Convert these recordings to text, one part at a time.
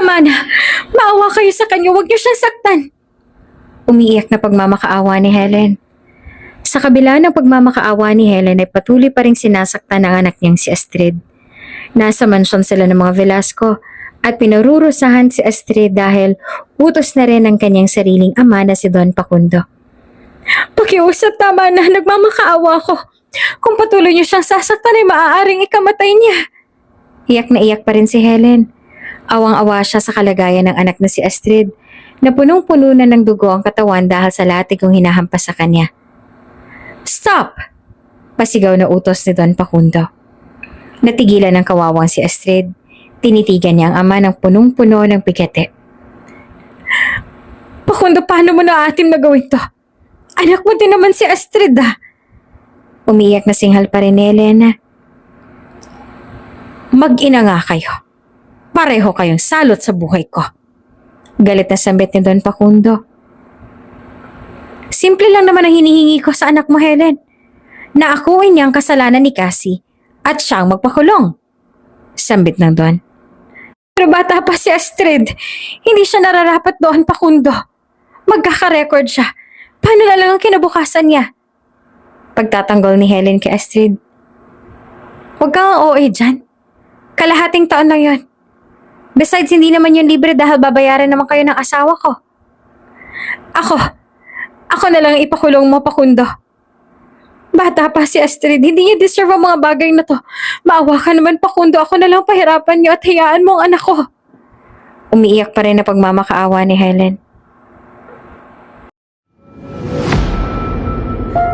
Tama na. Maawa kayo sa kanya. Huwag niyo siyang saktan. Umiiyak na pagmamakaawa ni Helen. Sa kabila ng pagmamakaawa ni Helen ay patuloy pa ring sinasaktan ng anak niyang si Astrid. Nasa mansyon sila ng mga Velasco at pinarurusahan si Astrid dahil utos na rin ng kanyang sariling ama na si Don Facundo. Pakiusap, tama na. Nagmamakaawa ko. Kung patuloy niyo siyang sasaktan ay maaaring ikamatay niya. Iyak na iyak pa rin si Helen. Awang-awa siya sa kalagayan ng anak na si Astrid na punong-puno na ng dugo ang katawan dahil sa latigong hinahampas sa kanya. Stop! Pasigaw na utos ni Don Facundo. Natigilan ng kawawang si Astrid. Tinitigan niya ang ama ng punong-puno ng pigete. Facundo, paano mo naatim na gawin to? Anak mo din naman si Astrid ah. Umiiyak na singhal pa rin ni Elena. Mag-ina nga kayo. Pareho kayong salot sa buhay ko. Galit na sambit ni Don Facundo. Simple lang naman ang hinihingi ko sa anak mo, Helen. Na akuin niya ang kasalanan ni Cassie at siyang magpakulong. Sambit ng Don. Pero bata pa si Astrid. Hindi siya nararapat doon, Facundo. Magkaka-record siya. Paano na lang ang kinabukasan niya? Pagtatanggol ni Helen kay Astrid. Huwag kang OA dyan. Kalahating taon lang yon. Besides, hindi naman yun libre dahil babayaran naman kayo ng asawa ko. Ako na lang ipakulong mo, Facundo. Bata pa si Astrid, hindi niya deserve ang mga bagay na to. Maawa ka naman, Facundo. Ako na lang pahirapan niyo at hayaan mo ang anak ko. Umiiyak pa rin na pagmamakaawa ni Helen.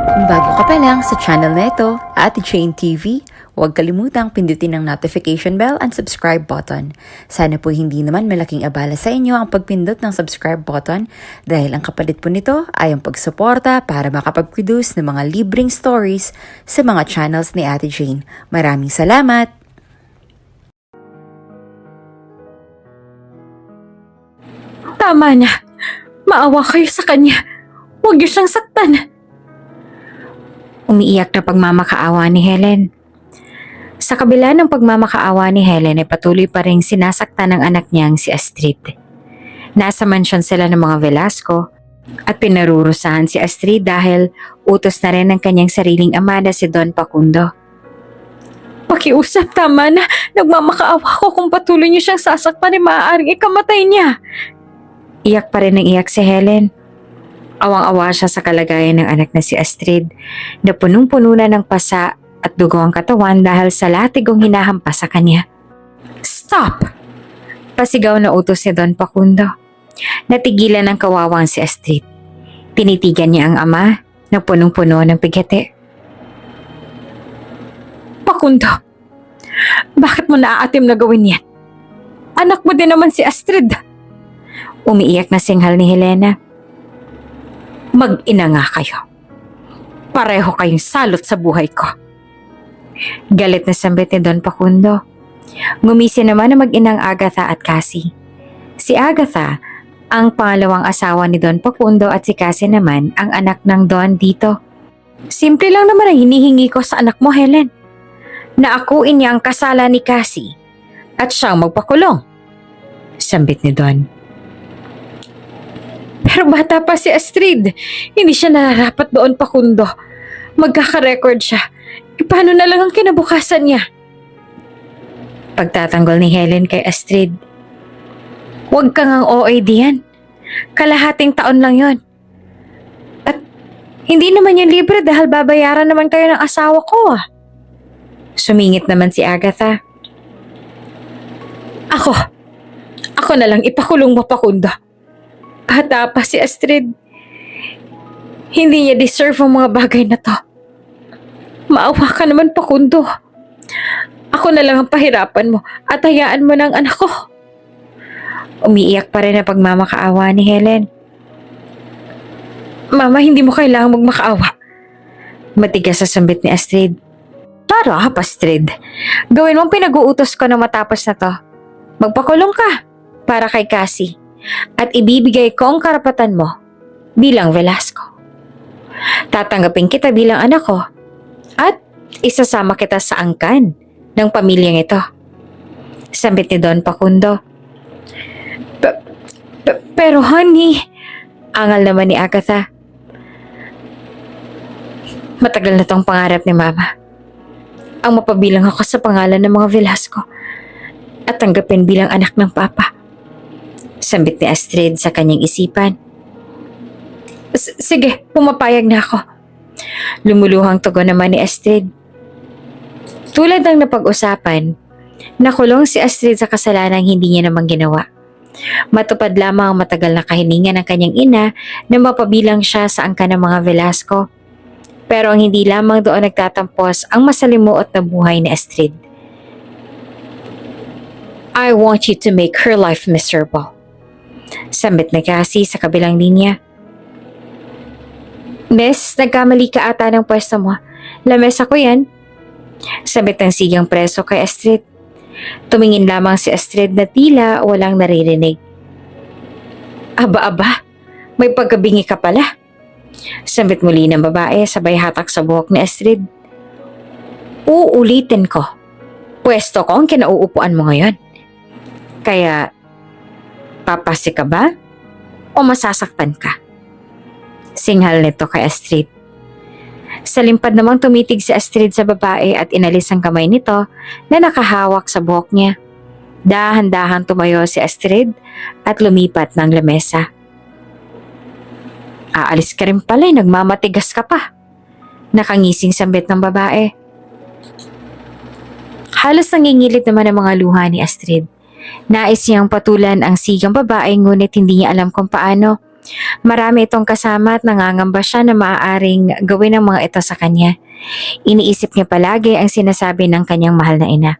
Kung bago ka pa lang sa channel na ito, Ate Jane TV, huwag kalimutang pindutin ang notification bell and subscribe button. Sana po hindi naman malaking abala sa inyo ang pagpindot ng subscribe button dahil ang kapalit po nito ay ang pagsuporta para makapag-produce ng mga libreng stories sa mga channels ni Ate Jane. Maraming salamat! Tama na. Maawa kayo sa kanya. Huwag niyo siyang saktan. Umiiyak na pagmamakaawa ni Helen. Sa kabila ng pagmamakaawa ni Helen ay patuloy pa rin sinasaktan ng anak niyang si Astrid. Nasa mansyon sila ng mga Velasco at pinarurusahan si Astrid dahil utos na rin ng kanyang sariling ama na si Don Facundo. Pakiusap, tama na. Nagmamakaawa ko kung patuloy niyo siyang sasaktan ay maaaring ikamatay niya. Iyak pa rin ng iyak si Helen. Awang-awa siya sa kalagayan ng anak na si Astrid na punong-puno na ng pasa at dugo ang katawan dahil sa latigong hinahampas sa kanya. Stop! Pasigaw na utos ni Don Facundo. Natigilan ng kawawang si Astrid. Tinitigan niya ang ama na punong-puno ng pigete. Facundo, bakit mo naaatim na gawin yan? Anak mo din naman si Astrid. Umiiyak na singhal ni Helena. Mag-ina nga kayo. Pareho kayong salot sa buhay ko. Galit na sambit ni Don Facundo. Ngumisi naman na mag-inang Agatha at Cassie. Si Agatha, ang pangalawang asawa ni Don Facundo at si Cassie naman ang anak ng Don dito. Simple lang naman ang hinihingi ko sa anak mo, Helen. Na akuin niya ang kasalan ni Cassie at siyang magpakulong. Sambit ni Don. Pero bata pa si Astrid. Hindi siya nararapat doon, Facundo. Magkaka-record siya. Paano na lang ang kinabukasan niya? Pagtatanggol ni Helen kay Astrid. Huwag kang ang OA diyan. Kalahating taon lang yon. At hindi naman yan libre dahil babayaran naman kayo ng asawa ko ah. Sumingit naman si Agatha. Ako na lang ipakulong mo, Facundo. Bata pa si Astrid. Hindi niya deserve ang mga bagay na to. Maawa ka naman, Facundo. Ako na lang ang pahirapan mo at hayaan mo ng anak ko. Umiiyak pa rin ang pagmamakaawa ni Helen. Mama, hindi mo kailangang magmakaawa. Matigas sa sambit ni Astrid. Tara, Astrid. Gawin mong pinag-uutos ko na matapos na to. Magpakulong ka para kay Cassie. At ibibigay ko ang karapatan mo bilang Velasco. Tatanggapin kita bilang anak ko at isasama kita sa angkan ng pamilyang ito. Sambit ni Don Facundo. Pero honey, angal naman ni Agatha. Matagal na tong pangarap ni Mama. Ang mapabilang ako sa pangalan ng mga Velasco at tanggapin bilang anak ng Papa. Sambit ni Astrid sa kanyang isipan. Sige, pumapayag na ako. Lumuluhang tugon naman ni Astrid. Tulad ng napag-usapan, nakulong si Astrid sa kasalanang hindi niya naman ginawa. Matupad lamang ang matagal na kahilingan ng kanyang ina na mapabilang siya sa angkan ng mga Velasco. Pero ang hindi lamang doon nagtatampos ang masalimuot na buhay ni Astrid. I want you to make her life miserable. Sambit na Cassie sa kabilang linya. Miss, nagkamali ka ata ng pwesto mo. Lamesa ko yan. Sambit ng sigang preso kay Astrid. Tumingin lamang si Astrid na tila walang naririnig. Aba, may pagkabingi ka pala. Sambit muli ng babae sabay hatak sa buhok ni Astrid. Uulitin ko. Pwesto ko ang kinauupuan mo ngayon. Kaya, papasi ka ba? O masasaktan ka? Singhal nito kay Astrid. Sa limpad namang tumitig si Astrid sa babae at inalis ang kamay nito na nakahawak sa buhok niya. Dahan-dahan tumayo si Astrid at lumipat ng lamesa. Aalis ka rin pala, nagmamatigas ka pa. Nakangising sambit ng babae. Halos nangingilit naman ang mga luha ni Astrid. Nais niyang patulan ang sigang babae ngunit hindi niya alam kung paano. Marami itong kasama at nangangamba siya na maaaring gawin ang mga ito sa kanya. Iniisip niya palagi ang sinasabi ng kanyang mahal na ina.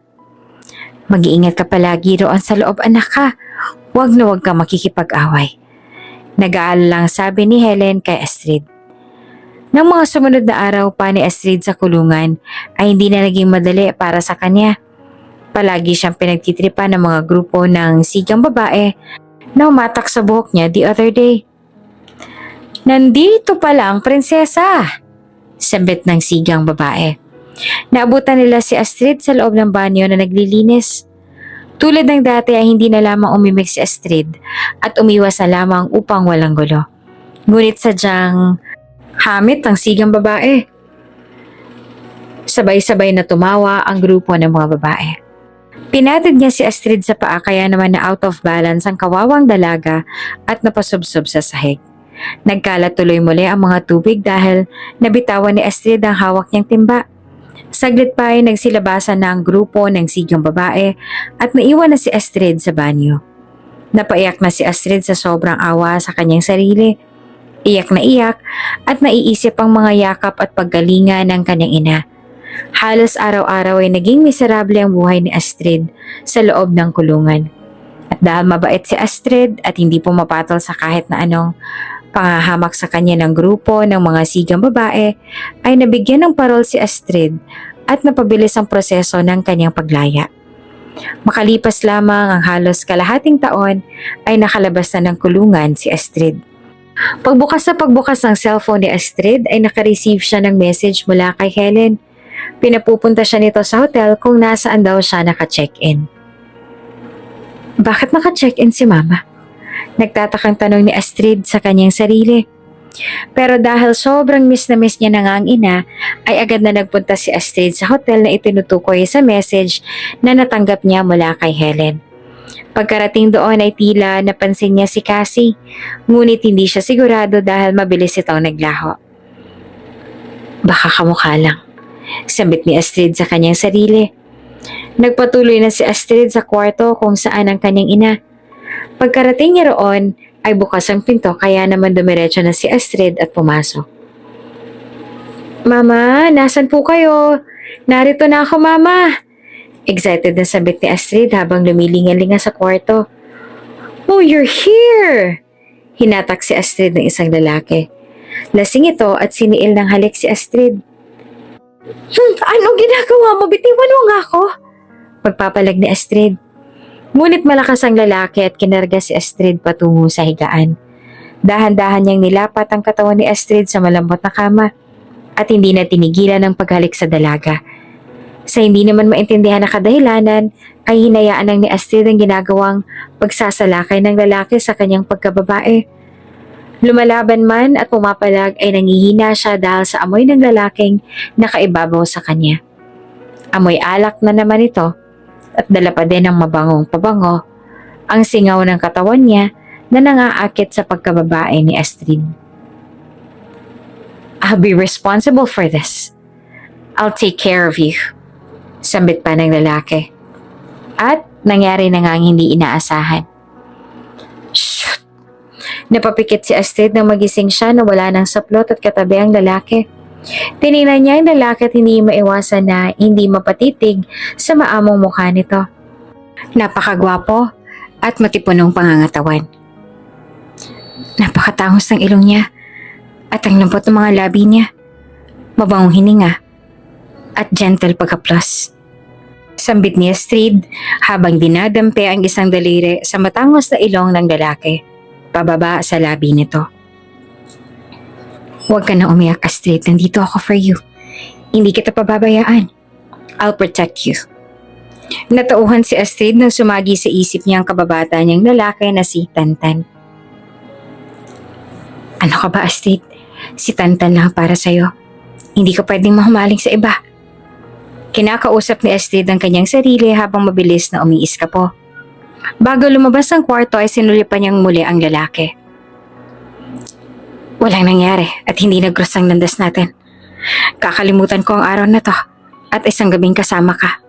Mag-iingat ka palagi roon sa loob, anak ka. Huwag na huwag ka makikipag-away. Nag-aalala lang sabi ni Helen kay Astrid. Nang mga sumunod na araw pa ni Astrid sa kulungan ay hindi na naging madali para sa kanya. Palagi siyang pinagtitripan ng mga grupo ng sigang babae na umatak sa buhok niya the other day. Nandito pala ang prinsesa, sambit ng sigang babae. Naabutan nila si Astrid sa loob ng banyo na naglilinis. Tulad ng dati ay hindi na lamang umimik si Astrid at umiwas na lamang upang walang gulo. Ngunit sadyang hamit ang sigang babae. Sabay-sabay na tumawa ang grupo ng mga babae. Pinatid niya si Astrid sa paa kaya naman na out of balance ang kawawang dalaga at napasubsob sa sahig. Nagkalat tuloy muli ang mga tubig dahil nabitawan ni Astrid ang hawak niyang timba. Saglit pa ay nagsilabasan na ang grupo ng sigang babae at naiwan na si Astrid sa banyo. Napaiyak na si Astrid sa sobrang awa sa kanyang sarili. Iyak na iyak at naiisip ang mga yakap at paggalingan ng kanyang ina. Halos araw-araw ay naging miserable ang buhay ni Astrid sa loob ng kulungan. At dahil mabait si Astrid at hindi pumapatol sa kahit na anong pangahamak sa kanya ng grupo ng mga sigang babae, ay nabigyan ng parol si Astrid at napabilis ang proseso ng kanyang paglaya. Makalipas lamang ang halos kalahating taon ay nakalabas na ng kulungan si Astrid. Pagbukas ng cellphone ni Astrid ay nakareceive siya ng message mula kay Helen. Pinapupunta siya nito sa hotel kung nasaan daw siya naka-check-in. Bakit naka-check-in si Mama? Nagtatakang tanong ni Astrid sa kanyang sarili. Pero dahil sobrang miss na miss niya na nga ang ina, ay agad na nagpunta si Astrid sa hotel na itinutukoy sa message na natanggap niya mula kay Helen. Pagkarating doon ay tila napansin niya si Cassie, ngunit hindi siya sigurado dahil mabilis itong naglaho. Baka kamukha lang, sambit ni Astrid sa kanyang sarili. Nagpatuloy na si Astrid sa kwarto kung saan ang kanyang ina. Pagkarating niya roon ay bukas ang pinto kaya naman dumiretso na si Astrid at pumasok. Mama, nasan po kayo? Narito na ako, Mama. Excited na sabit ni Astrid habang lumilingalinga sa kwarto. Oh, you're here! Hinatak si Astrid ng isang lalaki. Lasing ito at siniil ng halik si Astrid. Anong ginagawa mo? Bitiwan mo nga ako! Pagpapalag ni Astrid. Ngunit malakas ang lalaki at kinarga si Astrid patungo sa higaan. Dahan-dahan niyang nilapat ang katawan ni Astrid sa malambot na kama at hindi na tinigilan ang paghalik sa dalaga. Sa hindi naman maintindihan na kadahilanan, ay hinayaan ng ni Astrid ang ginagawang pagsasalakay ng lalaki sa kanyang pagkababae. Lumalaban man at pumapalag ay nangihina siya dahil sa amoy ng lalaking nakaibabaw sa kanya. Amoy alak na naman ito at dala pa din ng mabangong pabango ang singaw ng katawan niya na nangaakit sa pagkababae ni Astrid. I'll be responsible for this. I'll take care of you. Sambit pa ng lalaki. At nangyari na nga ang hindi inaasahan. Shoot! Napapikit si Astrid nang magising siya na wala ng saplot at katabi ang lalaki. Tinignan niya ang lalaki at hindi maiwasan na hindi mapatitig sa maamong mukha nito. Napakagwapo at matipunong pangangatawan. Napakatangos ng ilong niya at ang lambot ng mga labi niya. Mabangong hininga at gentle pagkaplas. Sambit ni Astrid habang dinadampi ang isang daliri sa matangos na ilong ng lalaki, pababa sa labi nito. Huwag ka na umiyak, Astrid. Nandito ako for you. Hindi kita pababayaan. I'll protect you. Natauhan si Astrid nang sumagi sa isip niya ang kababata niyang lalaki na si Tantan. Ano ka ba, Astrid? Si Tantan lang para sa'yo. Hindi ka pwedeng mahumaling sa iba. Kinakausap ni Astrid ang kanyang sarili habang mabilis na umiiska po. Bago lumabas ang kwarto ay sinulipan niyang muli ang lalaki. Walang nangyari at hindi nag-cross ang landas natin. Kakalimutan ko ang araw na to at isang gabing kasama ka.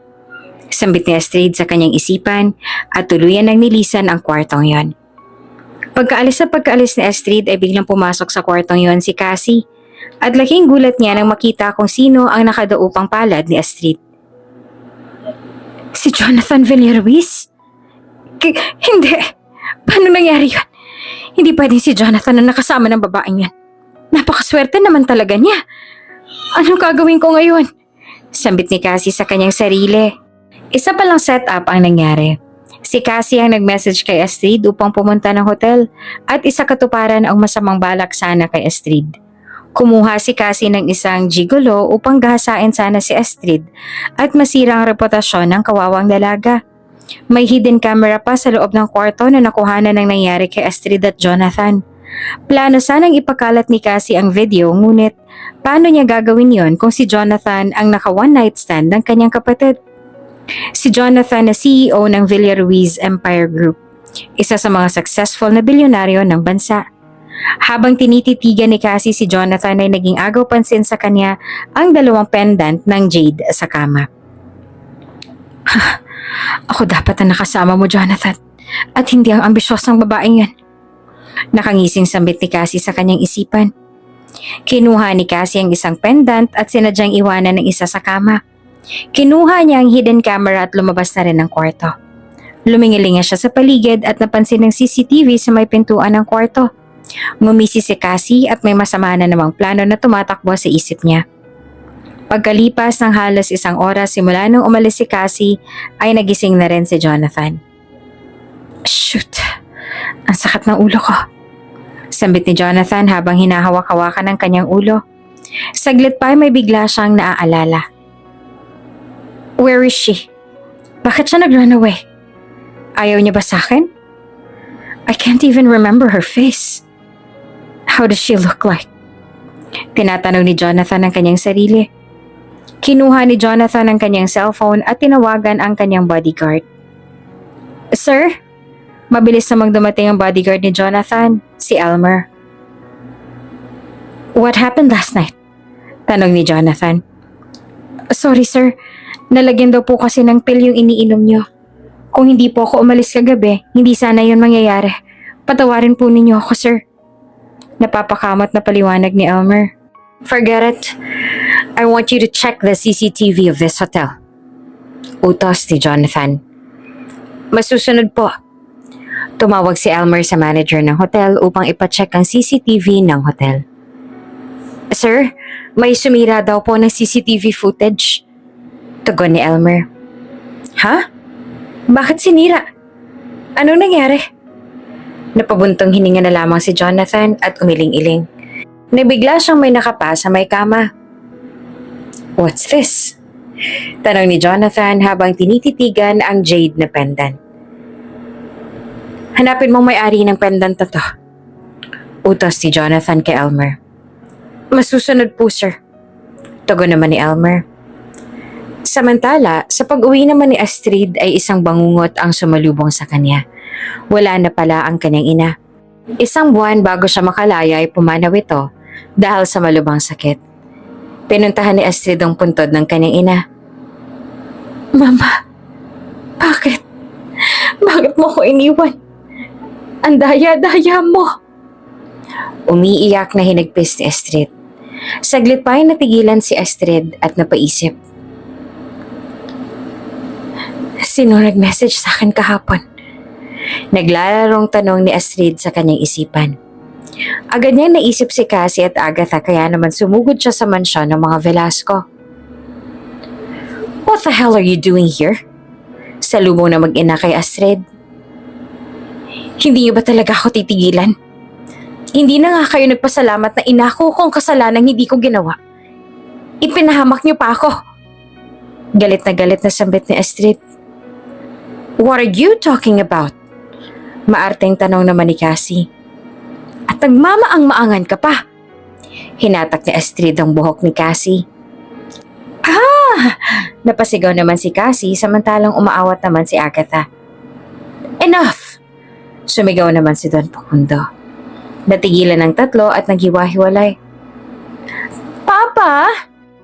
Sambit ni Astrid sa kanyang isipan at tuluyan nang nilisan ang kwartong yon. Pagkaalis ni Astrid ay biglang pumasok sa kwartong yon si Cassie at laking gulat niya nang makita kung sino ang nakadaupang palad ni Astrid. Si Jonathan Villaruiz? Hindi. Paano nangyari yun? Hindi pwedeng si Jonathan na nakasama ng babaeng yan. Napakaswerte naman talaga niya. Anong gagawin ko ngayon? Sambit ni Cassie sa kanyang sarili. Isa palang setup ang nangyari. Si Cassie ang nag-message kay Astrid upang pumunta ng hotel at isa katuparan ang masamang balak sana kay Astrid. Kumuha si Cassie ng isang gigolo upang gahasain sana si Astrid at masira ang reputasyon ng kawawang dalaga. May hidden camera pa sa loob ng kwarto na nakuhanan ng nangyari kay Astrid at Jonathan. Plano sanang ipakalat ni Cassie ang video, ngunit paano niya gagawin yon kung si Jonathan ang naka one night stand ng kanyang kapatid? Si Jonathan na CEO ng Villaruiz Empire Group, isa sa mga successful na bilyonaryo ng bansa. Habang tinititigan ni Cassie si Jonathan ay naging agaw pansin sa kanya ang dalawang pendant ng jade sa kama. Ako dapat ang nakasama mo, Jonathan, at hindi ang ambisyosang babaeng yan. Nakangising sambit ni Cassie sa kanyang isipan. Kinuha ni Cassie ang isang pendant at sinadyang iwanan ng isa sa kama. Kinuha niya ang hidden camera at lumabas na rin ng kwarto. Lumingilinga siya sa paligid at napansin ng CCTV sa may pintuan ng kwarto. Ngumisi si Cassie at may masama na namang plano na tumatakbo sa isip niya. Pagkalipas ng halos isang oras simula nung umalis si Cassie, ay nagising na rin si Jonathan. Shoot! Ang sakit ng ulo ko. Sambit ni Jonathan habang hinahawak-hawakan ang kanyang ulo. Saglit pa ay may bigla siyang naaalala. Where is she? Bakit siya nag-run away? Ayaw niya ba sa akin? I can't even remember her face. How does she look like? Tinatanong ni Jonathan ang kanyang sarili. Kinuha ni Jonathan ang kanyang cellphone at tinawagan ang kanyang bodyguard. Sir? Mabilis namang dumating ang bodyguard ni Jonathan, si Elmer. What happened last night? Tanong ni Jonathan. Sorry sir, nalagyan daw po kasi ng pill yung iniinom niyo. Kung hindi po ako umalis kagabi, hindi sana yun mangyayari. Patawarin po ninyo ako, sir. Napapakamot na paliwanag ni Elmer. Forget it. I want you to check the CCTV of this hotel. Utos ni Jonathan. Masusunod po. Tumawag si Elmer sa manager ng hotel upang ipacheck ang CCTV ng hotel. Sir, may sumira daw po ng CCTV footage. Tugon ni Elmer. Ha? Bakit sinira? Anong nangyari? Napabuntong hininga na lamang si Jonathan at umiling-iling. Nabigla siyang may nakapa sa may kama. What's this? Tanong ni Jonathan habang tinititigan ang jade na pendant. Hanapin mong may-ari ng pendant na to. Utos ni Jonathan kay Elmer. Masusunod po, sir. Tugon naman ni Elmer. Samantala, sa pag-uwi naman ni Astrid ay isang bangungot ang sumalubong sa kanya. Wala na pala ang kanyang ina. Isang buwan bago siya makalaya ay pumanaw ito dahil sa malubhang sakit. Pinuntahan ni Astrid ang puntod ng kanyang ina. Mama, bakit? Bakit mo ko iniwan? Ang daya-daya mo. Umiiyak na hinagpis ni Astrid. Saglit pa ay natigilan si Astrid at napaisip. Sino nag-message sa akin kahapon? Naglalarong tanong ni Astrid sa kanyang isipan. Agad niyang naisip si Cassie at Agatha kaya naman sumugod siya sa mansyon ng mga Velasco. What the hell are you doing here? Salubong na mag-ina kay Astrid. Hindi niyo ba talaga ako titigilan? Hindi na nga kayo nagpasalamat na inako ko ang kasalanang hindi ko ginawa. Ipinahamak niyo pa ako. Galit na sambit ni Astrid. What are you talking about? Maarteng tanong naman ni Cassie. At nagmamaang-maangan ka pa. Hinatak ni Astrid ang buhok ni Cassie. Napasigaw naman si Cassie samantalang umaawat naman si Agatha. Enough! Sumigaw naman si Don Facundo. Natigilan ng tatlo at naghiwa-hiwalay. Papa!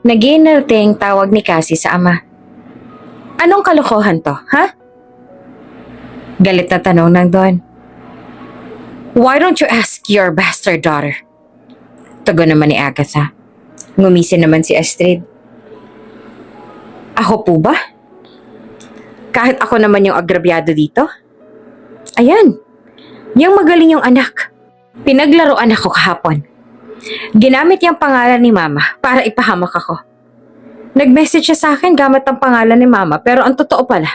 Naginarting tawag ni Cassie sa ama. Anong kalokohan to, ha? Galit na tanong ng Don. Why don't you ask your bastard daughter? Tugon naman ni Agatha. Ngumisi naman si Astrid. Ako po ba? Kahit ako naman yung agrabyado dito? Ayan, yung magaling yung anak. Pinaglaruan ako kahapon. Ginamit yung pangalan ni Mama para ipahamak ako. Nag-message siya sa akin gamit ang pangalan ni Mama pero ang totoo pala,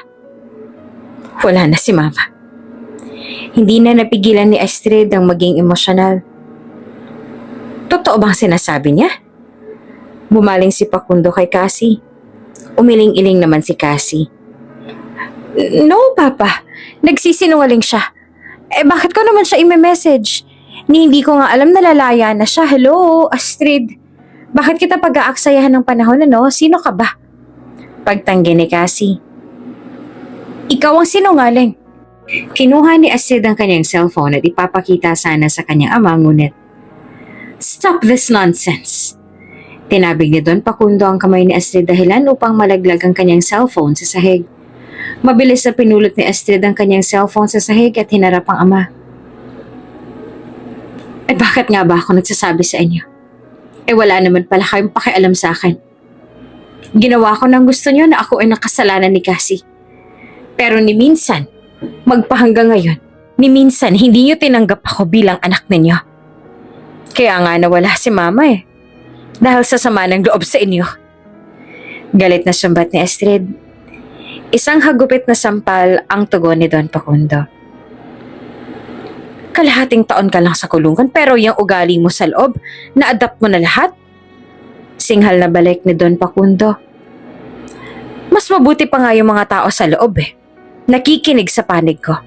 wala na si Mama. Hindi na napigilan ni Astrid ang maging emosyonal. Totoo bang sinasabi niya? Bumaling si Facundo kay Cassie. Umiling-iling naman si Cassie. No, Papa. Nagsisinungaling siya. Bakit ko naman siya i-message? Hindi ko nga alam na lalaya na siya. Hello, Astrid. Bakit kita pag-aaksayahan ng panahon Sino ka ba? Pagtanggi ni Cassie. Ikaw ang sinungaling. Kinuha ni Astrid ang kanyang cellphone at ipapakita sana sa kanyang ama ngunit. Stop this nonsense. Tinabig ni Don Facundo ang kamay ni Astrid dahilan upang malaglag ang kanyang cellphone sa sahig. Mabilis na pinulot ni Astrid ang kanyang cellphone sa sahig at hinarap ang ama. Bakit nga ba ako nagsasabi sa inyo? Wala naman pala kayong pakialam sa akin. Ginawa ko ng gusto niyo na ako ay nakasalanan ni Cassie. Pero ni minsan, magpahanggang ngayon, ni minsan hindi niyo tinanggap ako bilang anak ninyo. Kaya nga nawala si Mama dahil sa sama ng loob sa inyo. Galit na sumbat ni Astrid. Isang hagupit na sampal ang tugon ni Don Facundo. Kalahating taon ka lang sa kulungan pero yung ugali mo sa loob, na-adapt mo na lahat? Singhal na balik ni Don Facundo. Mas mabuti pa nga yung mga tao sa loob Nakikinig sa panig ko.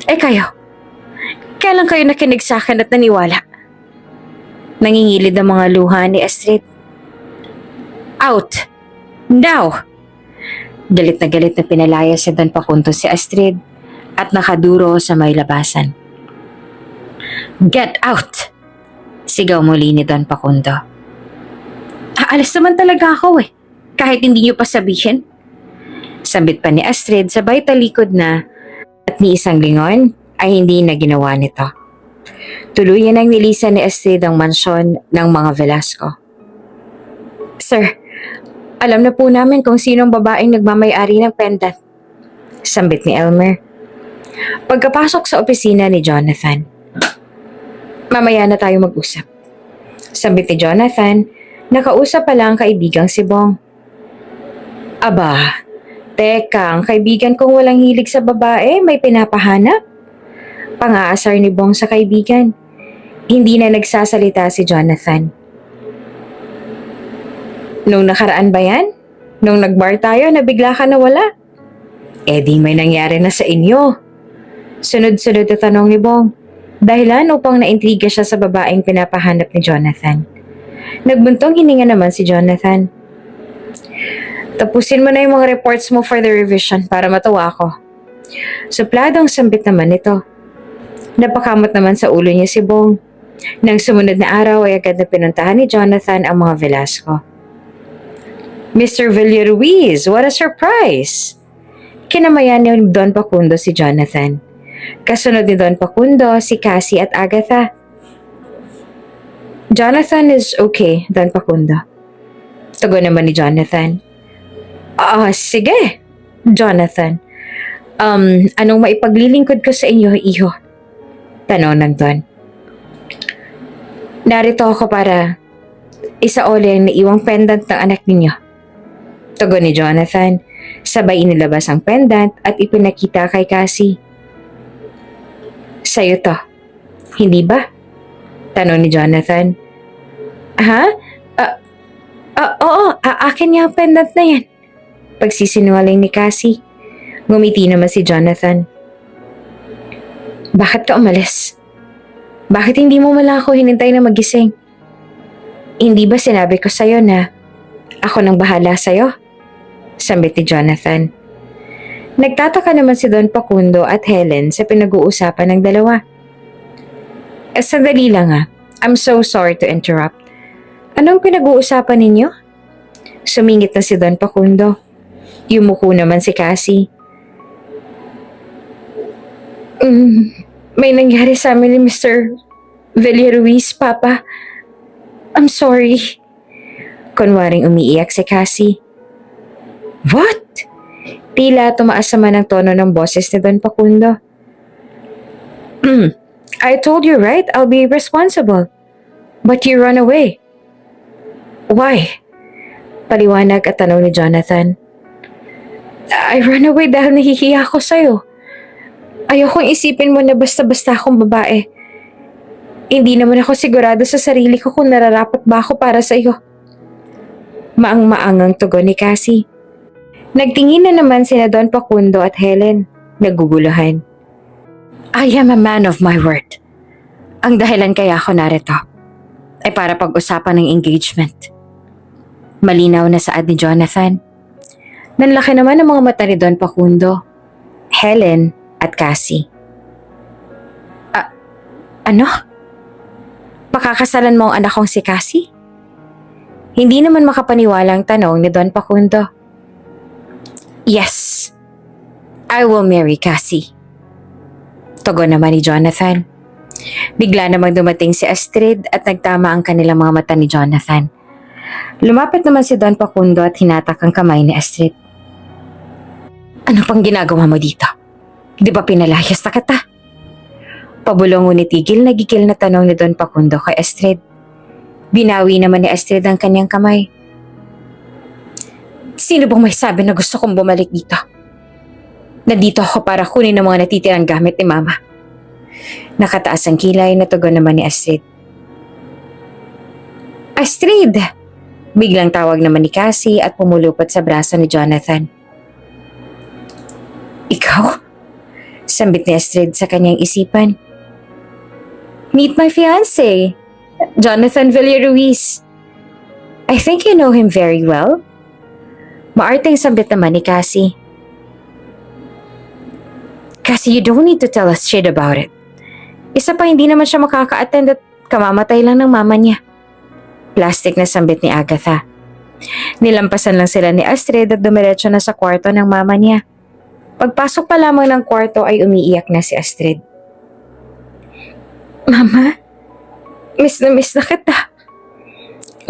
Kayo? Kailan kayo nakinig sa akin at naniwala? Nangingilid ang mga luha ni Astrid. Out! Now! Galit na pinalaya si Don Facundo si Astrid at nakaduro sa may labasan. Get out! Sigaw muli ni Don Facundo. Aalis naman talaga ako kahit hindi niyo pa sabihin. Sambit pa ni Astrid sabay talikod na at ni isang lingon ay hindi na ginawa nito. Tuluyan ang nilisan ni Astrid ang mansyon ng mga Velasco. Sir, alam na po namin kung sinong babaeng nagmamay-ari ng pendant. Sambit ni Elmer. Pagkapasok sa opisina ni Jonathan. Mamaya na tayo mag-usap. Sambit ni Jonathan, nakausap pala ang kaibigang si Bong. Aba, teka, ang kaibigan kong walang hilig sa babae may pinapahanap? Pang-aasar ni Bong sa kaibigan. Hindi na nagsasalita si Jonathan. Nung nakaraan ba yan? Nung nagbar tayo, nabigla ka na wala. Eh di may nangyari na sa inyo. Sunod-sunod na tanong ni Bong. Dahilan upang naintriga siya sa babaeng pinapahanap ni Jonathan. Nagbuntong hininga naman si Jonathan. Tapusin mo na yung mga reports mo for the revision para matuwa ako. Supladong sambit naman ito. Napakamot naman sa ulo niya si Bong. Nang sumunod na araw ay agad na pinuntahan ni Jonathan ang mga Velasco. Mr. Villaruiz, what a surprise! Kinamayan ni Don Facundo si Jonathan. Kasunod ni Don Facundo si Cassie at Agatha. Jonathan is okay, Don Facundo. Tugon naman ni Jonathan. Sige, Jonathan. Anong maipaglilingkod ko sa inyo, iho? Tanong ng Don. Narito ako para isaoli ang naiwang pendant ng anak ninyo. Tugon ni Jonathan. Sabay inilabas ang pendant at ipinakita kay Cassie. Sa'yo to, hindi ba? Tanong ni Jonathan. Ha? Oo, akin niya ang pendant na yan. Pagsisinungaling ni Cassie. Ngumiti naman si Jonathan. Bakit ka umalis? Bakit hindi mo mala ako hinintay na magising? Hindi ba sinabi ko sa'yo na ako nang bahala sa'yo? Sambit ni Jonathan. Nagtataka naman si Don Facundo at Helen sa pinag-uusapan ng dalawa. Sandali lang I'm so sorry to interrupt. Anong pinag-uusapan ninyo? Sumingit na si Don Facundo. Yumuko naman si Cassie. May nangyari sa amin ni Mr. Villaruiz, Papa. I'm sorry. Kunwaring umiiyak si Cassie. What? Tila tumaas naman ang tono ng boses ni Don Facundo. I told you right, I'll be responsible. But you run away. Why? Paliwanag at tanong ni Jonathan. I run away dahil nahihiya ako sa'yo. Ayokong isipin mo na basta-basta akong babae. Hindi naman ako sigurado sa sarili ko kung nararapat ba ako para sa iyo. Maang-maangang tugon ni Cassie. Nagtingin na naman sina Don Facundo at Helen. Naguguluhan. I am a man of my word. Ang dahilan kaya ako narito ay para pag-usapan ng engagement. Malinaw na saad ni Jonathan. Nanlaki naman ang mga mata ni Don Facundo, Helen at Cassie. Ano? Pakakasalan mo ang anak kong si Cassie? Hindi naman makapaniwala ang tanong ni Don Facundo. Yes, I will marry Cassie. Tugon naman ni Jonathan. Bigla namang dumating si Astrid at nagtama ang kanilang mga mata ni Jonathan. Lumapit naman si Don Facundo at hinatak ang kamay ni Astrid. Ano pang ginagawa mo dito? Di ba pinalayas na kita? Pabulong ngunit tigil na gigil na tanong ni Don Facundo kay Astrid. Binawi naman ni Astrid ang kanyang kamay. Sino bang may sabi na gusto kong bumalik dito? Nandito ako para kunin ang mga natitirang gamit ni Mama. Nakataas ang kilay na tugon naman ni Astrid. Astrid! Biglang tawag naman ni Cassie at pumulupot sa braso ni Jonathan. Ikaw? Sambit ni Astrid sa kanyang isipan. Meet my fiancé, Jonathan Villaruiz. I think you know him very well. Maarteng sambit naman ni Cassie. Cassie, you don't need to tell us shit about it. Isa pa hindi naman siya makaka-attend at kamamatay lang ng mama niya. Plastic na sambit ni Agatha. Nilampasan lang sila ni Astrid at dumiretso na sa kwarto ng mama niya. Pagpasok pa lamang ng kwarto ay umiiyak na si Astrid. Mama, miss na kita.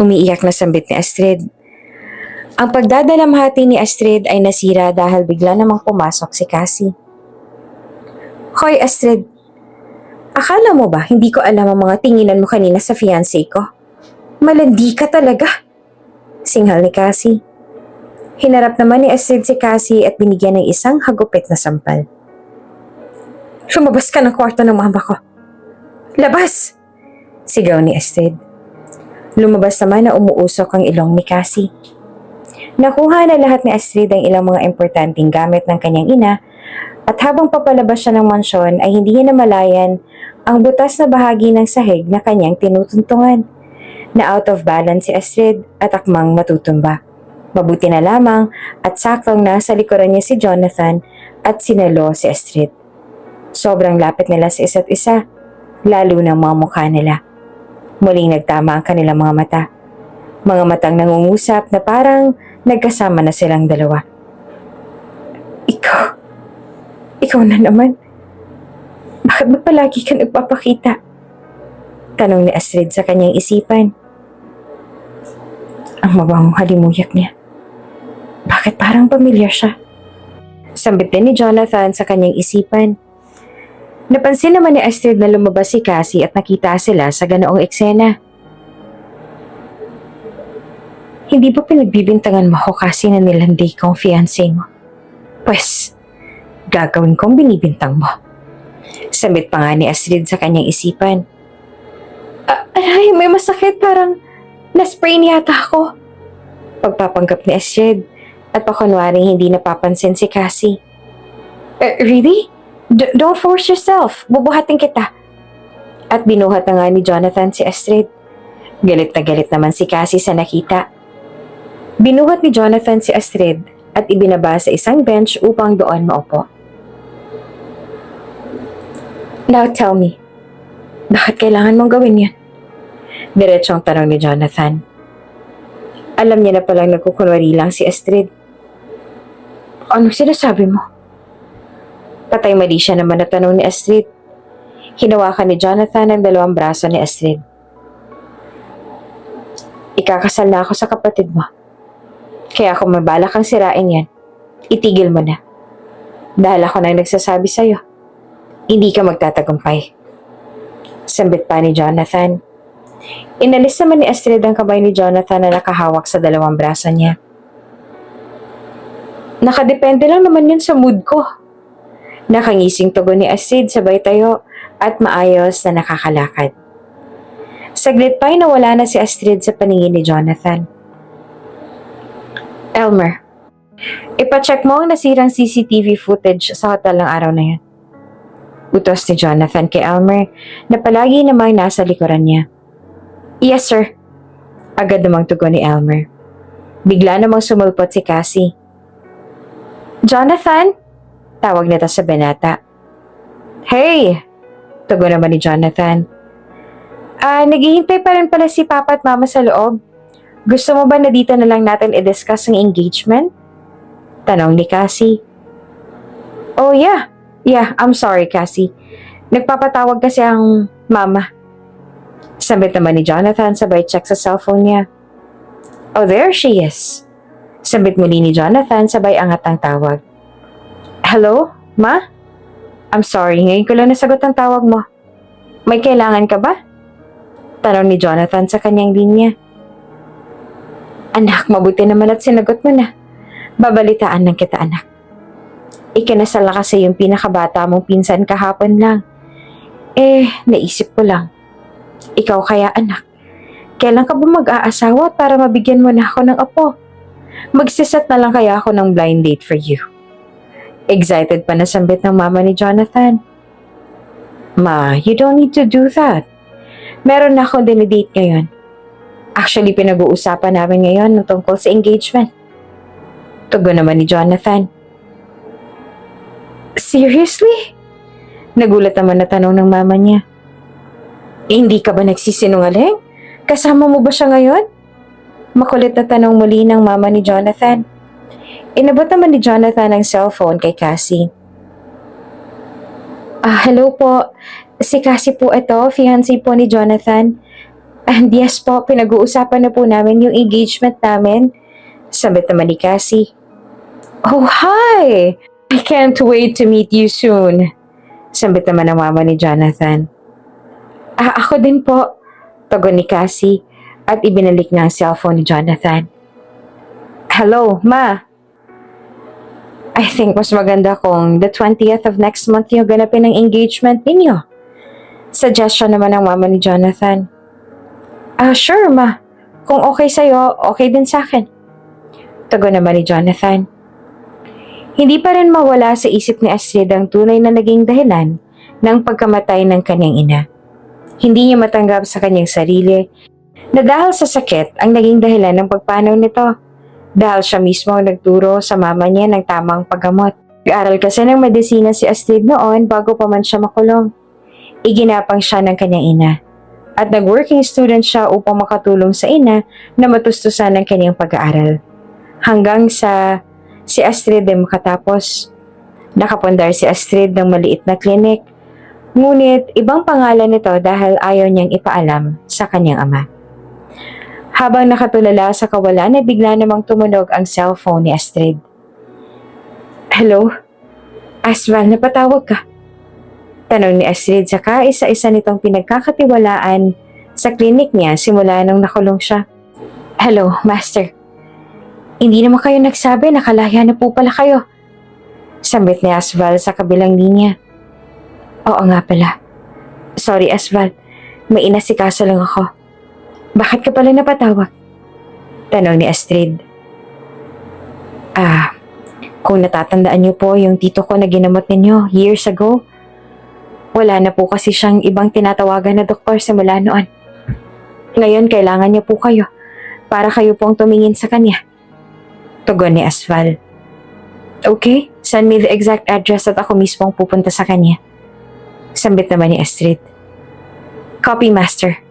Umiiyak na sambit ni Astrid. Ang pagdadalamhati ni Astrid ay nasira dahil bigla namang pumasok si Cassie. Hoy Astrid, akala mo ba hindi ko alam ang mga tinginan mo kanina sa fiancé ko? Malandi ka talaga. Singhal ni Cassie. Hinarap naman ni Astrid si Cassie at binigyan ng isang hagupit na sampal. Lumabas ka ng kwarto ng mama ko. Labas! Sigaw ni Astrid. Lumabas naman na umuusok ang ilong ni Cassie. Nakuha na lahat ni Astrid ang ilang mga importanteng gamit ng kanyang ina at habang papalabas siya ng mansyon ay hindi niya namalayan ang butas na bahagi ng sahig na kanyang tinutuntungan. Na out of balance si Astrid at akmang matutumba. Mabuti na lamang at saktong nasa likuran niya si Jonathan at sinalo si Astrid. Sobrang lapit nila sa isa't isa, lalo ng mga mukha nila. Muling nagtama ang kanilang mga mata. Mga matang nangungusap na parang nagkasama na silang dalawa. Ikaw na naman. Bakit ba palagi ka nagpapakita? Tanong ni Astrid sa kanyang isipan. Ang mabangong halimuyak niya. Bakit parang pamilyar siya? Sambit din ni Jonathan sa kanyang isipan. Napansin naman ni Astrid na lumabas si Cassie at nakita sila sa ganoong eksena. Hindi ba pinagbibintangan mo ako kasi na nilandi kong fiancé mo? Pwes, gagawin kong binibintang mo. Sambit pa nga ni Astrid sa kanyang isipan. Aray, may masakit, parang na-sprain yata ako. Pagpapanggap ni Astrid at pakunwaring hindi napapansin si Cassie. Really? Don't force yourself. Bubuhatin kita. At binuhat na nga ni Jonathan si Astrid. Galit na galit naman si Cassie sa nakita. Binuhat ni Jonathan si Astrid at ibinaba sa isang bench upang doon maupo. Now tell me, bakit kailangan mong gawin yan? Diretsong tanong ni Jonathan. Alam niya na palang nagkukunwari lang si Astrid. Anong sinasabi mo? Patay mali siya naman na tanong ni Astrid. Hinawakan ni Jonathan ang dalawang braso ni Astrid. Ikakasal na ako sa kapatid mo. Kaya kung mabala kang sirain yan, itigil mo na. Dahil ako nang nagsasabi sa'yo, hindi ka magtatagumpay. Sambit pa ni Jonathan. Inalis naman ni Astrid ang kamay ni Jonathan na nakahawak sa dalawang braso niya. Nakadepende lang naman yun sa mood ko. Nakangising tugon ni Astrid sabay tayo at maayos na nakakalakad. Saglit pa'y nawala na si Astrid sa paningin ni Jonathan. Elmer, ipacheck mo ang nasirang CCTV footage sa hotel ng araw na yan. Utos ni Jonathan kay Elmer na palagi namang nasa likuran niya. Yes, sir. Agad namang tugon ni Elmer. Bigla namang sumulpot si Cassie. Jonathan? Tawag nito sa binata. Hey! Tugon naman ni Jonathan. Naghihintay pa rin pala si Papa at Mama sa loob. Gusto mo ba na dito na lang natin i-discuss ang engagement? Tanong ni Cassie. Oh yeah. Yeah, I'm sorry Cassie. Nagpapatawag kasi ang mama. Sambit naman ni Jonathan sabay check sa cellphone niya. Oh, there she is. Sambit muli ni Jonathan sabay angat ang tawag. Hello, Ma? I'm sorry, ngayon ko lang nasagot ang tawag mo. May kailangan ka ba? Tanong ni Jonathan sa kanyang linya. Anak, mabuti naman at sinagot mo na. Babalitaan lang kita, anak. Ikinasal na kasi yung pinakabata mong pinsan kahapon lang. Naisip ko lang. Ikaw kaya, anak. Kailan ka ba mag-aasawa para mabigyan mo na ako ng apo? Magsisat na lang kaya ako ng blind date for you. Excited pa na sambit ng mama ni Jonathan. Ma, you don't need to do that. Meron na akong dinidate ngayon. Actually, pinag-uusapan namin ngayon ng tungkol sa engagement. Tugon naman ni Jonathan. Seriously? Nagulat naman na tanong ng mama niya. Hindi ka ba nagsisinungaling? Kasama mo ba siya ngayon? Makulit na tanong muli ng mama ni Jonathan. Inabot naman ni Jonathan ang cellphone kay Cassie. Hello po. Si Cassie po ito, fiancé po ni Jonathan. And yes po, pinag-uusapan na po namin yung engagement namin. Sambit naman ni Cassie. Oh, hi! I can't wait to meet you soon. Sambit naman ng mama ni Jonathan. Ako din po, tugon ni Cassie at ibinalik niya ang cellphone ni Jonathan. Hello, Ma. I think mas maganda kung the 20th of next month yung ganapin ang engagement ninyo. Suggestion naman ng mama ni Jonathan. Sure, Ma. Kung okay sa'yo, okay din sa akin. Tugon naman ni Jonathan. Hindi pa rin mawala sa isip ni Astrid ang tunay na naging dahilan ng pagkamatay ng kanyang ina. Hindi niya matanggap sa kanyang sarili na dahil sa sakit ang naging dahilan ng pagpanaw nito. Dahil siya mismo ang nagturo sa mama niya ng tamang paggamot. Nag-aral kasi ng medisina si Astrid noon bago pa man siya makulong. Iginapang siya ng kanyang ina. At nag-working student siya upang makatulong sa ina na matustusan ng kanyang pag-aaral. Hanggang sa si Astrid ay makatapos. Nakapundar si Astrid ng maliit na klinik. Ngunit ibang pangalan nito dahil ayaw niyang ipaalam sa kanyang ama. Habang nakatulala sa kawalan ay bigla namang tumunog ang cellphone ni Astrid. Hello? Asval, napatawag ka? Tanong ni Astrid saka isa-isa nitong pinagkakatiwalaan sa klinik niya simula nung nakulong siya. Hello, Master. Hindi naman kayo nagsabi, nakalaya na po pala kayo. Sambit ni Asval sa kabilang linya. Oo nga pala. Sorry Asval, may inasikaso lang ako. Bakit ka pala napatawag? Tanong ni Astrid. Kung natatandaan niyo po yung tito ko na ginamot ninyo years ago, wala na po kasi siyang ibang tinatawagan na doktor simula noon. Ngayon kailangan niya po kayo para kayo pong tumingin sa kanya. Tugon ni Asval. Okay, send me the exact address at ako mismo ang pupunta sa kanya. Sambit naman ni Astrid. Copy, Master.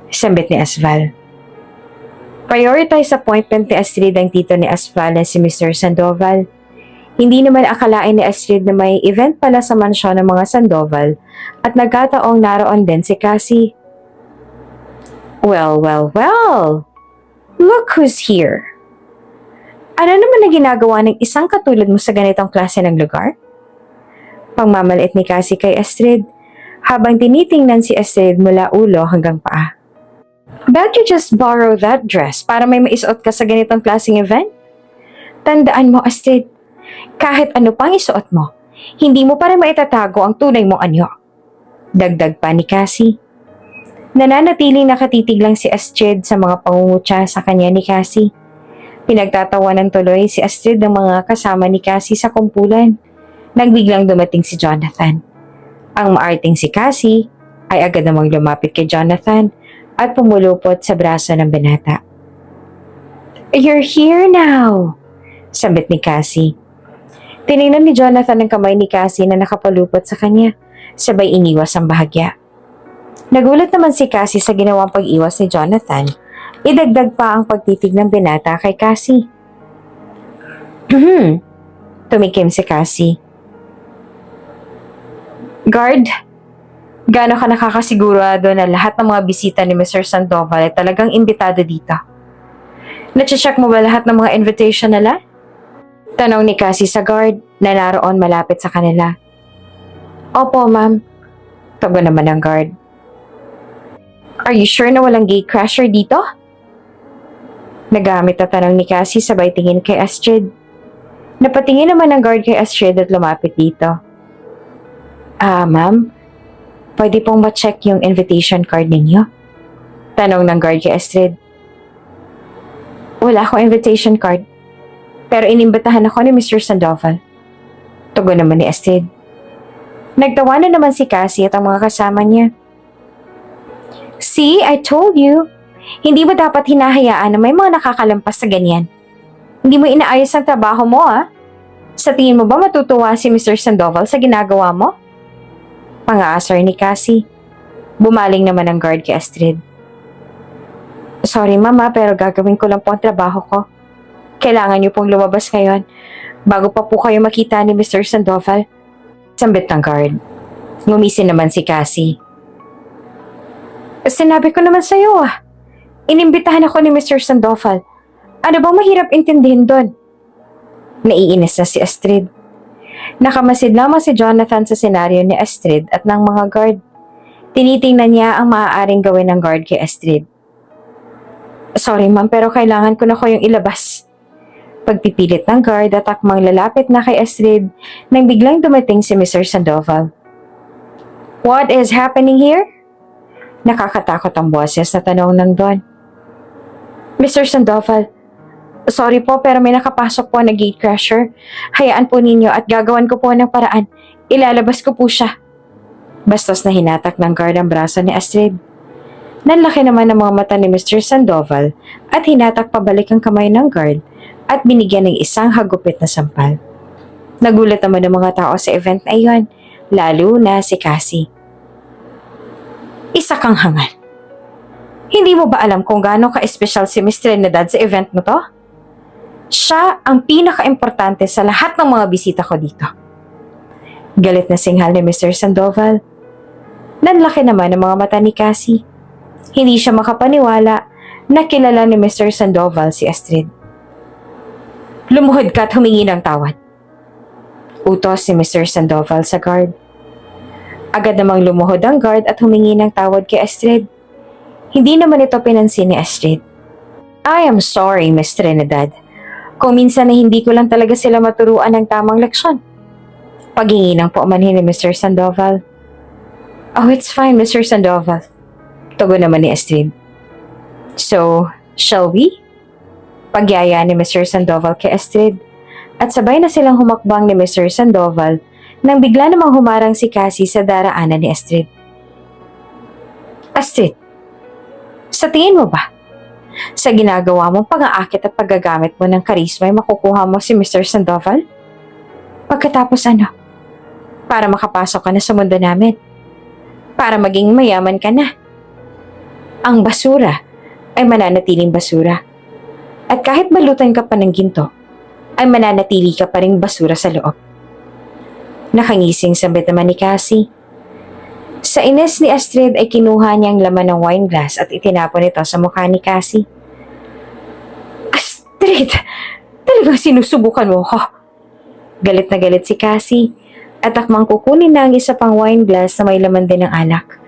Sambit ni Asval. Prioritize appointment ni Astrid ang tito ni Asval na si Mr. Sandoval. Hindi naman akalain ni Astrid na may event pala sa mansyon ng mga Sandoval at nagkataong naroon din si Cassie. Well, look who's here. Ano naman na ginagawa ng isang katulad mo sa ganitong klase ng lugar? Pangmamaliit ni Cassie kay Astrid habang tinitingnan si Astrid mula ulo hanggang paa. Bet you just borrow that dress para may maisuot ka sa ganitong klaseng event? Tandaan mo, Astrid, kahit ano pang isuot mo, hindi mo pa rin maitatago ang tunay mong anyo. Dagdag pa ni Cassie. Nananatiling nakatitig lang si Astrid sa mga pangungutya sa kanya ni Cassie. Pinagtatawanan tuloy si Astrid ng mga kasama ni Cassie sa kumpulan nang biglang dumating si Jonathan. Ang maarting si Cassie ay agad namang lumapit kay Jonathan at pumulupot sa braso ng binata. You're here now, sambit ni Cassie. Tinignan ni Jonathan ang kamay ni Cassie na nakapalupot sa kanya, sabay iniwas ang bahagya. Nagulat naman si Cassie sa ginawang pag-iwas ni Jonathan. Idagdag pa ang pagtitig ng binata kay Cassie. Tumikim si Cassie. Guard, gaano ka nakakasigurado na lahat ng mga bisita ni Mr. Sandoval ay talagang imbitado dito? Nachecheck mo ba lahat ng mga invitation nila? Tanong ni Cassie sa guard na naroon malapit sa kanila. Opo, ma'am. Tugon naman ng guard. Are you sure na walang gatecrasher dito? Nagamit na tanong ni Cassie sabay tingin kay Astrid. Napatingin naman ng guard kay Astrid at lumapit dito. Ma'am, pwede pong ma-check yung invitation card ninyo? Tanong ng guard kay Astrid. Wala akong invitation card, pero inimbitahan ako ni Mr. Sandoval. Tugon naman ni Astrid. Nagtawanan naman si Cassie at ang mga kasama niya. See, I told you. Hindi mo dapat hinahayaan na may mga nakakalampas sa ganyan. Hindi mo inaayos ang trabaho mo, Sa tingin mo ba matutuwa si Mr. Sandoval sa ginagawa mo? Pang-aasar ni Cassie. Bumaling naman ang guard kay Astrid. Sorry mama, pero gagawin ko lang po ang trabaho ko. Kailangan niyo pong lumabas ngayon bago pa po kayo makita ni Mr. Sandoval. Sambit ng guard. Ngumisin naman si Cassie. Sinabi ko naman sa'yo, Inimbitahan ako ni Mr. Sandoval. Ano bang mahirap intindihin doon? Naiinis na si Astrid. Nakamasid lamang si Jonathan sa senaryo ni Astrid at ng mga guard. Tinitingnan niya ang maaaring gawin ng guard kay Astrid. Sorry ma'am, pero kailangan ko na kayong ilabas. Pagpipilit ng guard at akmang lalapit na kay Astrid nang biglang dumating si Mr. Sandoval. What is happening here? Nakakatakot ang boses na tanong ng Don. Mr. Sandoval, Sorry po, pero may nakapasok po na gate crasher. Hayaan po ninyo at gagawan ko po ng paraan. Ilalabas ko po siya. Bastos na hinatak ng guard ang braso ni Astrid. Nanlaki naman ang mga mata ni Mr. Sandoval at hinatak pabalik ang kamay ng guard at binigyan ng isang hagupit na sampal. Nagulat naman ang mga tao sa event na iyon, lalo na si Cassie. Isa kang hangal. Hindi mo ba alam kung gaano ka-espesyal si Miss Trinidad sa event mo to? Siya ang pinaka-importante sa lahat ng mga bisita ko dito. Galit na singhal ni Mr. Sandoval. Nanlaki naman ang mga mata ni Cassie. Hindi siya makapaniwala na kilala ni Mr. Sandoval si Astrid. Lumuhod ka at humingi ng tawad. Utos si Mr. Sandoval sa guard. Agad namang lumuhod ang guard at humingi ng tawad kay Astrid. Hindi naman ito pinansin ni Astrid. I am sorry, Miss Trinidad. Kung minsan na hindi ko lang talaga sila maturuan ng tamang leksyon. Paghingi ng paumanhin ni Mr. Sandoval. Oh, it's fine, Mr. Sandoval. Tugon naman ni Astrid. So, shall we? Pagyaya ni Mr. Sandoval kay Astrid. At sabay na silang humakbang ni Mr. Sandoval nang bigla namang humarang si Cassie sa daraanan ni Astrid. Astrid, sa tingin mo ba? Sa ginagawa mong pang-aakit at paggagamit mo ng karisma ay makukuha mo si Mr. Sandoval? Pagkatapos ano? Para makapasok ka na sa mundo namin. Para maging mayaman ka na. Ang basura ay mananatiling basura. At kahit balutan ka pa ng ginto, ay mananatili ka pa ring basura sa loob. Nakangising sabit naman ni Cassie. Sa ines ni Astrid ay kinuha niyang laman ng wine glass at itinapon ito sa mukha ni Cassie. Astrid! Talagang sinusubukan mo ko. Galit na galit si Cassie at akmang kukunin na ang isa pang wine glass na may laman din ng alak.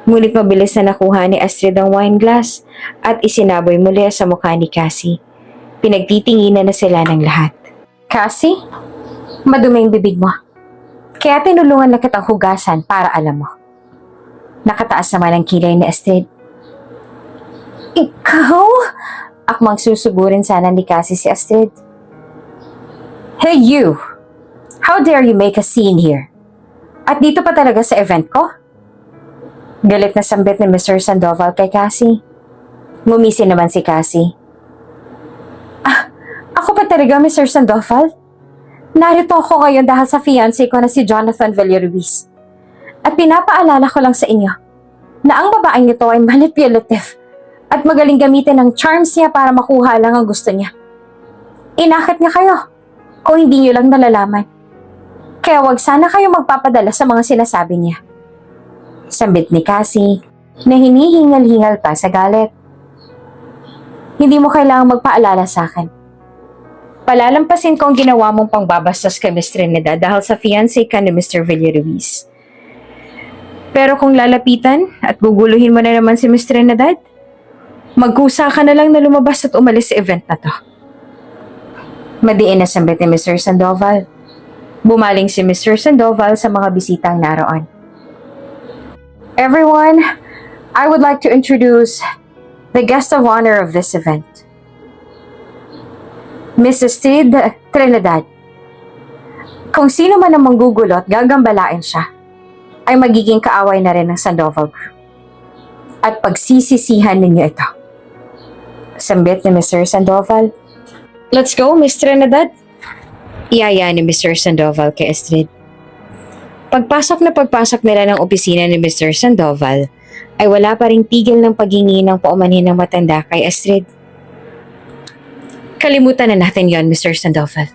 Ngunit mabilis na nakuha ni Astrid ang wine glass at isinaboy muli sa mukha ni Cassie. Pinagtitinginan na sila ng lahat. Cassie, madumi ang bibig mo. Kaya tinulungan na kitang hugasan para alam mo. Nakataas naman ang kilay ni Astrid. Ikaw? Akmang susugurin sana ni Cassie si Astrid. Hey you! How dare you make a scene here? At dito pa talaga sa event ko? Galit na sambit ni Mr. Sandoval kay Cassie. Ngumisi naman si Cassie. Ako pa talaga, Mr. Sandoval? Narito ako ngayon dahil sa fiancé ko na si Jonathan Villaruiz. At pinapaalala ko lang sa inyo na ang babaeng ito ay manipulative at magaling gamitin ng charms niya para makuha lang ang gusto niya. Inakit niya kayo kung hindi niyo lang nalalaman. Kaya wag sana kayo magpapadala sa mga sinasabi niya. Sambit ni Cassie na hinihingal-hingal pa sa galit. Hindi mo kailangang magpaalala sa akin. Palalampasin ko ang ginawa mong pangbabastos kay Miss Trinidad dahil sa fiancé ka ni Mr. Villaruiz. Pero kung lalapitan at guguluhin mo na naman si Miss Trinidad, magkusa ka na lang na lumabas at umalis sa event na to. Madiin na sambit ni Mr. Sandoval. Bumaling si Mr. Sandoval sa mga bisitang naroon. Everyone, I would like to introduce the guest of honor of this event. Miss Astrid Trinidad. Kung sino man ang manggugulo at gagambalain siya, ay magiging kaaway na rin ng Sandoval Group. At pagsisisihan ninyo ito. Sambit ni Mr. Sandoval. Let's go, Miss Trinidad. Iyaya ni Mr. Sandoval kay Astrid. Pagpasok nila ng opisina ni Mr. Sandoval, ay wala pa ring tigil ng paghingi ng paumanhin ng matanda kay Astrid. Kalimutan na natin yon, Mr. Sandoval.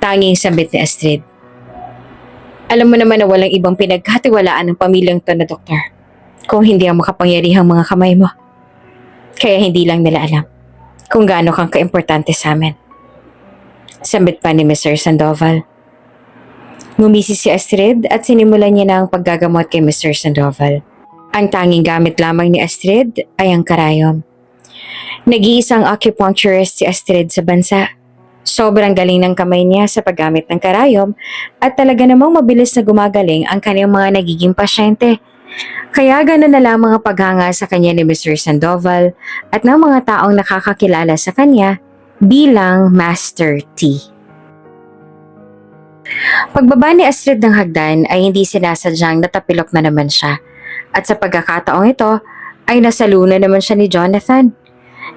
Tanging sambit ni Astrid. Alam mo naman na walang ibang pinagkatiwalaan ng pamilyang to na doktor kung hindi ang makapangyarihang mga kamay mo. Kaya hindi lang nila alam kung gaano kang kaimportante sa amin. Sambit pa ni Mr. Sandoval. Ngumisi si Astrid at sinimulan niya na ang paggagamot kay Mr. Sandoval. Ang tanging gamit lamang ni Astrid ay ang karayom. Nag-iisang acupuncturist si Astrid sa bansa. Sobrang galing ng kamay niya sa paggamit ng karayom at talaga namang mabilis na gumagaling ang kanyang mga nagiging pasyente. Kaya gano'n na lang mga paghanga sa kanya ni Mr. Sandoval at ng mga taong nakakakilala sa kanya, bilang Master T. Pagbaba ni Astrid ng hagdan ay hindi sinasadyang natapilok na naman siya at sa pagkakataong ito ay nasaluna naman siya ni Jonathan.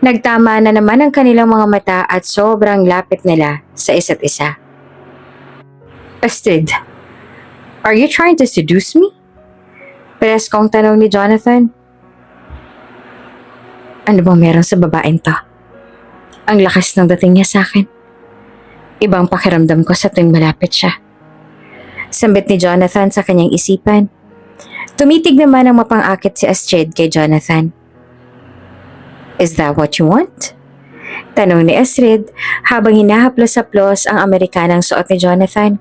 Nagtama na naman ang kanilang mga mata at sobrang lapit nila sa isa't isa. Astrid, are you trying to seduce me? Preskong tanong ni Jonathan. Ano bang meron sa babaeng to? Ang lakas ng dating niya sa akin. Ibang pakiramdam ko sa tuwing malapit siya. Sambit ni Jonathan sa kanyang isipan. Tumitig naman ang mapang-akit si Astrid kay Jonathan. Is that what you want? Tanong ni Astrid habang hinahaplos-haplos ang Amerikanang suot ni Jonathan.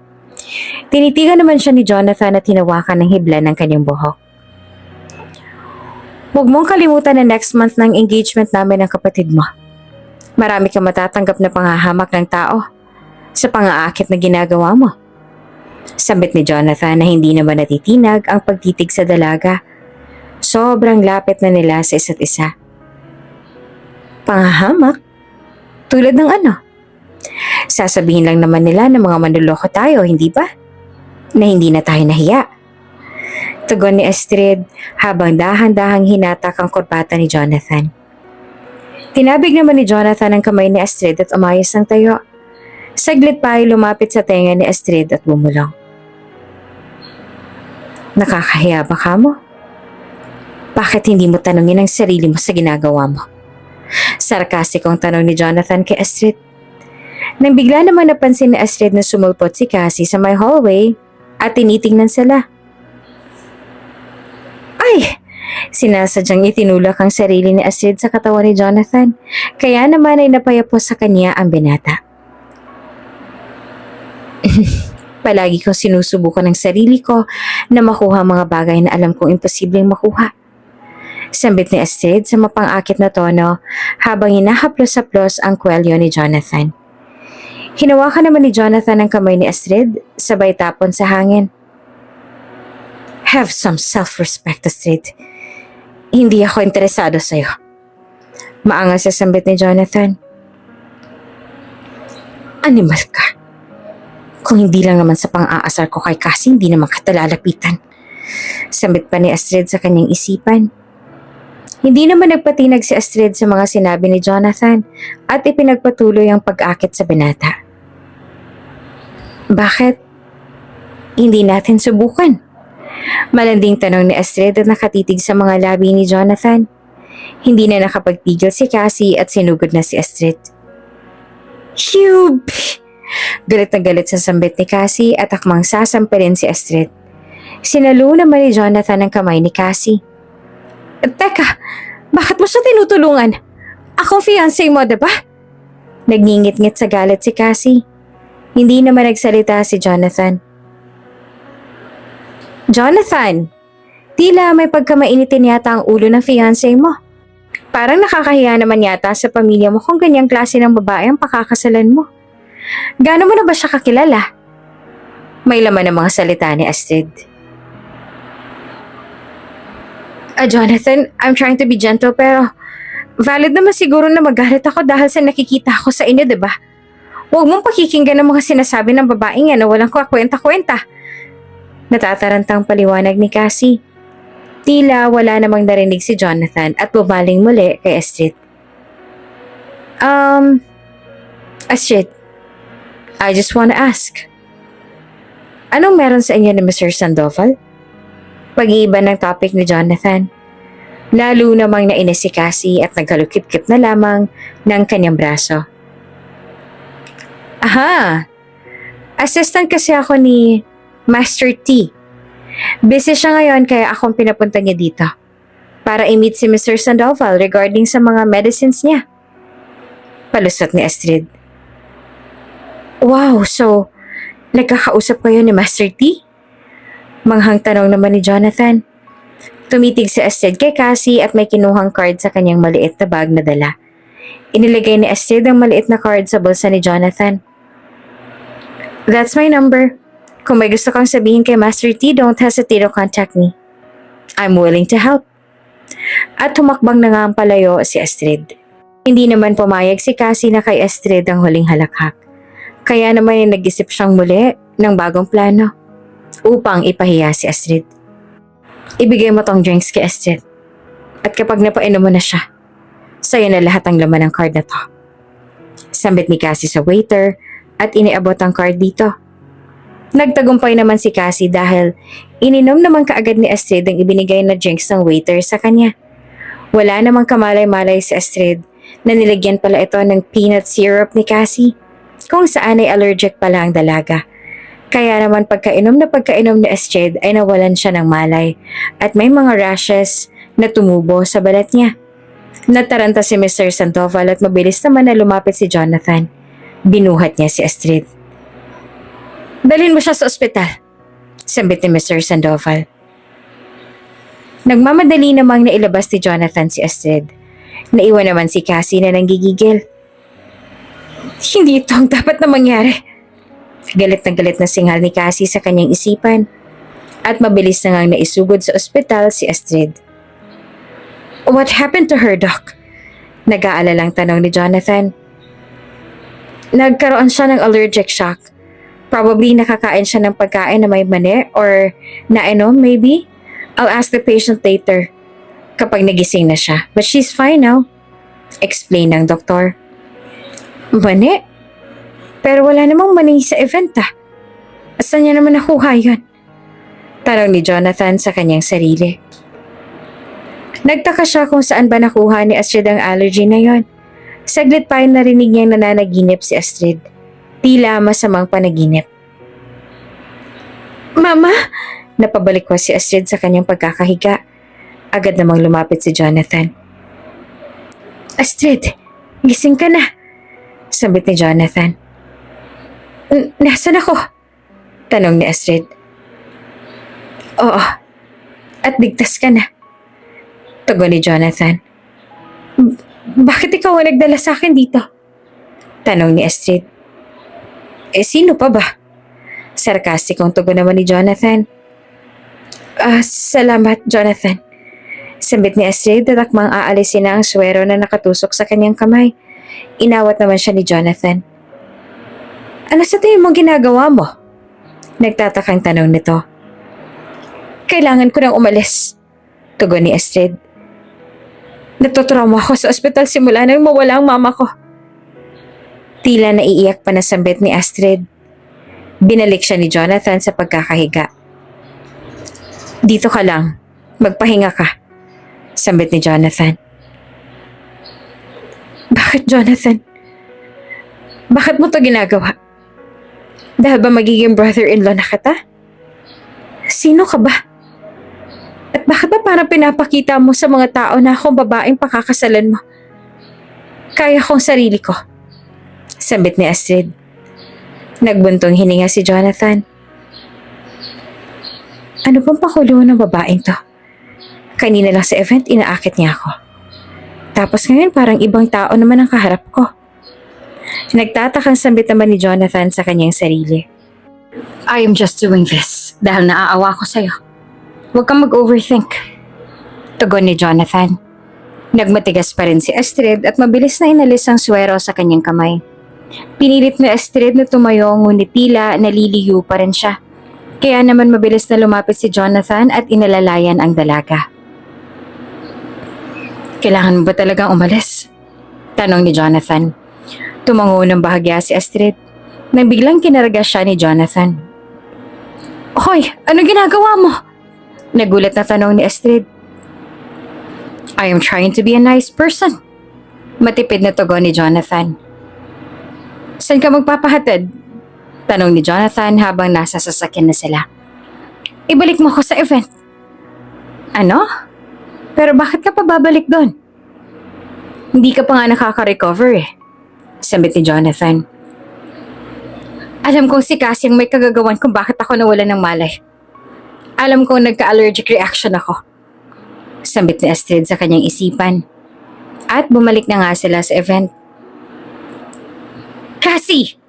Tinitigan naman siya ni Jonathan at hinawakan ng hibla ng kanyang buhok. Huwag mong kalimutan na next month ng engagement namin ng kapatid mo. Marami kang matatanggap na panghahamak ng tao sa pang-aakit na ginagawa mo. Sambit ni Jonathan na hindi naman natitinag ang pagtitig sa dalaga. Sobrang lapit na nila sa isa't isa. Panghahamak? Tulad ng ano? Sasabihin lang naman nila na mga manloloko tayo, hindi ba? Na hindi na tayo nahiya. Tugon ni Astrid habang dahan-dahang hinatak ang kurbata ni Jonathan. Tinabig naman ni Jonathan ang kamay ni Astrid at umayos ng tayo. Saglit pa ay lumapit sa tenga ni Astrid at bumulong. Nakakahiya ba ka mo? Bakit hindi mo tanungin ang sarili mo sa ginagawa mo? Sarkastikong tanong ni Jonathan kay Astrid. Nang bigla naman napansin ni Astrid na sumulpot si Cassie sa may hallway at tinitingnan sila. Ay! Sinasadyang itinulak ang sarili ni Astrid sa katawan ni Jonathan, kaya naman ay napayapos sa kanya ang binata. Palagi kong sinusubukan ng sarili ko na makuha mga bagay na alam kong imposibleng makuha. Sambit ni Astrid sa mapang-akit na tono habang hinahaplos-haplos ang kwelyo ni Jonathan. Hinawakan naman ni Jonathan ang kamay ni Astrid, sabay tapon sa hangin. Have some self-respect, Astrid. Hindi ako interesado sa'yo. Maangas sa sambit ni Jonathan. Animal ka. Kung hindi lang naman sa pang-aasar ko kay Cassie, hindi naman kita lalapitan. Sambit pa ni Astrid sa kanyang isipan. Hindi naman nagpatinag si Astrid sa mga sinabi ni Jonathan at ipinagpatuloy ang pag-akit sa binata. Bakit? Hindi natin subukan. Malanding tanong ni Astrid at nakatitig sa mga labi ni Jonathan. Hindi na nakapagpigil si Cassie at sinugod na si Astrid. Hube! Galit na galit sa sambit ni Cassie at akmang sasampalin si Astrid. Sinalo naman ni Jonathan ang kamay ni Cassie. Teka, bakit mo siya tinutulungan? Akong fiancé mo, diba? Nagngingit-ngit sa galit si Cassie. Hindi naman nagsalita si Jonathan. Jonathan! Tila may pagkamainitin yata ang ulo ng fiancé mo. Parang nakakahiya naman yata sa pamilya mo kung ganyang klase ng babae ang pakakasalan mo. Gaano mo na ba siya kakilala? May laman ng mga salita ni Astrid. Jonathan, I'm trying to be gentle pero valid naman siguro na magalit ako dahil sa nakikita ko sa inyo, diba? Huwag mong pakikinggan ang mga sinasabi ng babaeng yan na walang kakwenta-kwenta. Natatarantang paliwanag ni Cassie. Tila wala namang narinig si Jonathan at bumaling muli kay Astrid. Astrid, I just wanna ask. Anong meron sa inyo ni Mr. Sandoval? Pag-iiba ng topic ni Jonathan. Lalo namang nainis si Cassie at nagkalukip-kip na lamang ng kanyang braso. Aha! Assistant kasi ako ni Master T. Busy siya ngayon kaya akong pinapunta niya dito para i-meet si Mr. Sandoval regarding sa mga medicines niya. Palusot ni Astrid. Wow, so nagkakausap kayo ni Master T? Manghang tanong naman ni Jonathan. Tumitig si Astrid kay Cassie at may kinuhang card sa kanyang maliit na bag na dala. Inilagay ni Astrid ang maliit na card sa bulsa ni Jonathan. That's my number. Kung may gusto kang sabihin kay Master T, don't hesitate to contact me. I'm willing to help. At humakbang na nga ang palayo si Astrid. Hindi naman pumayag si Cassie na kay Astrid ang huling halakhak. Kaya naman ay nag-isip siyang muli ng bagong plano upang ipahiya si Astrid. Ibigay mo tong drinks kay Astrid. At kapag napainom mo na siya, sa'yo na lahat ang laman ng card na to. Sambit ni Cassie sa waiter at iniabot ang card dito. Nagtagumpay naman si Cassie dahil ininom naman kaagad ni Astrid ang ibinigay na drinks ng waiter sa kanya. Wala namang kamalay-malay si Astrid na nilagyan pala ito ng peanut syrup ni Cassie, kung saan ay allergic pala ang dalaga. Kaya naman pagkainom ni Astrid ay nawalan siya ng malay at may mga rashes na tumubo sa balat niya. Nataranta si Mr. Sandoval at mabilis naman na lumapit si Jonathan. Binuhat niya si Astrid. Dalhin mo siya sa ospital, sambit ni Mr. Sandoval. Nagmamadali namang nailabas ni Jonathan si Astrid. Naiwan naman si Cassie na nanggigigil. Hindi ito ang dapat na mangyari. Galit na singhal ni Cassie sa kanyang isipan at mabilis na ngang naisugod sa ospital si Astrid. What happened to her, Doc? Nag-aalalang tanong ni Jonathan. Nagkaroon siya ng allergic shock. Probably nakakain siya ng pagkain na may mani or nainom maybe. I'll ask the patient later kapag nagising na siya. But she's fine now. Explain ng doktor. Mani? Pero wala namang mani sa event Saan niya naman nakuha yun? Tanong ni Jonathan sa kanyang sarili. Nagtaka siya kung saan ba nakuha ni Astrid ang allergy na yon. Saglit pa ay narinig niyang nananaginip si Astrid. Tila masamang panaginip. Mama! Napabalik ko si Astrid sa kanyang pagkakahiga. Agad namang lumapit si Jonathan. Astrid, gising ka na. Sambit ni Jonathan. Nasaan ako? Tanong ni Astrid. Oo, at ligtas ka na. Tugon ni Jonathan. Bakit ikaw ang nagdala sa akin dito? Tanong ni Astrid. Sino pa ba? Sarkastikong tugon naman ni Jonathan. Salamat, Jonathan. Sambit ni Astrid at akmang aalisin na ang swero na nakatusok sa kanyang kamay. Inawat naman siya ni Jonathan. Ano sa tingin mong ginagawa mo? Nagtatakang tanong nito. Kailangan ko nang umalis. Tugon ni Astrid. Natutrauma ako sa ospital simula nang mawala ang mama ko. Tila naiiyak pa na sambit ni Astrid. Binalik siya ni Jonathan sa pagkakahiga. Dito ka lang. Magpahinga ka. Sambit ni Jonathan. Bakit, Jonathan? Bakit mo to ginagawa? Dahil ba magiging brother-in-law na kita? Sino ka ba? At bakit ba parang pinapakita mo sa mga tao na akong babaeng pakakasalan mo? Kaya kong sarili ko. Sambit ni Astrid. Nagbuntong hininga si Jonathan. Ano bang pakulo ng babaeng to? Kanina lang sa event, inaakit niya ako. Tapos ngayon parang ibang tao naman ang kaharap ko. Nagtatakang sambit naman ni Jonathan sa kanyang sarili. I am just doing this dahil naaawa ko sa'yo. Huwag kang mag-overthink. Tugon ni Jonathan. Nagmatigas pa rin si Astrid at mabilis na inalis ang swero sa kanyang kamay. Pinilit ni Astrid na tumayo ngunit tila naliliyo pa rin siya. Kaya naman mabilis na lumapit si Jonathan at inalalayan ang dalaga. Kailangan mo ba talagang umalis? Tanong ni Jonathan. Tumango ng bahagya si Astrid nang biglang kinaraga siya ni Jonathan. Hoy, ano ginagawa mo? Nagulat na tanong ni Astrid. I am trying to be a nice person. Matipid na tugon ni Jonathan. Saan ka magpapahatid? Tanong ni Jonathan habang nasa sasakyan na sila. Ibalik mo ko sa event. Ano? Pero bakit ka pa babalik doon? Hindi ka pa nga nakaka-recover Sambit ni Jonathan. Alam kong si Cassie ang may kagagawan kung bakit ako nawalan ng malay. Alam kong nagka-allergic reaction ako. Sambit ni Astrid sa kanyang isipan. At bumalik na nga sila sa event. Cassie!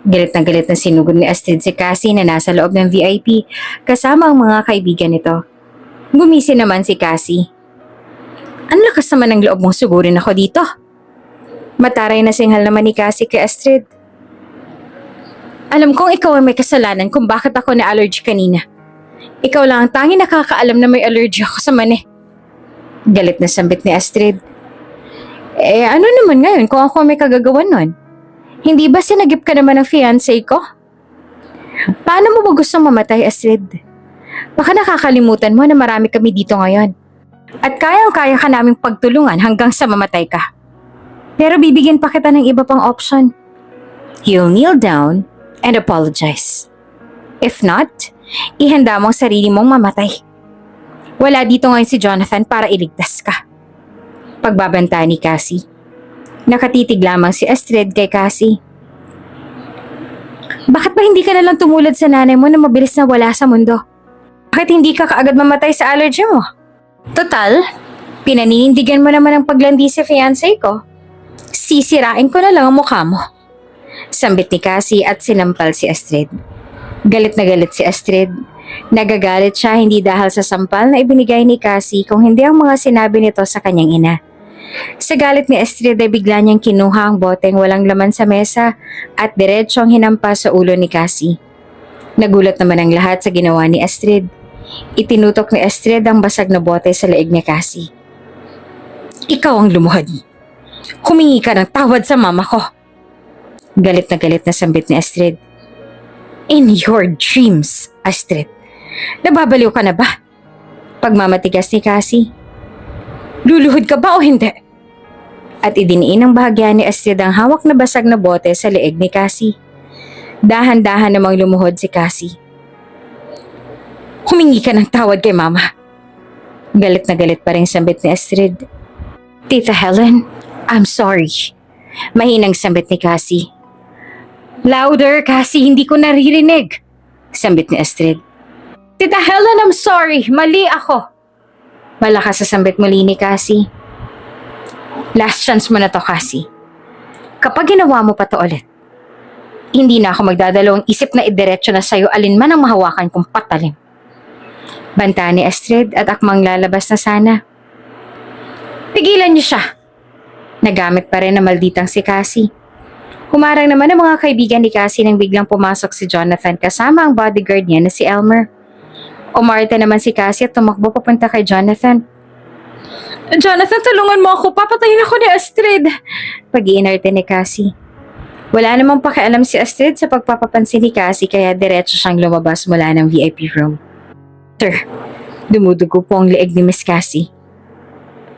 Galit na sinugod ni Astrid si Cassie na nasa loob ng VIP kasama ang mga kaibigan nito. Gumisi naman si Cassie. Ang lakas naman ng loob mong sugurin ako dito. Mataray na singhal naman ni Cassie kay Astrid. Alam kong ikaw ay may kasalanan kung bakit ako na-allergy kanina. Ikaw lang ang tanging nakakaalam na may allergy ako sa mani. Galit na sambit ni Astrid. Ano naman ngayon kung ako may kagagawan nun? Hindi ba sinagip ka naman ng fiancé ko? Paano mo ba gustong mamatay, Astrid? Baka nakakalimutan mo na marami kami dito ngayon. At kayang-kaya ka naming pagtulungan hanggang sa mamatay ka. Pero bibigyan pa kita ng iba pang option. You'll kneel down and apologize. If not, ihanda mo ang sarili mong mamatay. Wala dito ngayon si Jonathan para iligtas ka. Pagbabanta ni Cassie. Nakatitig lamang si Astrid kay Cassie. Bakit ba hindi ka nalang tumulad sa nanay mo na mabilis na wala sa mundo? Bakit hindi ka kaagad mamatay sa allergy mo? Total, pinaninindigan mo naman ang paglandi sa fiancé ko. Sisirain ko na lang ang mukha mo. Sambit ni Cassie at sinampal si Astrid. Galit na galit si Astrid. Nagagalit siya hindi dahil sa sampal na ibinigay ni Cassie kung hindi ang mga sinabi nito sa kanyang ina. Sa galit ni Astrid ay bigla niyang kinuha ang boteng walang laman sa mesa at diretsyong hinampas sa ulo ni Cassie. Nagulat naman ang lahat sa ginawa ni Astrid. Itinutok ni Astrid ang basag na bote sa leeg ni Cassie. Ikaw ang lumuhad. Humingi ka ng tawad sa mama ko. Galit na sambit ni Astrid. In your dreams, Astrid. Nababaliw ka na ba? Pagmamatigas ni Cassie. Luluhod ka ba o hindi? At idiniin ng bahagya ni Astrid ang hawak na basag na bote sa leeg ni Cassie. Dahan-dahan namang lumuhod si Cassie. Humingi ka ng tawad kay mama. Galit na galit pa rin sambit ni Astrid. Tita Helen, I'm sorry. Mahinang sambit ni Cassie. Louder, Cassie, hindi ko naririnig. Sambit ni Astrid. Tita Helen, I'm sorry. Mali ako. Malakas sa sambit muli ni Cassie. Last chance mo na to, Cassie. Kapag ginawa mo pa to ulit, hindi na ako magdadalawang isip na idiretso na sa'yo alinman ang mahawakan kong patalim. Banta ni Astrid at akmang lalabas na sana. Pigilan niyo siya. Nagamit pa rin na malditang si Cassie. Humarang naman ang mga kaibigan ni Cassie nang biglang pumasok si Jonathan kasama ang bodyguard niya na si Elmer. Umarte naman si Cassie at tumakbo papunta kay Jonathan. Jonathan, tulungan mo ako. Papatayin ako ni Astrid. Pag-iinarte ni Cassie. Wala namang pakialam si Astrid sa pagpapapansin ni Cassie kaya diretso siyang lumabas mula ng VIP room. Sir, dumudugo po ang leeg ni Miss Cassie.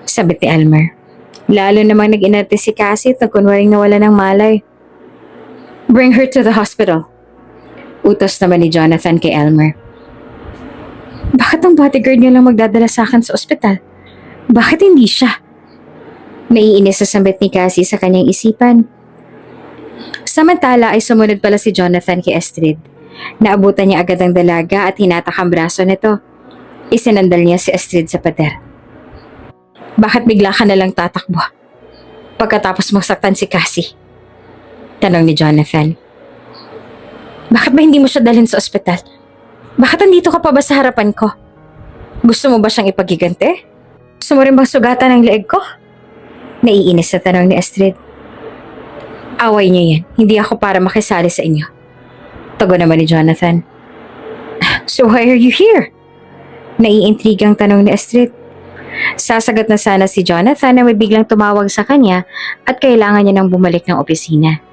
Sabit ni Elmer. Lalo namang nag-inarte si Cassie at nagkunwaring nawala ng malay. Bring her to the hospital. Utos naman ni Jonathan kay Elmer. Bakit ang bodyguard niya lang magdadala sa akin sa ospital? Bakit hindi siya? Naiinis sa sambit ni Cassie sa kanyang isipan. Samantala ay sumunod pala si Jonathan kay Astrid. Naabutan niya agad ang dalaga at hinatak ang braso nito. Isinandal niya si Astrid sa pader. Bakit bigla ka nalang tatakbo? Pagkatapos magsaktan si Cassie? Tanong ni Jonathan. Bakit ba hindi mo siya dalhin sa ospital? Bakit andito ka pa ba sa harapan ko? Gusto mo ba siyang ipagigante? Gusto mo rin bang sugatan ang leeg ko? Naiinis na tanong ni Astrid. Away niyo yan. Hindi ako para makisali sa inyo. Tago naman ni Jonathan. So why are you here? Naiintrigang tanong ni Astrid. Sasagot na sana si Jonathan na may biglang tumawag sa kanya at kailangan niya nang bumalik ng opisina.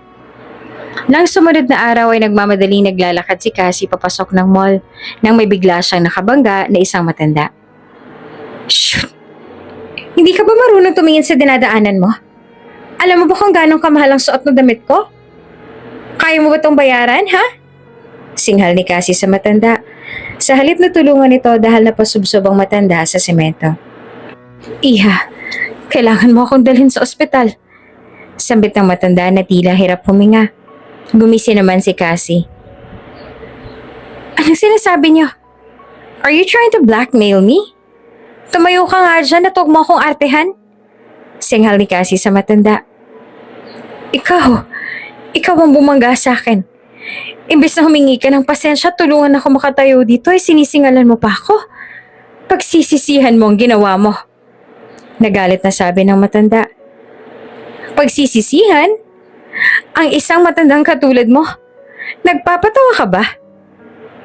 Nang sumunod na araw ay nagmamadaling naglalakad si Cassie papasok ng mall nang may bigla siyang nakabangga na isang matanda. Shoot! Hindi ka ba marunong tumingin sa dinadaanan mo? Alam mo ba kung gano'ng kamahal ang suot ng damit ko? Kaya mo ba itong bayaran, ha? Singhal ni Cassie sa matanda. Sa halip na tulungan ito dahil napasubsob ang matanda sa semento. Iha, kailangan mo akong dalhin sa ospital. Sambit ng matanda na tila hirap huminga. Gumisi naman si Cassie. Anong sinasabi niyo? Are you trying to blackmail me? Tumayo ka nga dyan at huwag mo akong artehan. Singhal ni Cassie sa matanda. Ikaw ang bumangga sa akin. Imbes na humingi ka ng pasensya, tulungan ako makatayo dito, ay sinisingalan mo pa ako. Pagsisisihan mo ang ginawa mo. Nagalit na sabi ng matanda. Pagsisisihan? Ang isang matandang katulad mo? Nagpapatawa ka ba?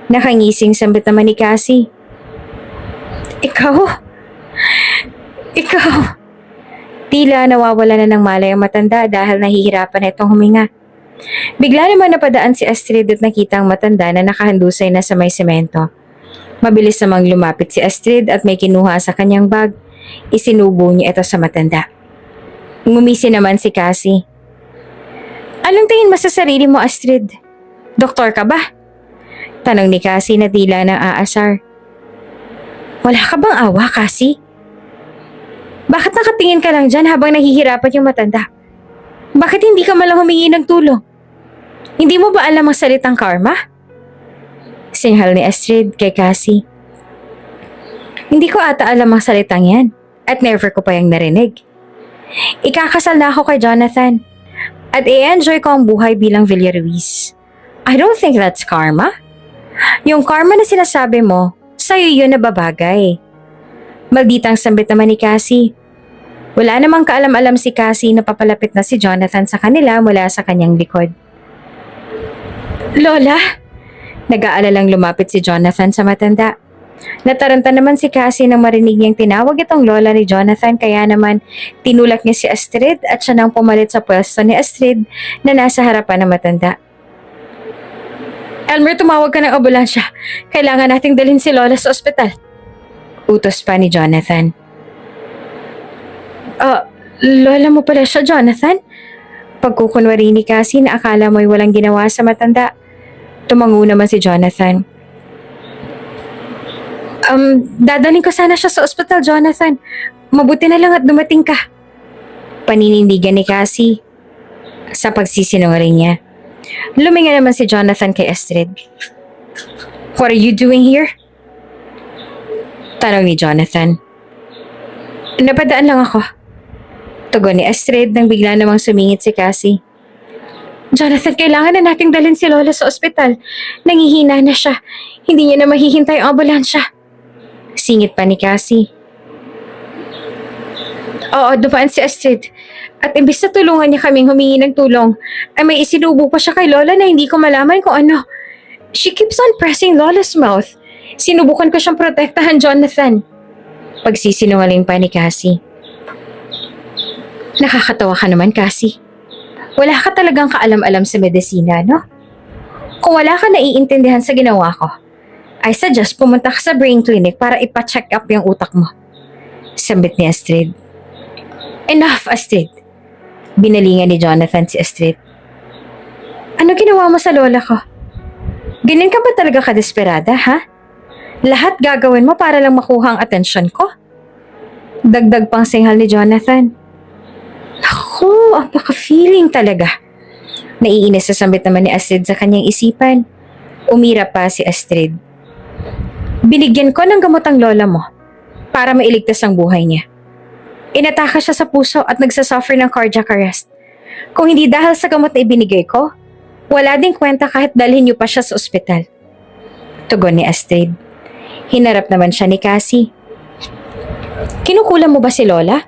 Nakangising sambit naman ni Cassie. Ikaw? Ikaw? Tila nawawala na ng malay ang matanda dahil nahihirapan na itong huminga. Bigla naman napadaan si Astrid at nakita ang matanda na nakahandusay na sa may semento. Mabilis namang lumapit si Astrid at may kinuha sa kanyang bag. Isinubo niya ito sa matanda. Ngumisi naman si Cassie. Anong tingin mo sa sarili mo, Astrid? Doktor ka ba? Tanong ni Cassie na tila nang aasar. Wala ka bang awa, Cassie? Bakit nakatingin ka lang dyan habang nahihirapan yung matanda? Bakit hindi ka malang humingi ng tulong? Hindi mo ba alam ang salitang karma? Singhal ni Astrid kay Cassie. Hindi ko ata alam ang salitang yan at never ko pa yung narinig. Ikakasal na ako kay Jonathan at i-enjoy ko ang buhay bilang Villaruiz. I don't think that's karma. Yung karma na sinasabi mo, sa'yo yun na babagay. Malditang sambit naman ni Cassie. Wala namang kaalam-alam si Cassie na papalapit na si Jonathan sa kanila mula sa kanyang likod. Lola? Nag-aalalang lumapit si Jonathan sa matanda. Nataranta naman si Cassie nang marinig niyang tinawag itong lola ni Jonathan kaya naman tinulak niya si Astrid at siya nang pumalit sa pwesto ni Astrid na nasa harapan ng matanda. Elmer, tumawag ka ng ambulansya. Kailangan nating dalhin si Lola sa ospital. Utos pa ni Jonathan. Lola mo pala siya, Jonathan? Pagkukunwari ni Cassie na akala mo'y walang ginawa sa matanda. Tumango naman si Jonathan. Dadalhin ko sana siya sa ospital, Jonathan. Mabuti na lang at dumating ka. Paninindigan ni Cassie sa pagsisinungaling niya. Luminga naman si Jonathan kay Astrid. What are you doing here? Tanong ni Jonathan. Napadaan lang ako. Tugon ni Astrid nang bigla namang sumingit si Cassie. Jonathan, kailangan na nating dalhin si Lola sa ospital. Nangihina na siya. Hindi niya na mahihintay ang ambulansya. Singit pa ni Cassie. Oo, dumaan si Astrid. At imbis na tulungan niya kaming humingi ng tulong, ay may isinubo pa siya kay Lola na hindi ko malaman kung ano. She keeps on pressing Lola's mouth. Sinubukan ko siyang protektahan, Jonathan. Pagsisinungaling pa ni Cassie. Nakakatawa ka naman, Cassie. Wala ka talagang kaalam-alam sa medisina, no? Kung wala ka naiintindihan sa ginawa ko, I suggest pumunta ka sa brain clinic para ipa-check up yung utak mo. Sambit ni Astrid. Enough, Astrid. Binalingan ni Jonathan si Astrid. Ano ginawa mo sa lola ko? Ganyan ka ba talaga kadesperada, ha? Lahat gagawin mo para lang makuha ang atensyon ko? Dagdag pang singhal ni Jonathan. Naku, ang paka-feeling talaga. Naiinis sa sambit naman ni Astrid sa kanyang isipan. Umira pa si Astrid. Binigyan ko ng gamot ang lola mo para mailigtas ang buhay niya. Inataka siya sa puso at nagsasuffer ng cardiac arrest. Kung hindi dahil sa gamot na ibinigay ko, wala ding kwenta kahit dalhin niyo pa siya sa ospital. Tugon ni Astrid. Hinarap naman siya ni Cassie. Kinukulam mo ba si Lola?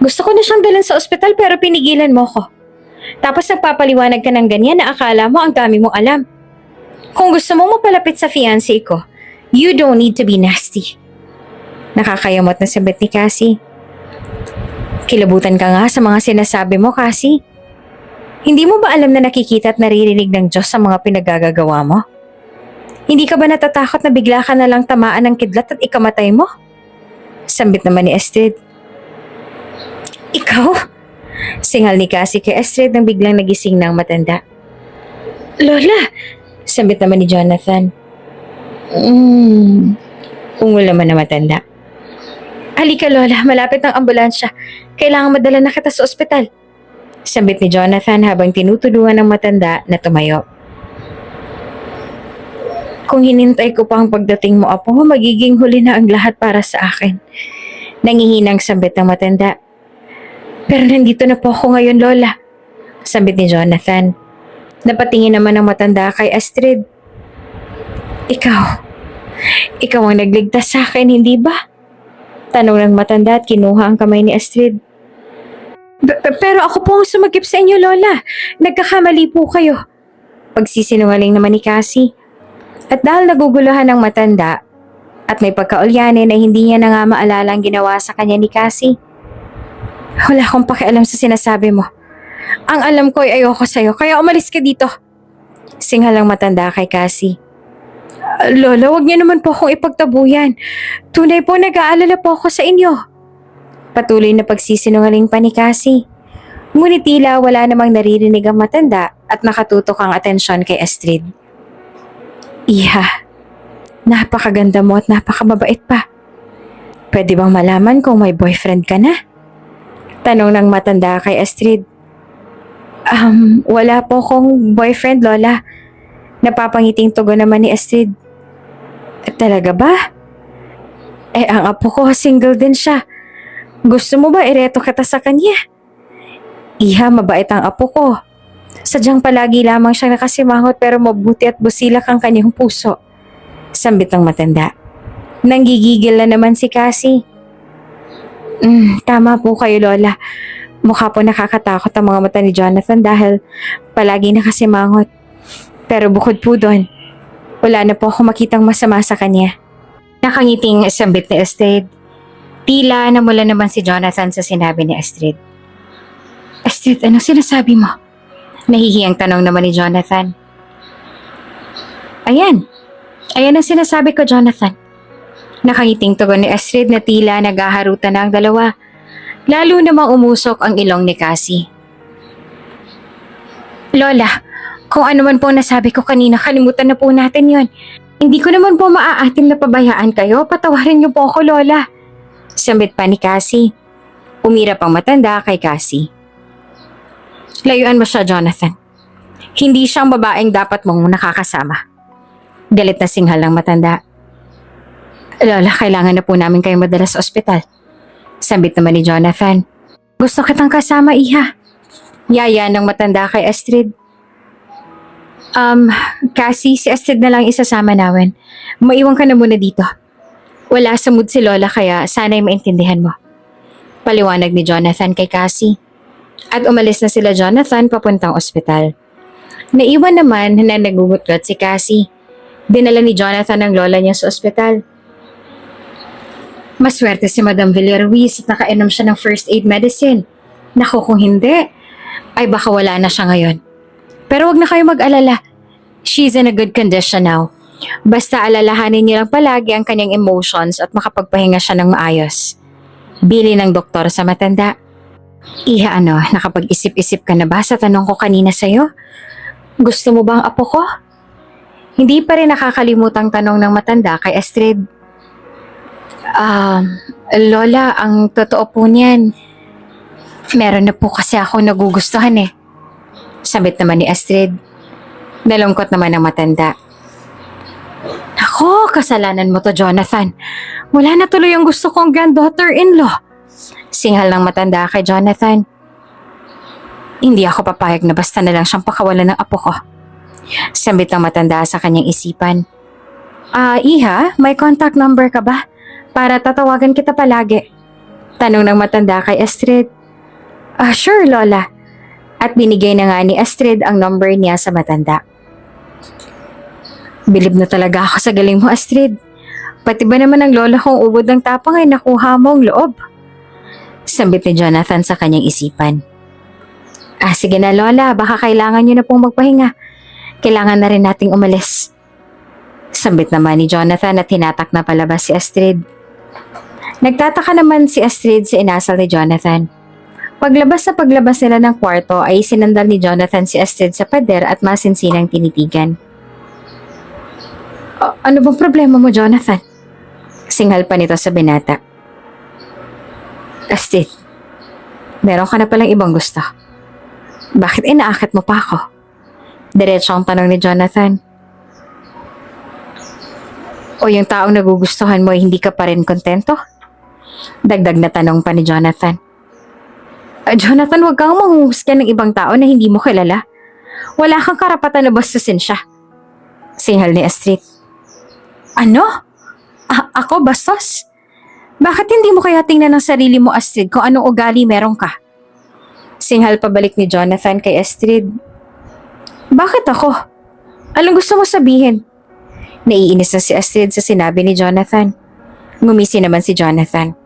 Gusto ko na siyang dalhin sa ospital pero pinigilan mo ko. Tapos nagpapaliwanag ka ng ganyan na akala mo ang dami mong alam. Kung gusto mo mapalapit sa fiancé ko, you don't need to be nasty. Nakakayamot na sabit ni Cassie. Kilabutan ka nga sa mga sinasabi mo, Cassie. Hindi mo ba alam na nakikita at naririnig ng Diyos sa mga pinagagagawa mo? Hindi ka ba natatakot na bigla ka na lang tamaan ng kidlat at ikamatay mo? Sambit naman ni Astrid. Ikaw? Singal ni Cassie kay Astrid nang biglang nagising ng matanda. Lola! Sambit naman ni Jonathan. Ungol naman na matanda. Halika Lola, malapit ang ambulansya. Kailangan madala na kita sa ospital. Sambit ni Jonathan habang tinutulungan ng matanda na tumayo. Kung hinintay ko pa ang pagdating mo, Apo, magiging huli na ang lahat para sa akin. Nangihinang sambit ng matanda. Pero nandito na po ako ngayon, Lola. Sambit ni Jonathan. Napatingin naman ng matanda kay Astrid. Ikaw ang nagligtas sa akin, hindi ba? Tanong ng matanda at kinuha ang kamay ni Astrid. Pero ako po ang sumagip sa inyo, Lola. Nagkakamali po kayo. Pagsisinungaling naman ni Cassie. At dahil naguguluhan ng matanda, at may pagkaulyanin na hindi niya na nga maalala ang ginawa sa kanya ni Cassie. Wala akong pakialam sa sinasabi mo. Ang alam ko ay ayoko sa'yo, kaya umalis ka dito. Singhal ang matanda kay Cassie. Lola, wag niyo naman po akong ipagtabuyan. Tunay po nag-aalala po ako sa inyo. Patuloy na pagsisinungaling pa ni Cassie. Ngunit tila wala namang naririnig ang matanda at nakatutok ang atensyon kay Astrid. Iha, napakaganda mo at napakamabait pa. Pwede bang malaman kung may boyfriend ka na? Tanong ng matanda kay Astrid. Wala po kong boyfriend, Lola. Napapangiting tugon naman ni Astrid. Talaga ba? Ang apo ko single din siya. Gusto mo ba ireto kita sa kanya? Iha, mabait ang apo ko. Sadyang palagi lamang siyang nakasimangot pero mabuti at busilak ang kanyang puso. Sambit ng matanda. Nanggigigil na naman si Cassie. Tama po kayo, Lola. Mukha po nakakatakot ang mga mata ni Jonathan dahil palagi nakasimangot. Pero bukod po doon, wala na po ako makitang masama sa kanya. Nakangiting sambit ni Astrid. Tila namula naman si Jonathan sa sinabi ni Astrid. Astrid, anong sinasabi mo? Nahihiyang tanong naman ni Jonathan. Ayan ang sinasabi ko, Jonathan. Nakangiting tugon ni Astrid na tila naghaharutan na ang dalawa. Lalo namang umusok ang ilong ni Cassie. Lola, kung ano man po nasabi ko kanina, kalimutan na po natin yon. Hindi ko naman po maaatim na pabayaan kayo. Patawarin niyo po ako, Lola. Sambit pa ni Cassie. Umirap ang matanda kay Cassie. Layuan mo siya, Jonathan. Hindi siyang babaeng dapat mong nakakasama. Galit na singhal ng matanda. Lola, kailangan na po namin kayong madala sa ospital. Sambit naman ni Jonathan. Gusto kitang kasama, Iha. Yaya ng matanda kay Astrid. Cassie, si Astrid na lang isasama namin. Maiwan ka na muna dito. Wala sa mood si Lola kaya sana'y maintindihan mo. Paliwanag ni Jonathan kay Cassie. At umalis na sila Jonathan papuntang ospital. Naiwan naman na nagugutot si Cassie. Dinala ni Jonathan ang lola niya sa ospital. Maswerte si Madam Villaruiz at nakainom siya ng first aid medicine. Naku, kung hindi, ay baka wala na siya ngayon. Pero wag na kayo mag-alala. She's in a good condition now. Basta alalahanin niyo lang palagi ang kanyang emotions at makapagpahinga siya ng maayos. Bili ng doktor sa matanda. Iha, nakapag-isip-isip ka na ba sa tanong ko kanina sa'yo? Gusto mo bang apo ko? Hindi pa rin nakakalimutang tanong ng matanda kay Astrid. Lola, ang totoo po niyan, meron na po kasi ako nagugustuhan eh. Sabit naman ni Astrid. Nalungkot naman ang matanda. Ako, kasalanan mo to, Jonathan. Wala na tuloy ang gusto kong granddaughter-in-law. Singhal ng matanda kay Jonathan. Hindi ako papayag na basta na lang siyang pakawalan ng apo ko. Sambit ng matanda sa kanyang isipan. Iha, may contact number ka ba? Para tatawagan kita palagi. Tanong ng matanda kay Astrid. Sure, Lola. At binigay na nga ni Astrid ang number niya sa matanda. Bilib na talaga ako sa galing mo, Astrid. Pati ba naman ang lola kong ubod ng tapang ay nakuha mo ang loob? Sambit ni Jonathan sa kanyang isipan. Sige na, Lola, baka kailangan niyo na pong magpahinga. Kailangan na rin nating umalis. Sambit naman ni Jonathan at hinatak na palabas si Astrid. Nagtataka naman si Astrid sa inasal ni Jonathan. Paglabas nila ng kwarto ay sinandal ni Jonathan si Astrid sa pader at masinsinang tinitigan. Ano bang problema mo, Jonathan? Singhal pa nito sa binata. Astrid, meron ka na palang ibang gusto. Bakit inaakit mo pa ako? Diretso ang tanong ni Jonathan. O yung taong nagugustuhan mo ay hindi ka pa rin kontento? Dagdag na tanong pa ni Jonathan. Jonathan, huwag kang manghuhusga ng ibang tao na hindi mo kilala. Wala kang karapatan na bastusin siya. Singhal ni Astrid. Ano? Ako bastos? Bakit hindi mo kaya tingnan ng sarili mo, Astrid, kung anong ugali meron ka? Singhal pabalik ni Jonathan kay Astrid. Bakit ako? Anong gusto mo sabihin? Naiinis na si Astrid sa sinabi ni Jonathan. Ngumisi naman si Jonathan.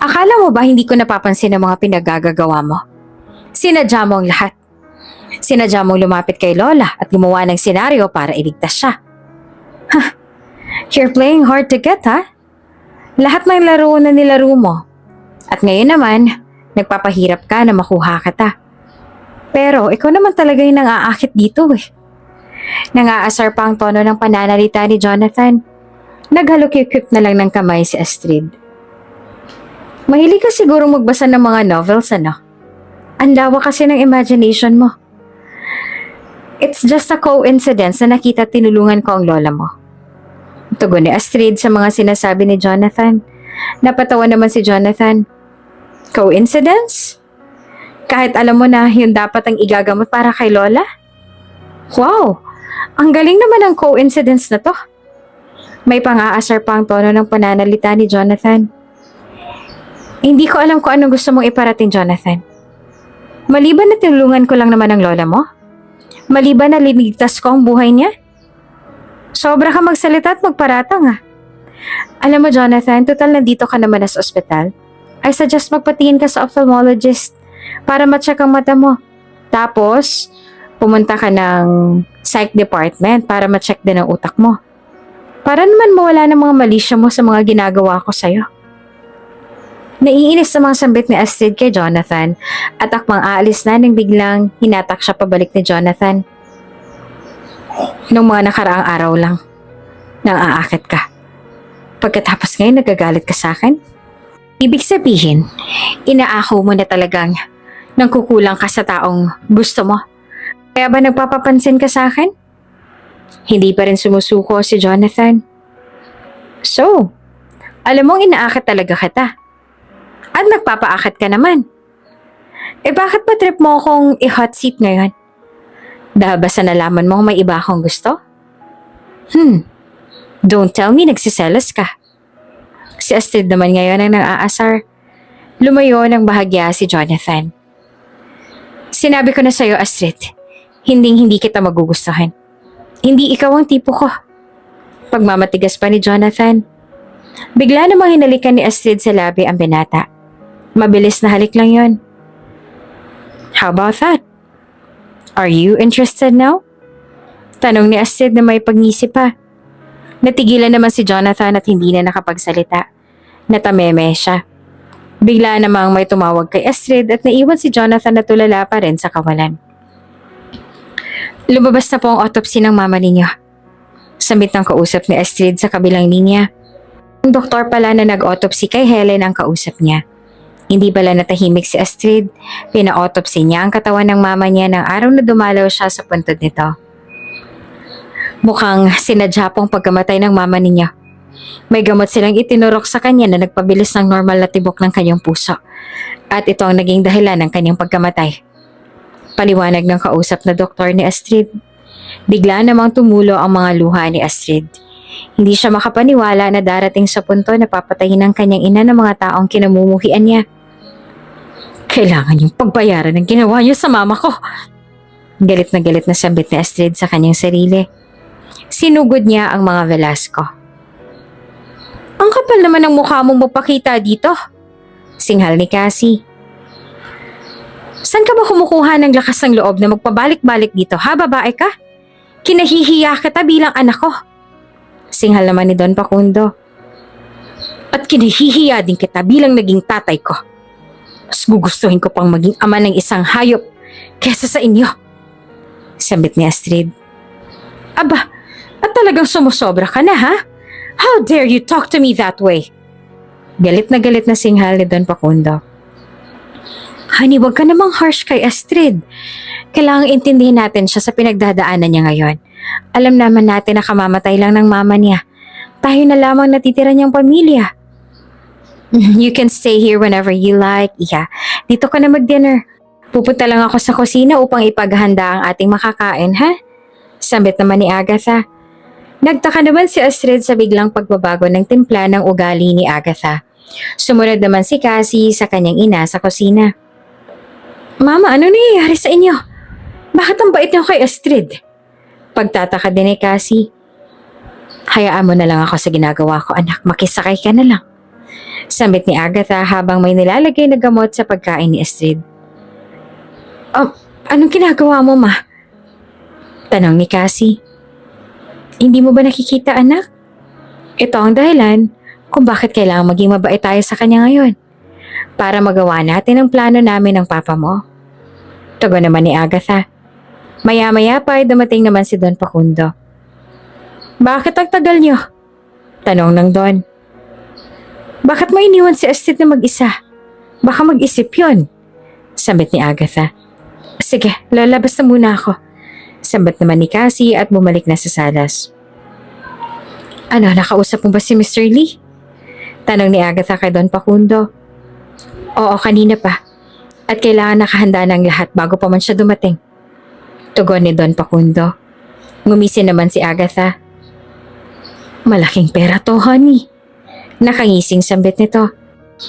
Akala mo ba hindi ko napapansin ang mga pinagagagawa mo? Sinadya mo ang lahat. Sinadya mong lumapit kay Lola at gumawa ng senaryo para iligtas siya. Huh, you're playing hard to get, ha? Lahat ng laro na nilaro mo. At ngayon naman, nagpapahirap ka na makuha kita. Pero ikaw naman talaga yung nang-aakit dito eh. Nang-aasar pa ang tono ng pananalita ni Jonathan. Naghalukip-kip na lang ng kamay si Astrid. Mahilig ka sigurong magbasa ng mga novels, ano? Ang lawak kasi ng imagination mo. It's just a coincidence na nakita tinulungan ko ang lola mo. Tugon ni Astrid sa mga sinasabi ni Jonathan. Napatawa naman si Jonathan. Coincidence? Kahit alam mo na yun dapat ang igagamot para kay lola? Wow! Ang galing naman ng coincidence na to. May pang-aasar pa ang tono ng pananalita ni Jonathan. Hindi ko alam kung anong gusto mong iparating, Jonathan. Maliban na tinulungan ko lang naman ang lola mo? Maliban na linigtas ko ang buhay niya? Sobra ka magsalita at magparatang ah. Alam mo, Jonathan, total nandito ka naman sa ospital. I suggest magpatingin ka sa ophthalmologist para ma-check ang mata mo. Tapos, pumunta ka ng psych department para ma-check din ang utak mo. Para naman mawala ng mga malisya mo sa mga ginagawa ko sa'yo. Naiinis sa mga sambit ni Astrid kay Jonathan at akmang aalis na nang biglang hinatak siya pabalik ni Jonathan. Nung mga nakaraang araw lang, nang aakit ka. Pagkatapos ngayon nagagalit ka sa akin? Ibig sabihin, inaako mo na talagang nangkukulang ka sa taong gusto mo. Kaya ba nagpapapansin ka sa akin? Hindi pa rin sumusuko si Jonathan. So, alam mong inaakit talaga kita. At nagpapaakit ka naman. Bakit ba trip mo akong i-hot seat ngayon? Dahil ba sa nalaman mong may iba akong gusto? Don't tell me nagsiselos ka. Si Astrid naman ngayon ang nang-aasar. Lumayo ng bahagya si Jonathan. Sinabi ko na sa'yo, Astrid, hindi kita magugustuhan. Hindi ikaw ang tipo ko. Pagmamatigas pa ni Jonathan. Bigla namang hinalikan ni Astrid sa labi ang binata. Mabilis na halik lang yon. How about that? Are you interested now? Tanong ni Astrid na may pag-ngisi pa. Natigilan naman si Jonathan at hindi na nakapagsalita. Natameme siya. Bigla namang may tumawag kay Astrid at naiwan si Jonathan na tulala pa rin sa kawalan. Lumabas na po ang autopsy ng mama ninyo. Sambit ng kausap ni Astrid sa kabilang linya. Ang doktor pala na nag-autopsy kay Helen ang kausap niya. Hindi pala natahimik si Astrid. Pina-autopsy niya ang katawan ng mama niya ng araw na dumalaw siya sa puntod nito. Mukhang sinadya pong pagkamatay ng mama ninyo. May gamot silang itinurok sa kanya na nagpabilis ng normal na tibok ng kanyang puso. At ito ang naging dahilan ng kanyang pagkamatay. Paliwanag ng kausap na doktor ni Astrid. Bigla namang tumulo ang mga luha ni Astrid. Hindi siya makapaniwala na darating sa punto na papatayin ng kanyang ina ng mga taong kinamumuhian niya. Kailangan yung pagbayaran ng ginawa niyo sa mama ko. Galit na sambit ni Astrid sa kanyang sarili. Sinugod niya ang mga Velasco. Ang kapal naman ng mukha mong mapakita dito. Singhal ni Cassie. Saan ka ba kumukuha ng lakas ng loob na magpabalik-balik dito, ha, babae ka? Kinahihiya kita bilang anak ko. Singhal naman ni Don Facundo. At kinahihiya din kita bilang naging tatay ko. Mas gugustuhin ko pang maging ama ng isang hayop kesa sa inyo. Sambit ni Astrid. Aba, at talagang sumusobra ka na, ha? How dare you talk to me that way? Galit na singhal ni Don Facundo. Honey, wag ka namang harsh kay Astrid. Kailangang intindihin natin siya sa pinagdadaanan niya ngayon. Alam naman natin na kamamatay lang ng mama niya. Tayo na lamang natitira niyang pamilya. You can stay here whenever you like. Yeah, dito ka na mag-dinner. Pupunta lang ako sa kusina upang ipaghahanda ang ating makakain, ha? Sambit naman ni Agatha. Nagtaka naman si Astrid sa biglang pagbabago ng timpla ng ugali ni Agatha. Sumunod naman si Cassie sa kanyang ina sa kusina. Mama, ano nangyayari sa inyo? Bakit ang bait niyo kay Astrid? Pagtataka din ni Cassie. Hayaan mo na lang ako sa ginagawa ko, anak. Makisakay ka na lang. Sambit ni Agatha habang may nilalagay na gamot sa pagkain ni Astrid. Anong ginagawa mo, ma? Tanong ni Cassie. Hindi mo ba nakikita, anak? Ito ang dahilan kung bakit kailangan maging mabait tayo sa kanya ngayon. Para magawa natin ang plano namin ng papa mo. Tugon naman ni Agatha. Maya-maya pa ay dumating naman si Don Facundo. Bakit ang tagal niyo? Tanong ng Don. Bakit mo iniwan si Astrid na mag-isa? Baka mag-isip yun. Sambit ni Agatha. Sige, lalabas na muna ako. Sambit naman ni Cassie at bumalik na sa salas. Ano, nakausap mo ba si Mr. Lee? Tanong ni Agatha kay Don Facundo. Oo, kanina pa. At kailangan nakahanda ng lahat bago pa man siya dumating. Tugon ni Don Facundo. Ngumisi naman si Agatha. Malaking pera to, honey. Nakangising sambit nito.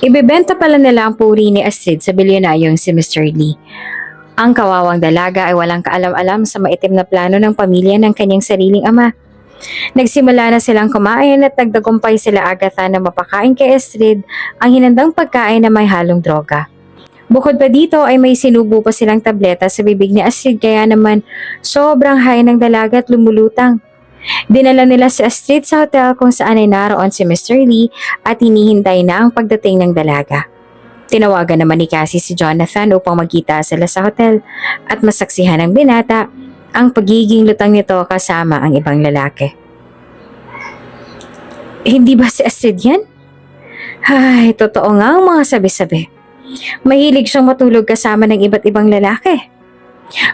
Ibebenta pala nila ang puri ni Astrid sa bilyonaryong si Mr. Lee. Ang kawawang dalaga ay walang kaalam-alam sa maitim na plano ng pamilya ng kanyang sariling ama. Nagsimula na silang kumain at nagdagumpay sila Agatha na mapakain kay Astrid ang hinandang pagkain na may halong droga. Bukod pa dito ay may sinubo pa silang tableta sa bibig ni Astrid kaya naman sobrang high ng dalaga at lumulutang. Dinala nila si Astrid sa hotel kung saan ay naroon si Mr. Lee at hinihintay na ang pagdating ng dalaga. Tinawagan naman ni Cassie si Jonathan upang magkita sila sa hotel at masaksihan ng binata ang pagiging lutang nito kasama ang ibang lalaki. Hindi ba si Astrid yan? Ay, totoo nga ang mga sabi-sabi. Mahilig siyang matulog kasama ng iba't ibang lalaki.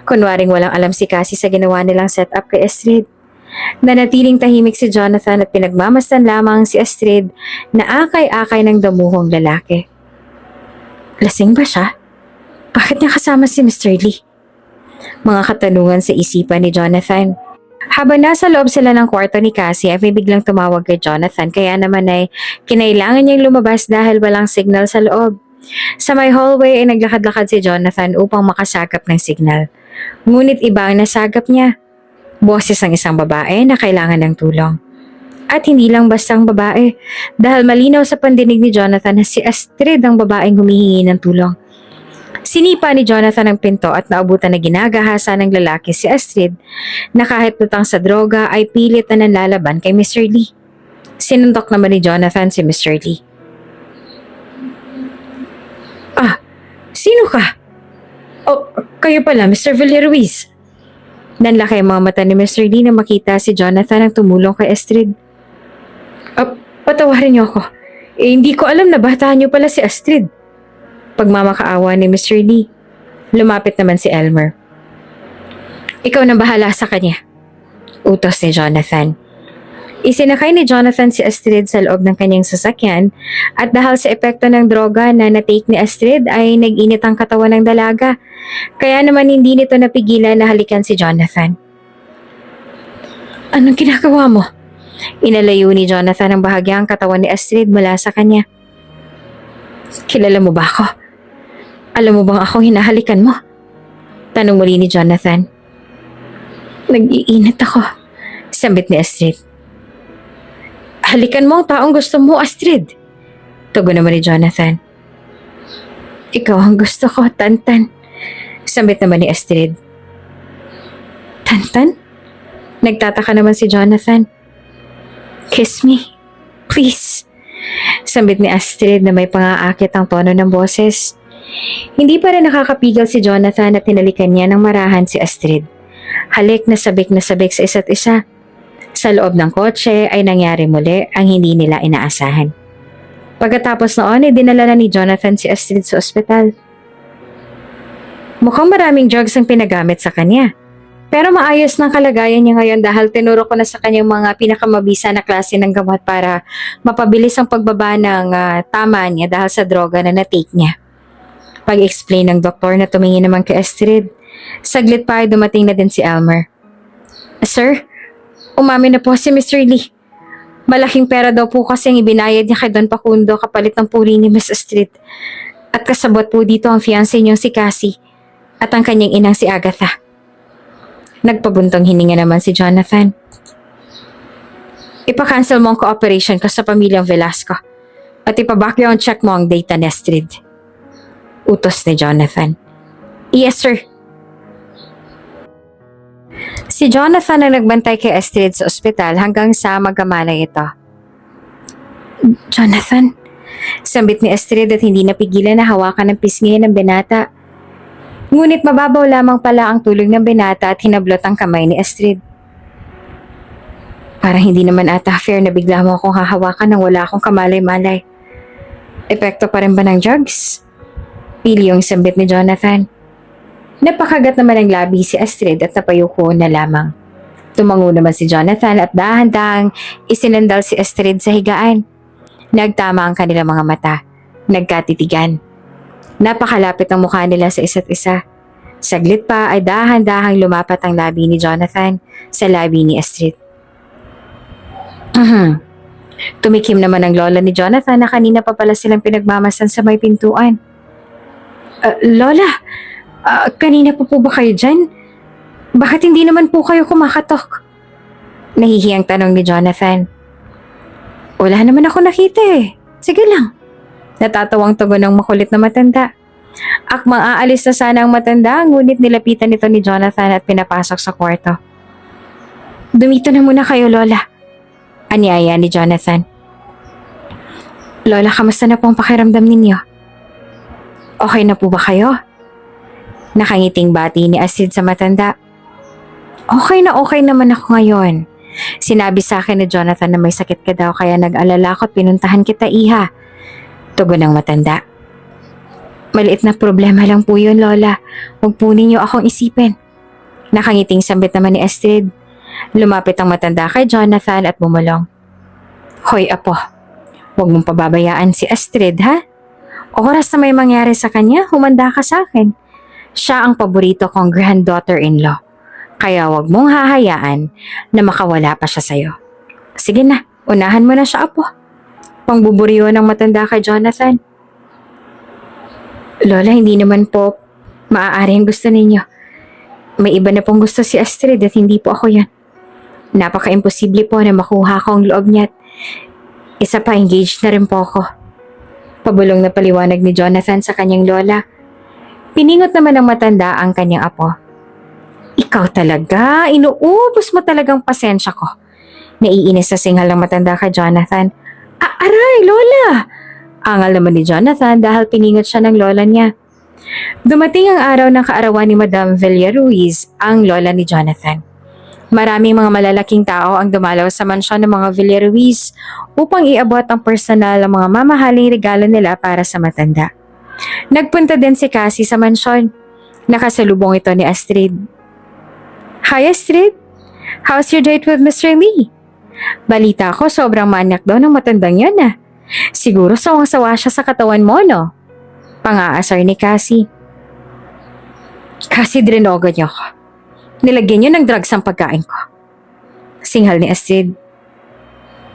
Kunwaring walang alam si Cassie sa ginawa nilang setup kay Astrid. Nanatiling tahimik si Jonathan at pinagmamasdan lamang si Astrid na akay-akay ng damuhong lalaki. Lasing ba siya? Bakit niya kasama si Mr. Lee? Mga katanungan sa isipan ni Jonathan. Habang nasa loob sila ng kwarto ni Cassie ay may biglang tumawag kay Jonathan kaya naman ay kinailangan niyang lumabas dahil walang signal sa loob. Sa may hallway ay naglakad-lakad si Jonathan upang makasagap ng signal. Ngunit iba ang nasagap niya. Boses ng isang babae na kailangan ng tulong. At hindi lang bastang babae dahil malinaw sa pandinig ni Jonathan na si Astrid ang babaeng humihingi ng tulong. Sinipa ni Jonathan ang pinto at naabutan na ginagahasa ng lalaki si Astrid na kahit lutang sa droga ay pilit na nanlalaban kay Mr. Lee. Sinuntok naman ni Jonathan si Mr. Lee. Sino ka? Oh, kayo pala, Mr. Villaruiz. Nanlaki ang mga mata ni Mr. Lee na makita si Jonathan ang tumulong kay Astrid. Patawarin niyo ako. Hindi ko alam na bataan niyo pala si Astrid. Pagmamakaawa ni Mr. Lee. Lumapit naman si Elmer. Ikaw na bahala sa kanya. Utos ni Jonathan. Isinakay ni Jonathan si Astrid sa loob ng kanyang sasakyan at dahil sa epekto ng droga na na-take ni Astrid ay nag-init ang katawan ng dalaga. Kaya naman hindi nito napigilan na halikan si Jonathan. Anong ginagawa mo? Inalayo ni Jonathan ang bahagyang katawan ni Astrid mula sa kanya. Kilala mo ba ako? Alam mo bang ako hinahalikan mo? Tanong muli ni Jonathan. Nag-iinit ako. Sambit ni Astrid. Halikan mo ang taong gusto mo, Astrid. Tugon naman ni Jonathan. Ikaw ang gusto ko, Tantan. Sambit naman ni Astrid. Tantan? Nagtataka naman si Jonathan. Kiss me, please. Sambit ni Astrid na may pangaakit ang tono ng boses. Hindi pa rin nakakapigil si Jonathan at tinalikan niya ng marahan si Astrid. Halik na sabik sa isa't isa. Sa loob ng kotse ay nangyari muli ang hindi nila inaasahan. Pagkatapos noon ay dinala na ni Jonathan si Astrid sa ospital. Mukhang maraming drugs ang pinagamit sa kanya. Pero maayos ng kalagayan niya ngayon dahil tinuro ko na sa kanyang mga pinakamabisa na klase ng gamot para mapabilis ang pagbaba ng tama niya dahil sa droga na na-take niya. Pag-explain ng doktor na tumingin naman kay Astrid, saglit pa ay dumating na din si Elmer. Sir, umamin na po si Mr. Lee. Malaking pera daw po kasi ang ibinayad niya kay Don Facundo kapalit ng puri ni Miss Astrid. At kasabot po dito ang fiancé niyong si Cassie. At ang kanyang inang si Agatha. Nagpabuntong hininga naman si Jonathan. Ipa-cancel mo ang cooperation ko sa pamilyang Velasco at ipa-background check mo ang data ni Astrid. Utos ni Jonathan. Yes, sir. Si Jonathan ang nagbantay kay Astrid sa ospital hanggang sa magamalay ito. Jonathan, sambit ni Astrid at hindi napigilan na hawakan ng pisngi ng binata. Ngunit mababaw lamang pala ang tulog ng binata at hinablot ang kamay ni Astrid. Parang hindi naman ata fair na bigla mo akong hahawakan nang wala akong kamalay-malay. Epekto pa rin ba ng drugs? Pilyong sambit ni Jonathan. Napakagat naman ang labi si Astrid at napayuko na lamang. Tumango naman si Jonathan at dahan-dahang isinandal si Astrid sa higaan. Nagtama ang kanilang mga mata. Nagkatitigan. Napakalapit ang mukha nila sa isa't isa. Saglit pa ay dahan-dahang lumapat ang labi ni Jonathan sa labi ni Astrid. Tumikim naman ang lola ni Jonathan na kanina pa pala silang pinagmamasan sa may pintuan. Lola, kanina pa po ba kayo dyan? Bakit hindi naman po kayo kumakatok? Nahihiyang tanong ni Jonathan. Wala naman ako nakita eh. Sige lang. Natatawang tugon ng makulit na matanda. Akmang aalis na sana ang matanda, ngunit nilapitan nito ni Jonathan at pinapasok sa kwarto. Dumito na muna kayo, Lola. Anyaya ni Jonathan. Lola, kamusta na po ang pakiramdam ninyo? Okay na po ba kayo? Nakangiting bati ni Astrid sa matanda. Okay naman ako ngayon. Sinabi sa akin ni Jonathan na may sakit ka daw kaya nag-alala ko at pinuntahan kita, iha. Tugon ng matanda. Maliit na problema lang po yun, Lola. Huwag po ninyo akong isipin. Nakangiting sambit naman ni Astrid. Lumapit ang matanda kay Jonathan at bumulong. Hoy, apo. Huwag mong pababayaan si Astrid, ha? Oras na may mangyari sa kanya, humanda ka sa akin. Siya ang paborito kong granddaughter-in-law. Kaya huwag mong hahayaan na makawala pa siya sa'yo. Sige na, unahan mo na siya, apo. Pangbuburiwan ng matanda kay Jonathan. Lola, hindi naman po maaari ang gusto ninyo. May iba na pong gusto si Astrid at hindi po ako yan. Napaka-imposible po na makuha ko ang loob niya at isa pa, engaged na rin po ako. Pabulong na paliwanag ni Jonathan sa kanyang lola. Piningot naman ng matanda ang kanyang apo. Ikaw talaga, inuubos mo talagang pasensya ko. Naiinis sa singhal ng matanda kay Jonathan. Aray, lola! Angal naman ni Jonathan dahil piningot siya ng lola niya. Dumating ang araw ng kaarawan ni Madam Villaruiz, ang lola ni Jonathan. Maraming mga malalaking tao ang dumalaw sa mansyon ng mga Villaruiz upang iabot ang personal ang mga mamahaling regalo nila para sa matanda. Nagpunta din si Cassie sa mansyon. Nakasalubong ito ni Astrid. Hi Astrid! How's your date with Mr. Lee? Balita ko sobrang manyak daw ng matandang yan ah. Siguro sawang-sawa siya sa katawan mo, no? Pang-aasar ni Cassie. Cassie, drinogo niyo ako. Nilagyan niyo ng drugs ang pagkain ko. Singhal ni Astrid.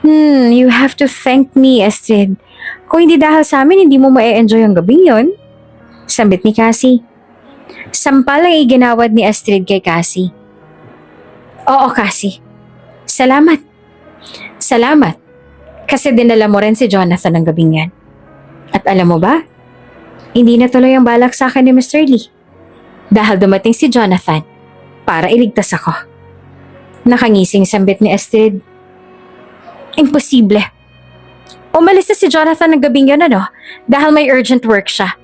You have to thank me, Astrid. Kung hindi dahil sa amin, hindi mo ma-enjoy ang gabing yon. Sambit ni Cassie. Sampal ang iginawad ni Astrid kay Cassie. Oo, Cassie. Salamat. Salamat. Kasi dinala mo rin si Jonathan ng gabing yan. At alam mo ba? Hindi na tuloy ang balak sa akin ni Mr. Lee. Dahil dumating si Jonathan para iligtas ako. Nakangising sambit ni Astrid. Imposible. Umalis na si Jonathan ng gabing yun dahil may urgent work siya.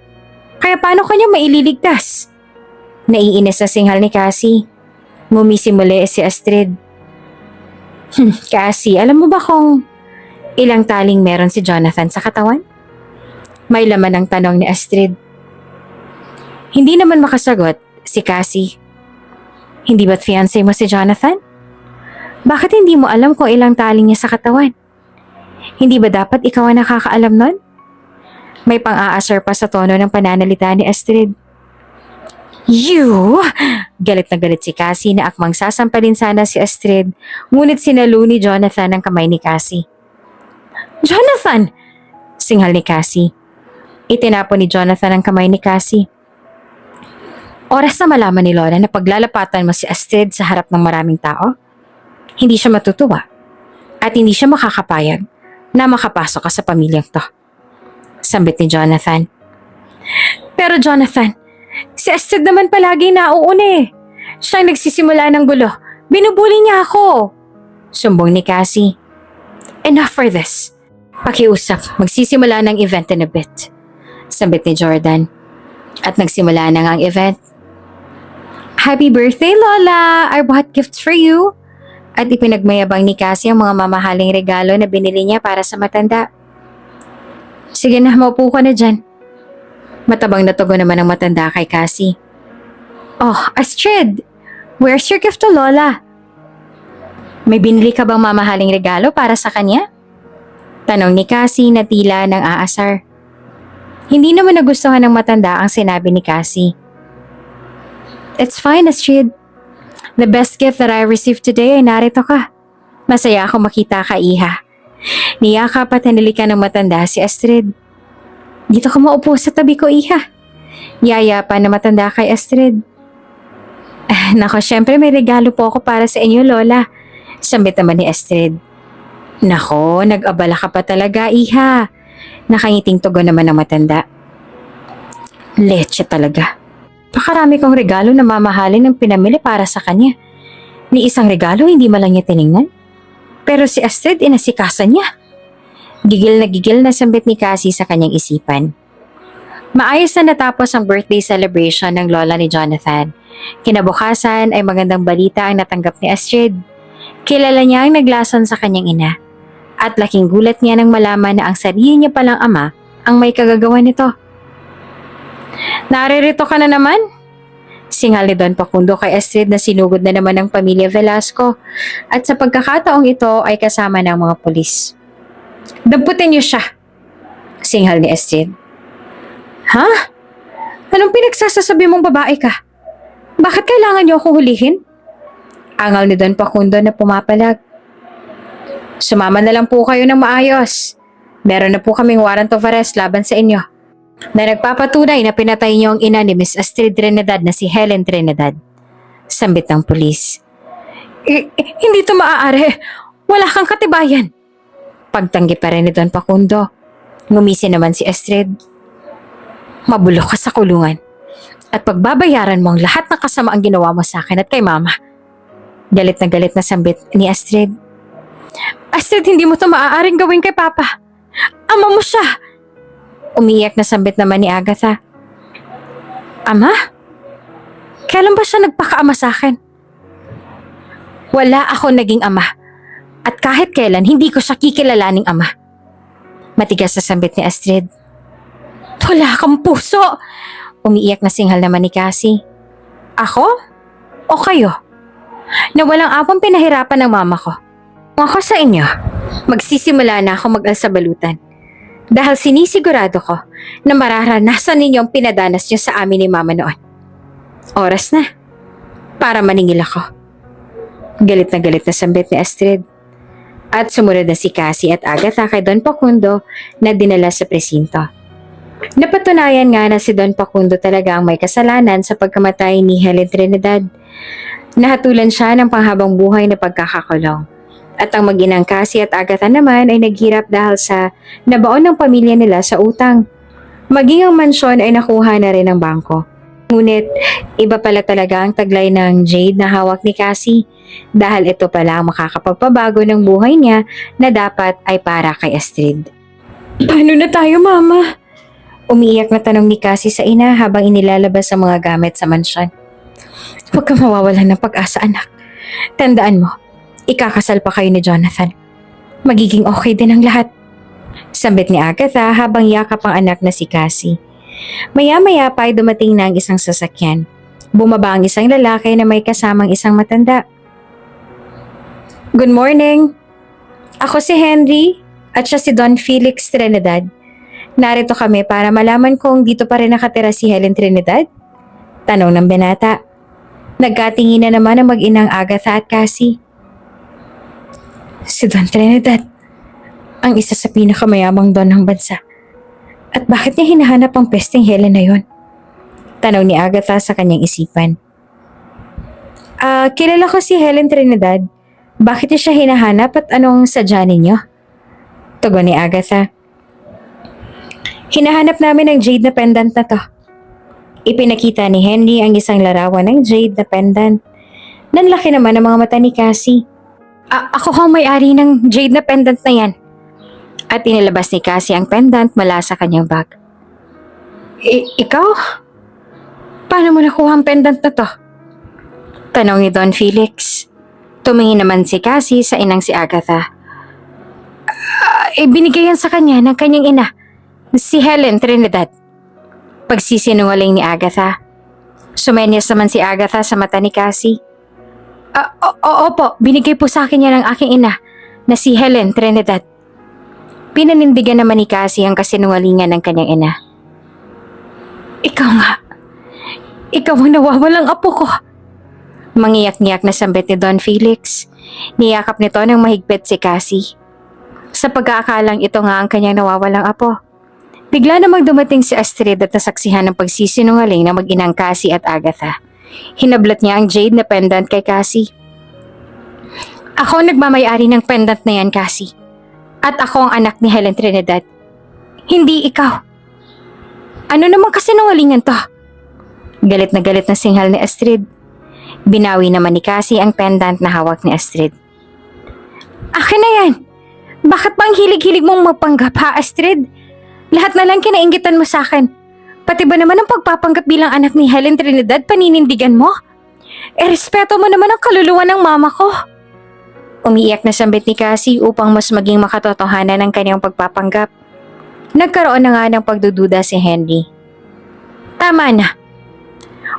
Kaya paano kanya maililigtas? Naiinis sa singhal ni Cassie. Ngumisi muli si Astrid. Cassie, alam mo ba kung ilang taling meron si Jonathan sa katawan? May laman ang tanong ni Astrid. Hindi naman makasagot si Cassie. Hindi ba't fiancé mo si Jonathan? Bakit hindi mo alam kung ilang taling niya sa katawan? Hindi ba dapat ikaw ang nakakaalam nun? May pang-aasar pa sa tono ng pananalita ni Astrid. You! Galit na galit si Cassie na akmang sasampalin sana si Astrid, ngunit sinalo ni Jonathan ang kamay ni Cassie. Jonathan! Singhal ni Cassie. Itinapon ni Jonathan ang kamay ni Cassie. Oras na malaman ni Lola na paglalapatan mo si Astrid sa harap ng maraming tao, hindi siya matutuwa at hindi siya makakapayag na makapasok ka sa pamilyang to. Sambit ni Jonathan. Pero Jonathan, si Astrid naman palagi nauuna eh. Siyang nagsisimula ng gulo. Binubuli niya ako. Sumbong ni Cassie. Enough for this. Pakiusap, magsisimula ng event in a bit. Sambit ni Jordan. At nagsimula na nga ang event. Happy birthday, Lola! I bought gifts for you. At ipinagmayabang ni Cassie ang mga mamahaling regalo na binili niya para sa matanda. Sige na, maupo ka na dyan. Matabang na tugon naman ang matanda kay Cassie. Oh, Astrid! Where's your gift to Lola? May binili ka bang mamahaling regalo para sa kanya? Tanong ni Cassie na tila ng aasar. Hindi naman nagustuhan ng matanda ang sinabi ni Cassie. It's fine, Astrid. The best gift that I received today ay narito ka. Masaya akong makita ka, Iha. Niyakap at hinalikan ng matanda si Astrid. Dito ka maupo sa tabi ko, Iha. Yaya pa na matanda kay Astrid. Nako, syempre may regalo po ako para sa inyo, Lola. Sambit naman ni Astrid. Nako, nag-abala ka pa talaga, Iha. Nakangiting tugon naman ng matanda. Leche talaga. Pakarami kong regalo na mamahalin ng pinamili para sa kanya. Ni isang regalo hindi man lang niya tiningnan. Pero si Astrid inasikasan niya. Gigil na sambit ni Cassie sa kanyang isipan. Maayos na natapos ang birthday celebration ng lola ni Jonathan. Kinabukasan ay magandang balita ang natanggap ni Astrid. Kilala niya ang naglason sa kanyang ina. At laking gulat niya nang malaman na ang sarili niya palang ama ang may kagagawa nito. Naririto ka na naman? Singal ni Don Facundo kay Astrid na sinugod na naman ng pamilya Velasco at sa pagkakataong ito ay kasama ng mga pulis. Damputin niyo siya, singhal ni Astrid. Ha? Anong pinagsasasabi mong babae ka? Bakit kailangan niyo akong hulihin? Angal ni Don Facundo na pumapalag. Sumama na lang po kayo ng maayos. Meron na po kaming warrant of arrest laban sa inyo. Na nagpapatunay na pinatay niyo ang ina ni Miss Astrid Trinidad na si Helen Trinidad. Sambit ng pulis. Hindi to maaari. Wala kang katibayan. Pagtanggi pa rin ni Don Facundo. Ngumisi naman si Astrid. Mabulok ka sa kulungan. At pagbabayaran mo ang lahat ng kasamaang ginawa mo sa akin at kay Mama. Galit na sambit ni Astrid. Astrid, hindi mo to maaaring gawin kay Papa. Ama mo siya. Umiiyak na sambit naman ni Agatha. Ama? Kailan ba siya nagpakaama sa akin? Wala ako naging ama. At kahit kailan, hindi ko siya kikilalaning ama. Matigas na sambit ni Astrid. Wala kang puso! Umiiyak na singhal naman ni Cassie. Ako? O kayo? Na walang apong pinahirapan ng mama ko. Kung ako sa inyo, magsisimula na ako mag-alsabalutan. Dahil sinisigurado ko na mararanasan ninyo ang pinadanas niyo sa amin ni Mama noon. Oras na para maningil ako. Galit na sambit ni Astrid. At sumunod na si Cassie at Agatha kay Don Facundo na dinala sa presinto. Napatunayan nga na si Don Facundo talaga ang may kasalanan sa pagkamatay ni Helen Trinidad. Nahatulan siya ng panghabang buhay na pagkakakulong. At ang mag-inang Cassie at Agatha naman ay naghirap dahil sa nabaon ng pamilya nila sa utang. Maging ang mansyon ay nakuha na rin ng bangko. Ngunit iba pala talaga ang taglay ng jade na hawak ni Cassie dahil ito pala ang makakapagpabago ng buhay niya na dapat ay para kay Astrid. Paano na tayo, Mama? Umiiyak na tanong ni Cassie sa ina habang inilalabas ang mga gamit sa mansyon. Huwag kang mawawalan ng pag-asa, anak. Tandaan mo, ikakasal pa kayo ni Jonathan. Magiging okay din ang lahat. Sambit ni Agatha habang yakap ang anak na si Cassie. Maya-maya pa ay dumating na ang isang sasakyan. Bumaba ang isang lalaki na may kasamang isang matanda. Good morning. Ako si Henry at siya si Don Felix Trinidad. Narito kami para malaman kung dito pa rin nakatira si Helen Trinidad. Tanong ng binata. Nagkatingin na naman ang mag-inang Agatha at Cassie. Si Don Trinidad, ang isa sa pinakamayamang don ng bansa. At bakit niya hinahanap ang pesteng Helen na yon? Tanong ni Agatha sa kanyang isipan. Kilala ko si Helen Trinidad. Bakit niyo siya hinahanap at anong sadya ninyo? Tugon ni Agatha. Hinahanap namin ang jade na pendant na to. Ipinakita ni Henry ang isang larawan ng jade na pendant. Nanlaki naman ang mga mata ni Cassie. Ako ang may-ari ng jade na pendant na yan. At inilabas ni Cassie ang pendant mula sa kanyang bag. Ikaw? Paano mo nakuha ang pendant na to? Tanong ni Don Felix. Tumingin naman si Cassie sa inang si Agatha. Binigay yan sa kanya ng kanyang ina, si Helen Trinidad. Pagsisinungaling ni Agatha. Sumenyas naman si Agatha sa mata ni Cassie. Opo, binigay po sa akin yan ng aking ina, na si Helen Trinidad. Pinanindigan naman ni Cassie ang kasinungalingan ng kanyang ina. Ikaw nga. Ikaw ang nawawalang apo ko. Mangiyak-ngiyak na sambit ni Don Felix. Niyakap nito ng mahigpit si Cassie. Sa pag-aakalang ito nga ang kanyang nawawalang apo. Bigla namang dumating si Astrid at nasaksihan ng pagsisinungaling ng mag-inang Cassie at Agatha. Hinablat niya ang jade na pendant kay Cassie. Ako ang nagmamayari ng pendant na yan, Cassie. At ako ang anak ni Helen Trinidad. Hindi ikaw. Ano namang kasinungalingan to? Galit na singhal ni Astrid. Binawi naman ni Cassie ang pendant na hawak ni Astrid. Akin na yan! Bakit bang hilig-hilig mong magpanggap ha, Astrid? Lahat na lang kinainggitan mo sa akin. Pati ba naman ang pagpapanggap bilang anak ni Helen Trinidad paninindigan mo? Respeto mo naman ang kaluluwa ng mama ko. Umiiyak na sambit ni Cassie upang mas maging makatotohanan ang kanyang pagpapanggap. Nagkaroon na nga ng pagdududa si Henry. Tama na.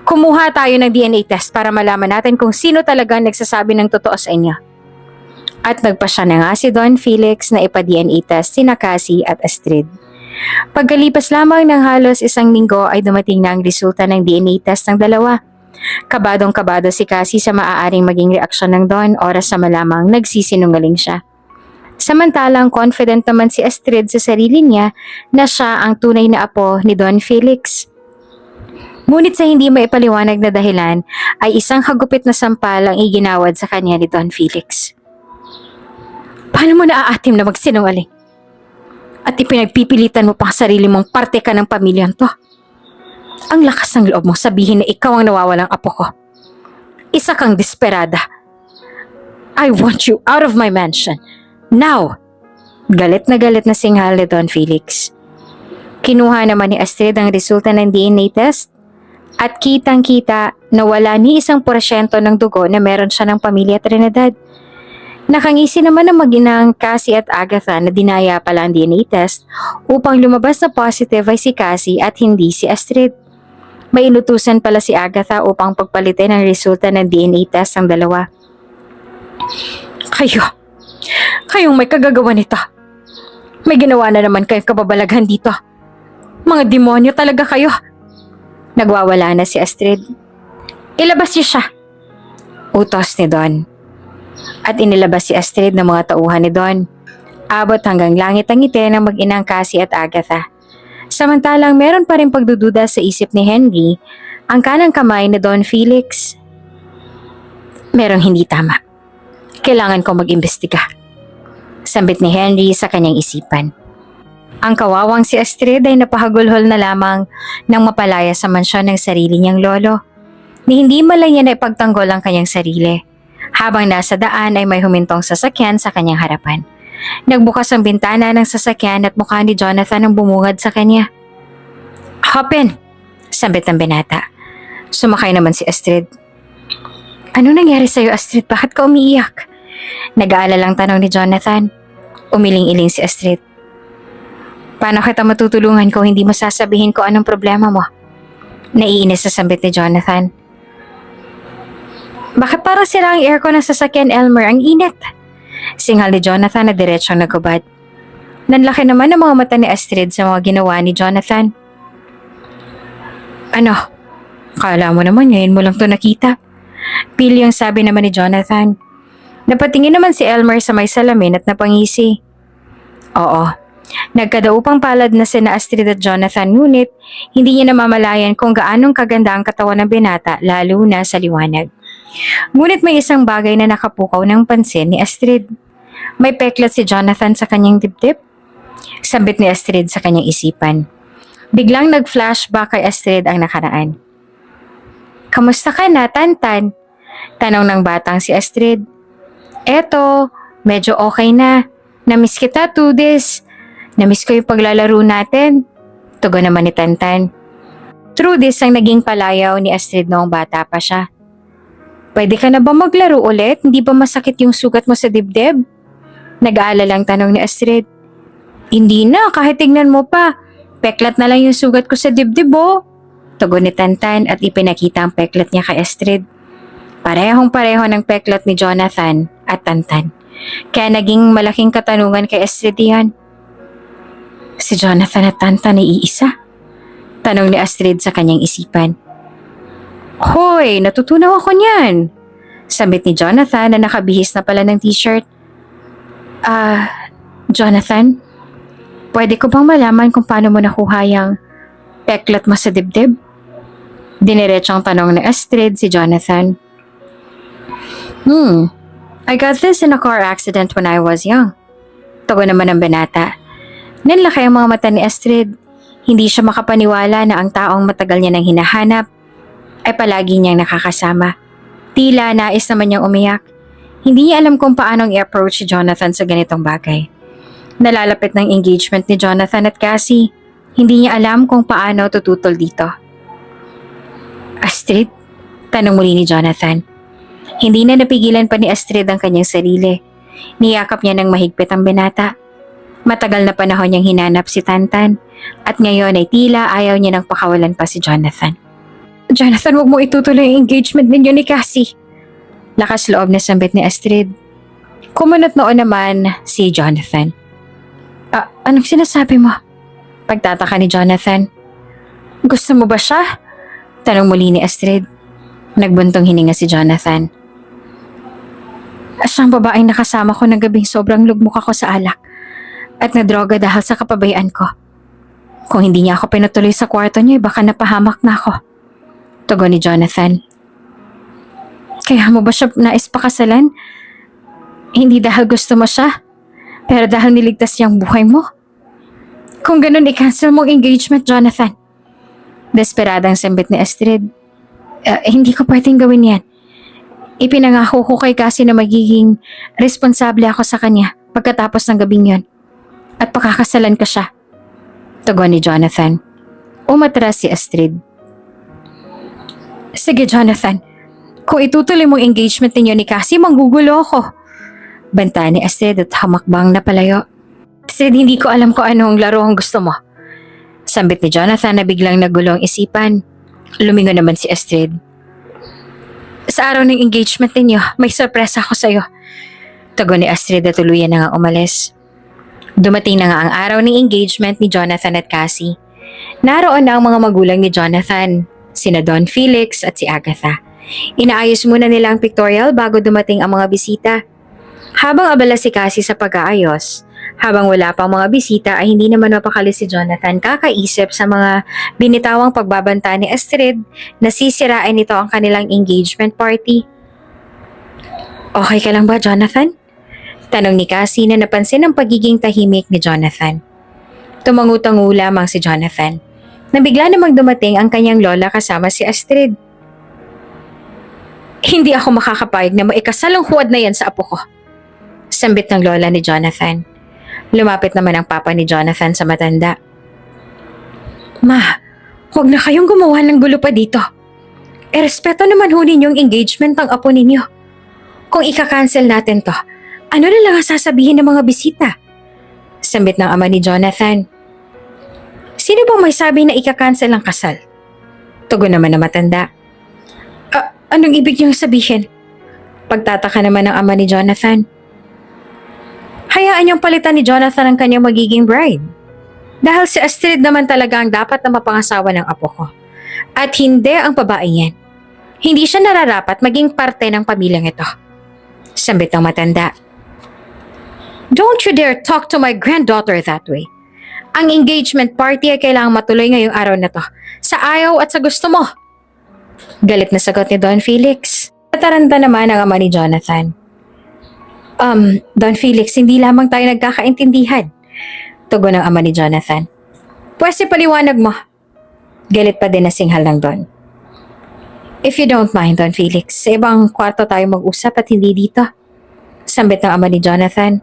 Kumuha tayo ng DNA test para malaman natin kung sino talaga nagsasabi ng totoo sa inyo. At nagpasya na nga si Don Felix na ipa-DNA test sina Cassie at Astrid. Pagkalipas lamang ng halos isang linggo ay dumating na ang resulta ng DNA test ng dalawa. Kabadong-kabado si Cassie sa maaaring maging reaksyon ng Don oras sa malamang nagsisinungaling siya. Samantalang confident naman si Astrid sa sarili niya na siya ang tunay na apo ni Don Felix. Ngunit sa hindi maipaliwanag na dahilan ay isang hagupit na sampal ang iginawad sa kanya ni Don Felix. Paano mo naaatim na magsinungaling? At ipinagpipilitan mo pang sarili mong parte ka ng pamilyang to? Ang lakas ng loob mo sabihin na ikaw ang nawawalang apo ko. Isa kang desperada. I want you out of my mansion. Now! Galit na singhal ni Don Felix. Kinuha naman ni Astrid ang resulta ng DNA test at kitang-kita na wala ni 1% ng dugo na meron siya ng pamilya Trinidad. Nakangisi naman ang mag-inang Cassie at Agatha na dinaya pala ang DNA test upang lumabas na positive ay si Cassie at hindi si Astrid. May inutusan pala si Agatha upang pagpalitin ang resulta ng DNA test ng dalawa. Kayong may kagagawa nito. May ginawa na naman kayong kababalaghan dito. Mga demonyo talaga kayo. Nagwawala na si Astrid. Ilabas niyo siya. Utos ni Don. At inilabas si Astrid ng mga tauhan ni Don. Abot hanggang langit ang ngiti ng mag-inang Cassie at Agatha. Samantalang meron pa rin pagdududa sa isip ni Henry ang kanang kamay ni Don Felix. Merong hindi tama. Kailangan ko mag-imbestiga. Sambit ni Henry sa kanyang isipan. Ang kawawang si Astrid ay napahagulhol na lamang nang mapalaya sa mansyon ng sarili niyang lolo. Ni hindi malay niya na ipagtanggol ang kanyang sarili. Habang nasa daan ay may humintong sasakyan sa kanyang harapan. Nagbukas ang bintana ng sasakyan at mukha ni Jonathan ang bumungad sa kanya. Hopin! Sambit ng binata. Sumakay naman si Astrid. Ano nangyari sa'yo, Astrid? Bakit ka umiiyak? Nag-aalalang tanong ni Jonathan. Umiling-iling si Astrid. Paano kita matutulungan kung hindi mo sasabihin ko anong problema mo? Naiinis sa sambit ni Jonathan. Bakit parang sira ang aircon ng sasakyan, Elmer? Ang init. Singhal ni Jonathan na diretsong nagubad. Nanlaki naman ang mga mata ni Astrid sa mga ginawa ni Jonathan. Ano? Kala mo naman ngayon mo lang to nakita. Pilyang sabi naman ni Jonathan. Napatingin naman si Elmer sa may salamin at napangisi. Oo, Nagkadaupang palad na sina Astrid at Jonathan, ngunit hindi niya namamalayan kung gaanong kaganda ang katawan ng binata lalo na sa liwanag. Ngunit may isang bagay na nakapukaw ng pansin ni Astrid. May peklat si Jonathan sa kanyang dibdib. Sambit ni Astrid sa kanyang isipan. Biglang nag-flashback kay Astrid ang nakaraan. "Kamusta ka na, Tantan?" Tanong ng batang si Astrid. "Eto, medyo okay na. Namiss kita 2 days. Namiss ko yung paglalaro natin." Tugon naman ni Tantan. True this ang naging palayaw ni Astrid noong bata pa siya. "Pwede ka na ba maglaro ulit? Hindi ba masakit yung sugat mo sa dibdib?" Nag-aalalang tanong ni Astrid. "Hindi na, kahit tignan mo pa. Peklat na lang yung sugat ko sa dibdib oh." Tugon ni Tantan at ipinakita ang peklat niya kay Astrid. Parehong-pareho ng peklat ni Jonathan at Tantan. Kaya naging malaking katanungan kay Astrid yan. Si Jonathan at Tantan ay iisa? Tanong ni Astrid sa kanyang isipan. "Hoy, natutunaw ako niyan." Sambit ni Jonathan na nakabihis na pala ng t-shirt. Jonathan, pwede ko bang malaman kung paano mo nakuha yung peklat mo sa dibdib?" Diniretsyong tanong ni Astrid si Jonathan. I got this in a car accident when I was young." Tugon naman ng binata. Nanlaki ang mga mata ni Astrid. Hindi siya makapaniwala na ang taong matagal niya nang hinahanap ay palagi niyang nakakasama. Tila nais naman niyang umiyak. Hindi niya alam kung paanong i-approach si Jonathan sa ganitong bagay. Nalalapit ng engagement ni Jonathan at Cassie. Hindi niya alam kung paano tututol dito. "Astrid?" Tanong muli ni Jonathan. Hindi na napigilan pa ni Astrid ang kanyang sarili. Niyakap niya ng mahigpit ang binata. Matagal na panahon niyang hinanap si Tantan at ngayon ay tila ayaw niya nang pakawalan pa si Jonathan. "Jonathan, huwag mo itutuloy ang engagement ninyo ni Cassie." Lakas loob na sambit ni Astrid. Kumunot noon naman si Jonathan. Anong sinasabi mo?" Pagtataka ni Jonathan. "Gusto mo ba siya?" Tanong muli ni Astrid. Nagbuntong hininga si Jonathan. "Siyang babaeng nakasama ko ng gabing sobrang lugmok ako sa alak at nadroga dahil sa kapabayaan ko. Kung hindi niya ako pinatuloy sa kwarto niya, baka napahamak na ako." Tugon ni Jonathan. "Kaya mo ba siya nais pakasalan? Hindi dahil gusto mo siya, pero dahil niligtas niya ang buhay mo? Kung ganun, i-cancel mo ang engagement, Jonathan." Desperadang sambit ni Astrid. Hindi ko pwedeng gawin yan. Ipinangako ko kay Cassie na magiging responsable ako sa kanya pagkatapos ng gabing yon. At pakakasalan ko siya." Tugon ni Jonathan. Umatras si Astrid. "Sige, Jonathan. Kung itutuloy mong engagement ninyo ni Cassie, manggugulo ako." Banta ni Astrid at hamakbang na palayo. "Astrid, hindi ko alam kung anong laro ang gusto mo." Sambit ni Jonathan na biglang nagulo ang isipan. Lumingon naman si Astrid. "Sa araw ng engagement ninyo, may sorpresa ako sa iyo." Tugon ni Astrid at tuluyan na nga umalis. Dumating na nga ang araw ng engagement ni Jonathan at Cassie. Naroon na ang mga magulang ni Jonathan, sina Don Felix at si Agatha. Inaayos muna nila ang pictorial bago dumating ang mga bisita. Habang abala si Cassie sa pag-aayos, habang wala pang mga bisita ay hindi naman mapakali si Jonathan kakaisip sa mga binitawang pagbabanta ni Astrid na sisirain nito ang kanilang engagement party. "Okay ka lang ba, Jonathan?" Tanong ni Cassie na napansin ang pagiging tahimik ni Jonathan. Tumangu-tangu lamang si Jonathan. Nabigla namang dumating ang kanyang lola kasama si Astrid. "Hindi ako makakapayag na maikasal ang huwad na yan sa apo ko." Sambit ng lola ni Jonathan. Lumapit naman ang papa ni Jonathan sa matanda. "Ma, huwag na kayong gumawa ng gulo pa dito. Respeto naman ho ninyong engagement ng apo ninyo. Kung ika-cancel natin to, ano na lang ang sasabihin ng mga bisita?" Sambit ng ama ni Jonathan. "Sino bang may sabi na ika-cancel ang kasal?" Tugon naman ng matanda. Anong ibig niyong sabihin?" Pagtataka naman ng ama ni Jonathan. "Hayaan niyong palitan ni Jonathan ang kanyang magiging bride. Dahil si Astrid naman talaga ang dapat na mapangasawa ng apo ko. At hindi ang babae yan. Hindi siya nararapat maging parte ng pamilyang ito." Sambit ng matanda. "Don't you dare talk to my granddaughter that way. Ang engagement party ay kailangang matuloy ngayong araw na to. Sa ayaw at sa gusto mo. Galit na sagot ni Don Felix. Tataranta naman ang ama ni Jonathan. Don Felix, hindi lamang tayo nagkakaintindihan. Tugon ng ama ni Jonathan. Pwede paliwanag mo. Galit pa din na singhal ng Don. If you don't mind, Don Felix, sa ibang kwarto tayo mag-usap at hindi dito. Sambit ng ama ni Jonathan.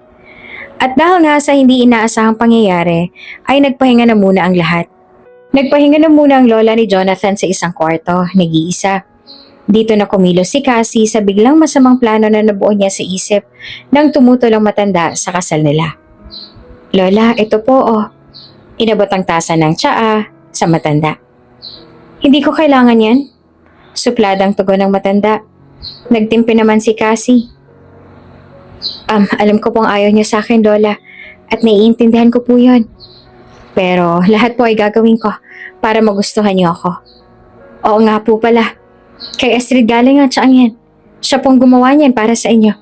At dahil nga sa hindi inaasahang pangyayari, ay nagpahinga na muna ang lahat. Nagpahinga na muna ang lola ni Jonathan sa isang kwarto, nag-iisa. Dito na kumilos si Cassie sa biglang masamang plano na nabuo niya sa isip nang tumutulang matanda sa kasal nila. Lola, ito po oh. Inabot ang tasa ng tsaa sa matanda. Hindi ko kailangan yan. Supladang tugon ng matanda. Nagtimpi naman si Cassie. Alam ko pong ayaw niya sa akin, Lola, at naiintindihan ko po yun. Pero lahat po ay gagawin ko para magustuhan niyo ako. Oo nga po pala. Kay Astrid galing ang tsaang yan. Siya pong gumawa niyan para sa inyo.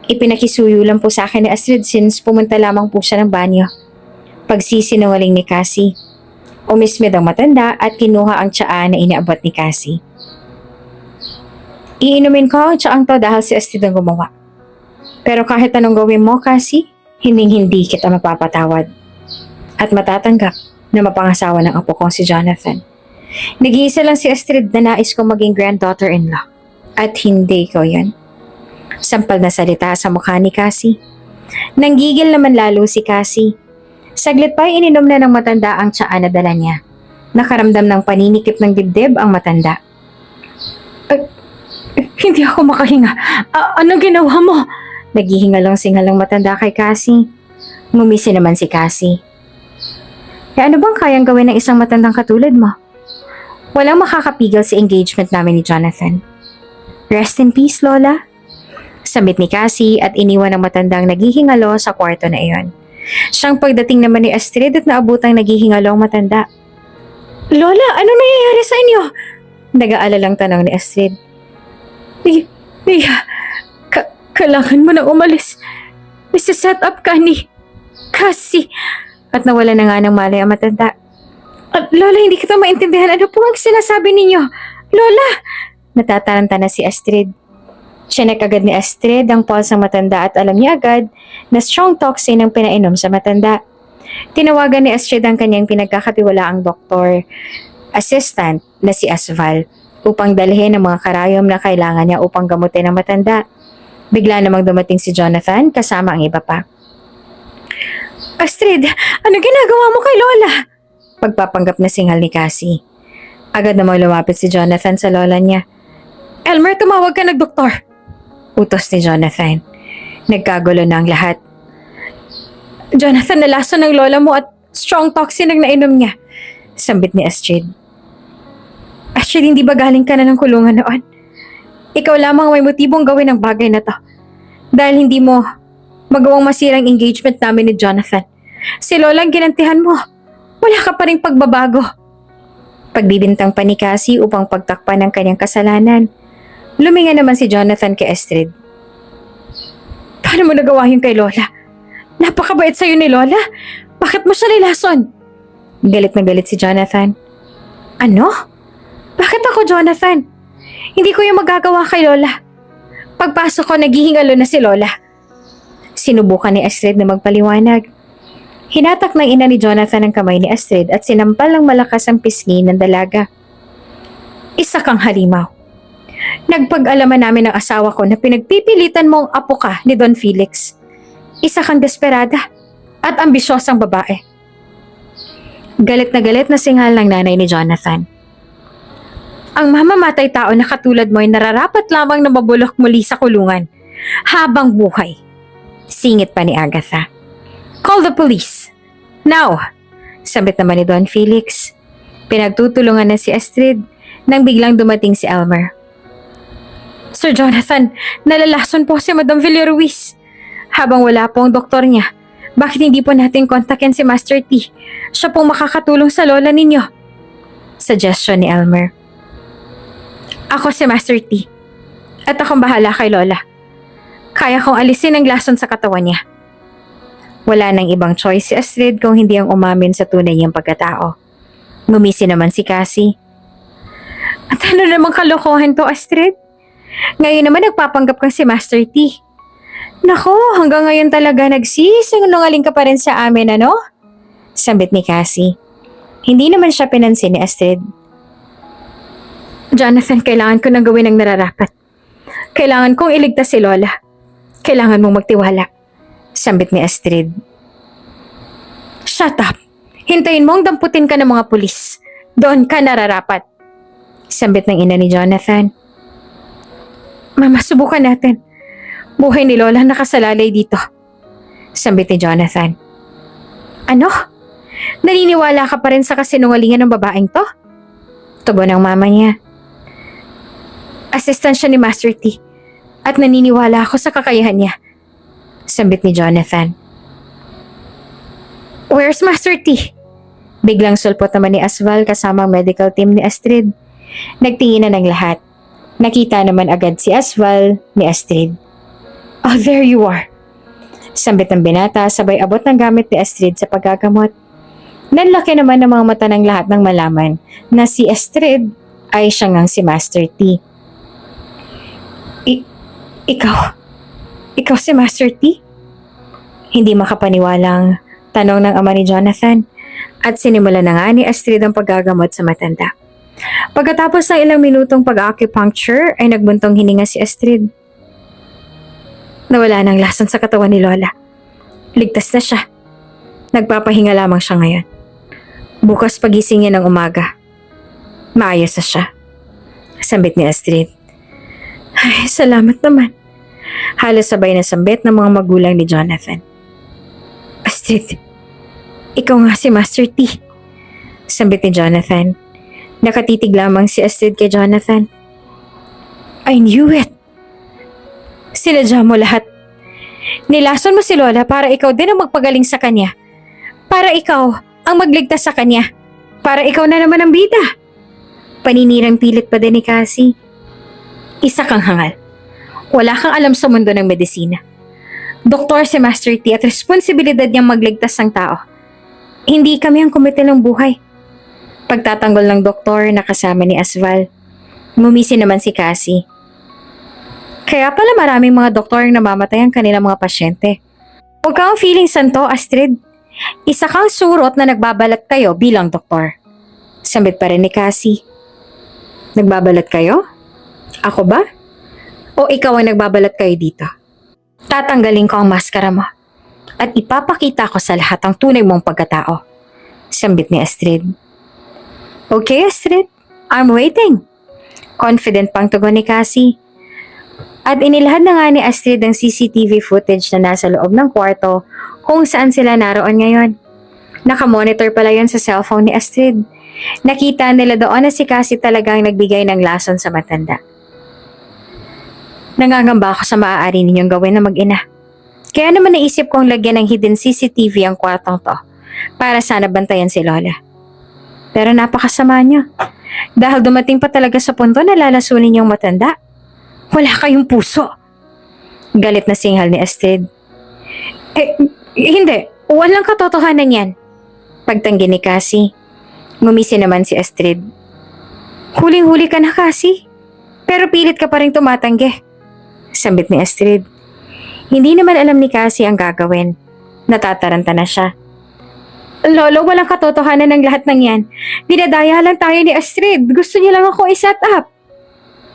Ipinakisuyo lang po sa akin ni Astrid since pumunta lamang po siya ng banyo. Pagsisinungaling ni Cassie. Umismid ang matanda at kinuha ang tsaa na inaabot ni Cassie. Iinumin ko ang tsaang to dahil si Astrid ang gumawa. Pero kahit anong gawin mo, Cassie, hindi kita mapapatawad. At matatanggap na mapangasawa ng apo kong si Jonathan. Nag-iisa lang si Astrid na nais kong maging granddaughter-in-law. At hindi ko yan. Sampal na salita sa mukha ni Cassie. Nanggigil naman lalo si Cassie. Saglit pa ay ininom na ng matanda ang tsaa na dala niya. Nakaramdam ng paninikip ng dibdib ang matanda. Hindi ako makahinga. Ano ginawa mo? Naghihingalong singalang matanda kay Cassie. Ngumisi naman si Cassie. Ano bang kayang gawin ng isang matandang katulad mo? Walang makakapigil sa engagement namin ni Jonathan. Rest in peace, Lola. Sabit ni Cassie at iniwan ang matandang naghihingalo sa kwarto na iyon. Siyang pagdating naman ni Astrid at naabutang naghihingalo ang matanda. Lola, ano nangyayari sa inyo? Nag-aalalang tanong ni Astrid. Kailangan mo na umalis. Isi-set up ka ni Cassie. At nawala na nga ng malay ang matanda. Lola, hindi kita maintindihan. Ano po ang sinasabi ninyo? Lola! Natataranta na si Astrid. Sinek agad ni Astrid ang pulse ng matanda at alam niya agad na strong toxin ang pinainom sa matanda. Tinawagan ni Astrid ang kanyang pinagkakatiwalaang doktor, assistant na si Asval, upang dalhin ang mga karayom na kailangan niya upang gamutin ang matanda. Bigla namang dumating si Jonathan kasama ang iba pa. Astrid, ano ginagawa mo kay Lola? Pagpapanggap na singhal ni Cassie. Agad namang lumapit si Jonathan sa lola niya. Elmer, tumawag ka ng doktor. Utos ni Jonathan. Nagkagulo na ang lahat. Jonathan, nalason ng lola mo at strong toxin ang nainom niya. Sambit ni Astrid. Astrid, hindi ba galing ka na ng kulungan noon? Ikaw lamang may motibong gawin ang bagay na to. Dahil hindi mo magawang masirang engagement namin ni Jonathan. Si Lola ang ginantihan mo. Wala ka pa rin pagbabago. Pagbibintang pa ni Cassie upang pagtakpan ng kanyang kasalanan. Luminga naman si Jonathan kay Astrid. Paano mo nagawa yun kay Lola? Napakabait sa'yo ni Lola. Bakit mo siya nilason? Galit na galit si Jonathan. Ano? Bakit ako, Jonathan? Hindi ko yung magagawa kay Lola. Pagpasok ko, naghihingalo na si Lola. Sinubukan ni Astrid na magpaliwanag. Hinatak ng ina ni Jonathan ang kamay ni Astrid at sinampal ng malakas ang pisngi ng dalaga. Isa kang halimaw. Nagpag-alaman namin ng asawa ko na pinagpipilitan mo ang apo ka ni Don Felix. Isa kang desperada at ambisyosang babae. Galit na singhal ng nanay ni Jonathan. Ang mamamatay tao na katulad mo ay nararapat lamang na mabulok muli sa kulungan habang buhay. Singit pa ni Agatha. Call the police. Now! Sabit naman ni Don Felix. Pinagtutulungan na si Astrid nang biglang dumating si Elmer. Sir Jonathan, nalalason po si Madam Villaruiz. Habang wala po ang doktor niya, bakit hindi po natin kontakin si Master T? Siya pong makakatulong sa lola ninyo. Suggestion ni Elmer. Ako si Master T. At akong bahala kay Lola. Kaya kong alisin ang lason sa katawan niya. Wala nang ibang choice si Astrid kung hindi ang umamin sa tunay niyang pagkatao. Ngumisi naman si Cassie. At ano namang kalokohan to, Astrid? Ngayon naman nagpapanggap kang si Master T. Nako, hanggang ngayon talaga nagsisinungaling ka pa rin sa amin, ano? Sambit ni Cassie. Hindi naman siya pinansin ni Astrid. Jonathan, kailangan ko nang gawin ang nararapat. Kailangan kong iligtas si Lola. Kailangan mong magtiwala. Sambit ni Astrid. Shut up! Hintayin mong damputin ka ng mga pulis. Doon ka nararapat. Sambit ng ina ni Jonathan. Mama, subukan natin. Buhay ni Lola nakasalalay dito. Sambit ni Jonathan. Ano? Naniniwala ka pa rin sa kasinungalingan ng babaeng to? Tugon ng mama niya. Assistant siya ni Master T. At naniniwala ako sa kakayahan niya. Sambit ni Jonathan. Where's Master T? Biglang sulpot naman ni Asval kasama ang medical team ni Astrid. Nagtinginan ng lahat. Nakita naman agad si Asval ni Astrid. Oh, there you are. Sambit ng binata sabay abot ng gamit ni Astrid sa paggagamot. Nanlaki naman ng mga mata ng lahat ng malaman na si Astrid ay siya ngang si Master T. Ikaw si Master T? Hindi makapaniwalang tanong ng ama ni Jonathan at sinimula na nga ni Astrid ang paggagamot sa matanda. Pagkatapos ng ilang minutong pag-acupuncture ay nagbuntong hininga si Astrid. Nawala ng lason sa katawan ni Lola. Ligtas na siya. Nagpapahinga lamang siya ngayon. Bukas pagising niya ng umaga. Maayos na siya. Sambit ni Astrid. Ay, salamat naman. Halos sabay na sambit ng mga magulang ni Jonathan. Astrid, ikaw nga si Master T. Sambit ni Jonathan. Nakatitig lamang si Astrid kay Jonathan. I knew it. Sinadya mo lahat. Nilason mo si Lola para ikaw din ang magpagaling sa kanya. Para ikaw ang magligtas sa kanya. Para ikaw na naman ang bida. Paninirang pilit pa din ni Cassie. Isa kang hangal. Wala kang alam sa mundo ng medisina. Doktor si Master T at responsibilidad niyang magligtas ng tao. Hindi kami ang komite ng buhay. Pagtatanggol ng doktor na kasama ni Asval. Ngumisi naman si Cassie. Kaya pala maraming mga doktor ang namamatay ang kanilang mga pasyente. Huwag kang feeling santo, Astrid. Isa kang surot na nagbabalat kayo bilang doktor. Sambit pa rin ni Cassie. Nagbabalat kayo? Ako ba? O ikaw ang nagbabalat kayo dito? Tatanggalin ko ang maskara mo at ipapakita ko sa lahat ang tunay mong pagkatao. Sambit ni Astrid. Okay, Astrid. I'm waiting. Confident pang tugon ni Cassie. At inilahad na nga ni Astrid ang CCTV footage na nasa loob ng kwarto kung saan sila naroon ngayon. Nakamonitor pala yon sa cellphone ni Astrid. Nakita nila doon na si Cassie talagang nagbigay ng lason sa matanda. Nangangamba ako sa maaari ninyong gawin na mag-ina. Kaya naman naisip kong lagyan ng hidden CCTV ang kwartong to para sana bantayan si Lola. Pero napakasama niyo. Dahil dumating pa talaga sa punto na lalasunin yung matanda. Wala kayong puso. Galit na singhal ni Astrid. Hindi. Walang katotohanan yan. Pagtanggi ni Cassie. Ngumisi naman si Astrid. Huling-huli ka na, Cassie. Pero pilit ka pa rin tumatanggi. Sambit ni Astrid. Hindi naman alam ni Cassie ang gagawin. Natataranta na siya. Lolo, walang katotohanan ng lahat ng yan. Dinadaya lang tayo ni Astrid. Gusto niya lang ako i-set up.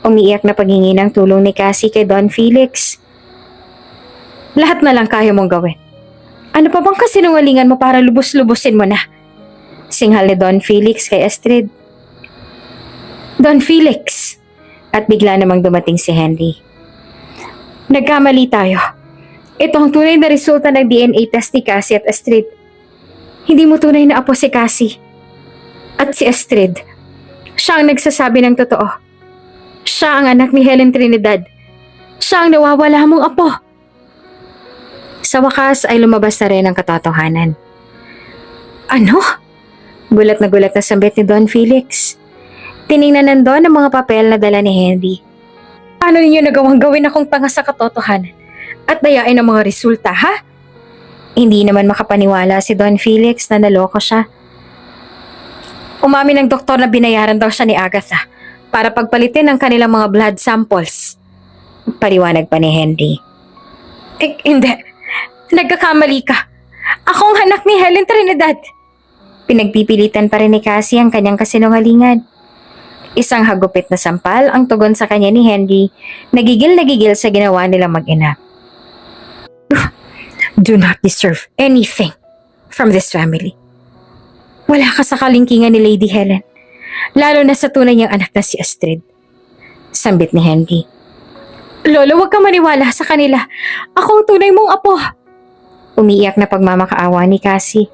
Umiiyak na paghingi ng tulong ni Cassie kay Don Felix. Lahat na lang kaya mong gawin. Ano pa bang kasinungalingan mo para lubos-lubusin mo na? Singhal ni Don Felix kay Astrid. Don Felix! At bigla namang dumating si Henry. Nagkamali tayo. Ito ang tunay na resulta ng DNA test ni Cassie at Astrid. Hindi mo tunay na apo si Cassie. At si Astrid. Siya ang nagsasabi ng totoo. Siya ang anak ni Helen Trinidad. Siya ang nawawala mong apo. Sa wakas ay lumabas na rin ang katotohanan. Ano? Gulat na sambit ni Don Felix. Tiningnan nandun ang mga papel na dala ni Henry. Paano ninyo nagawang gawin akong tanga sa katotohanan at dayain ang mga resulta, ha? Hindi naman makapaniwala si Don Felix na naloko siya. Umamin ng doktor na binayaran daw siya ni Agatha para pagpalitin ang kanilang mga blood samples. Paliwanag pa ni Henry. Hindi. Nagkakamali ka. Ako ang anak ni Helen Trinidad. Pinagpipilitan pa rin ni Cassie ang kanyang kasinungalingan. Isang hagupit na sampal ang tugon sa kanya ni Henry, nagigil sa ginawa nilang mag-ina. Do not deserve anything from this family. Wala ka sa kalingkingan ni Lady Helen, lalo na sa tunay niyang anak na si Astrid. Sambit ni Henry. Lolo, huwag kang maniwala sa kanila. Ako ang tunay mong apo. Umiiyak na pagmamakaawa ni Cassie.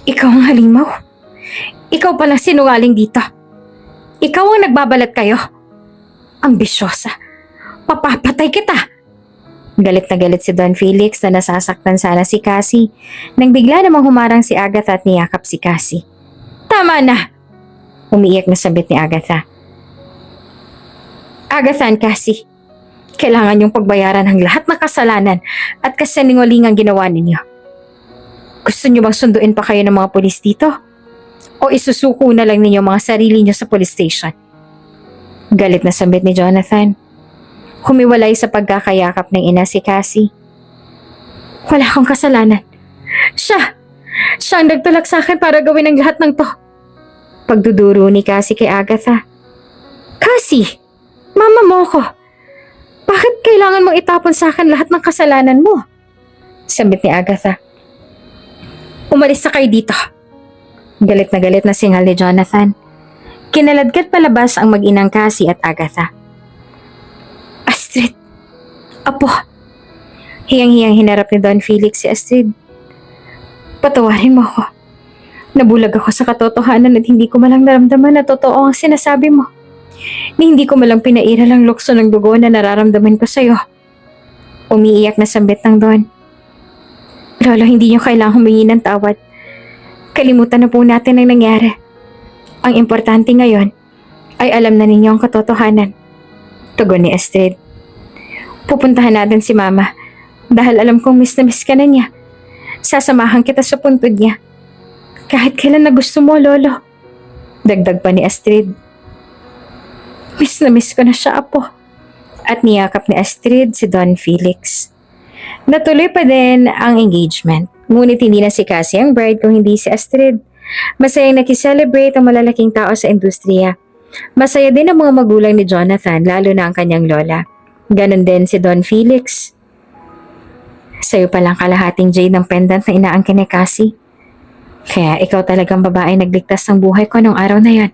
Ikaw ang halimaw. Ikaw palang sinungaling dito. Ikaw ang nagbabalat kayo. Ambisyosa. Papapatay kita. Galit na galit si Don Felix na nasasaktan sana si Cassie nang bigla namang humarang si Agatha at niyakap si Cassie. Tama na! Umiiyak na sabit ni Agatha. Agatha and Cassie, kailangan niyong pagbayaran ang lahat ng kasalanan at kasinungalingang ginawa ninyo. Gusto niyo bang sunduin pa kayo ng mga pulis dito? O isusuko na lang ninyo mga sarili niyo sa police station? Galit na sambit ni Jonathan. Humiwalay sa pagkakayakap ng ina si Cassie. Wala akong kasalanan. Siya ang nagtulak sa akin para gawin ang lahat ng to. Pagduduro ni Cassie kay Agatha. Cassie, mama mo ko. Bakit kailangan mong itapon sa akin lahat ng kasalanan mo? Sambit ni Agatha. Umalis na kayo dito. Galit na singal ni Jonathan. Kinaladkad palabas ang mag-inang Cassie at Agatha. Astrid, apo. Hiyang-hiyang hinarap ni Don Felix si Astrid. Patawarin mo ako. Nabulag ako sa katotohanan at hindi ko malang naramdaman na totoo ang sinasabi mo. Ni hindi ko malang pinairal ang lukso ng dugo na nararamdaman ko sa'yo. Umiiyak na sambit ng Don. Lolo, hindi niyo kailangang humingi ng tawad. Kalimutan na po natin ang nangyari. Ang importante ngayon ay alam na ninyo ang katotohanan. Tugon ni Astrid. Pupuntahan natin si Mama dahil alam kong miss na miss ka na niya. Sasamahan kita sa puntod niya. Kahit kailan na gusto mo, Lolo. Dagdag pa ni Astrid. Miss na miss ko na siya, apo. At niyakap ni Astrid si Don Felix. Natuloy pa din ang engagement. Ngunit hindi na si Cassie ang bride kung hindi si Astrid. Masayang nakiselebrate ang malalaking tao sa industriya. Masaya din ang mga magulang ni Jonathan, lalo na ang kanyang lola. Ganon din si Don Felix. Sa'yo palang kalahating jade ng pendant na inaangkin ni Cassie. Kaya ikaw talagang babae nagligtas ng buhay ko nung araw na yon.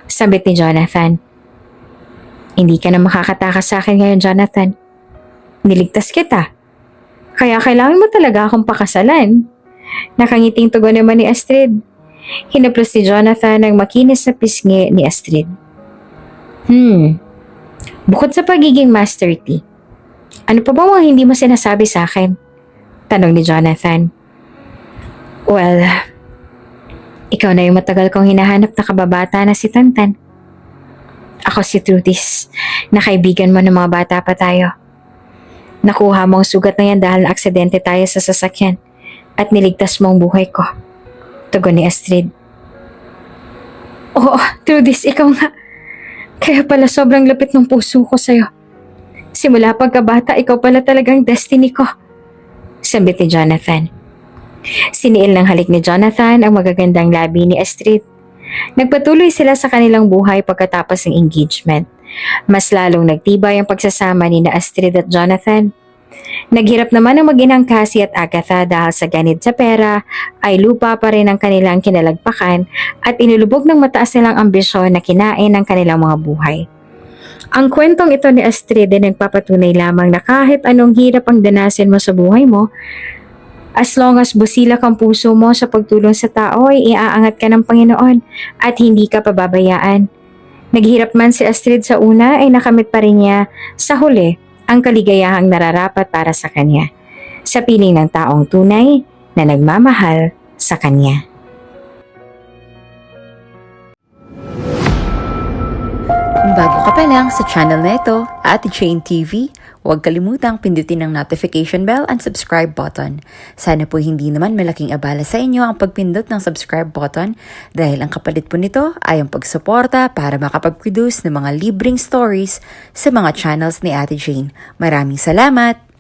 Sabit ni Jonathan. Hindi ka na makakatakas sa akin ngayon, Jonathan. Niligtas kita. Kaya kailangan mo talaga akong pakasalan. Nakangiting tugon naman ni Astrid. Hinaplos ni Jonathan ang makinis na pisngi ni Astrid. Bukod sa pagiging Master T, ano pa ba mga hindi mo sinasabi sa akin? Tanong ni Jonathan. Well, ikaw na yung matagal kong hinahanap na kababata na si Tantan. Ako si Trudis, na kaibigan mo ng mga bata pa tayo. Nakuha mo ang sugat na yan dahil aksidente tayo sa sasakyan at niligtas mo ang buhay ko. Tugon ni Astrid. Oo, Trudis, ikaw nga. Kaya pala sobrang lapit ng puso ko sa'yo. Simula pagkabata, ikaw pala talagang destiny ko. Sambit ni Jonathan. Siniil ng halik ni Jonathan ang magagandang labi ni Astrid. Nagpatuloy sila sa kanilang buhay pagkatapos ng engagement. Mas lalong nagtibay ang pagsasama ni na Astrid at Jonathan. Naghirap naman ang mag-inang Cassie at Agatha dahil sa ganid sa pera ay lupa pa rin ang kanilang kinalagpakan at inilubog ng mataas nilang ambisyon na kinain ang kanilang mga buhay. Ang kwentong ito ni Astrid ay nagpapatunay lamang na kahit anong hirap ang danasin mo sa buhay mo, as long as busilak ang puso mo sa pagtulong sa tao ay iaangat ka ng Panginoon at hindi ka pababayaan. Naghirap man si Astrid sa una ay nakamit pa rin niya sa huli ang kaligayahang nararapat para sa kanya, sa piling ng taong tunay na nagmamahal sa kanya. Kung bago ka pa lang sa channel na ito, Ate Jane TV, huwag kalimutang pindutin ang notification bell and subscribe button. Sana po hindi naman malaking abala sa inyo ang pagpindot ng subscribe button dahil ang kapalit po nito ay ang pagsuporta para makapag-produce ng mga libreng stories sa mga channels ni Ate Jane. Maraming salamat!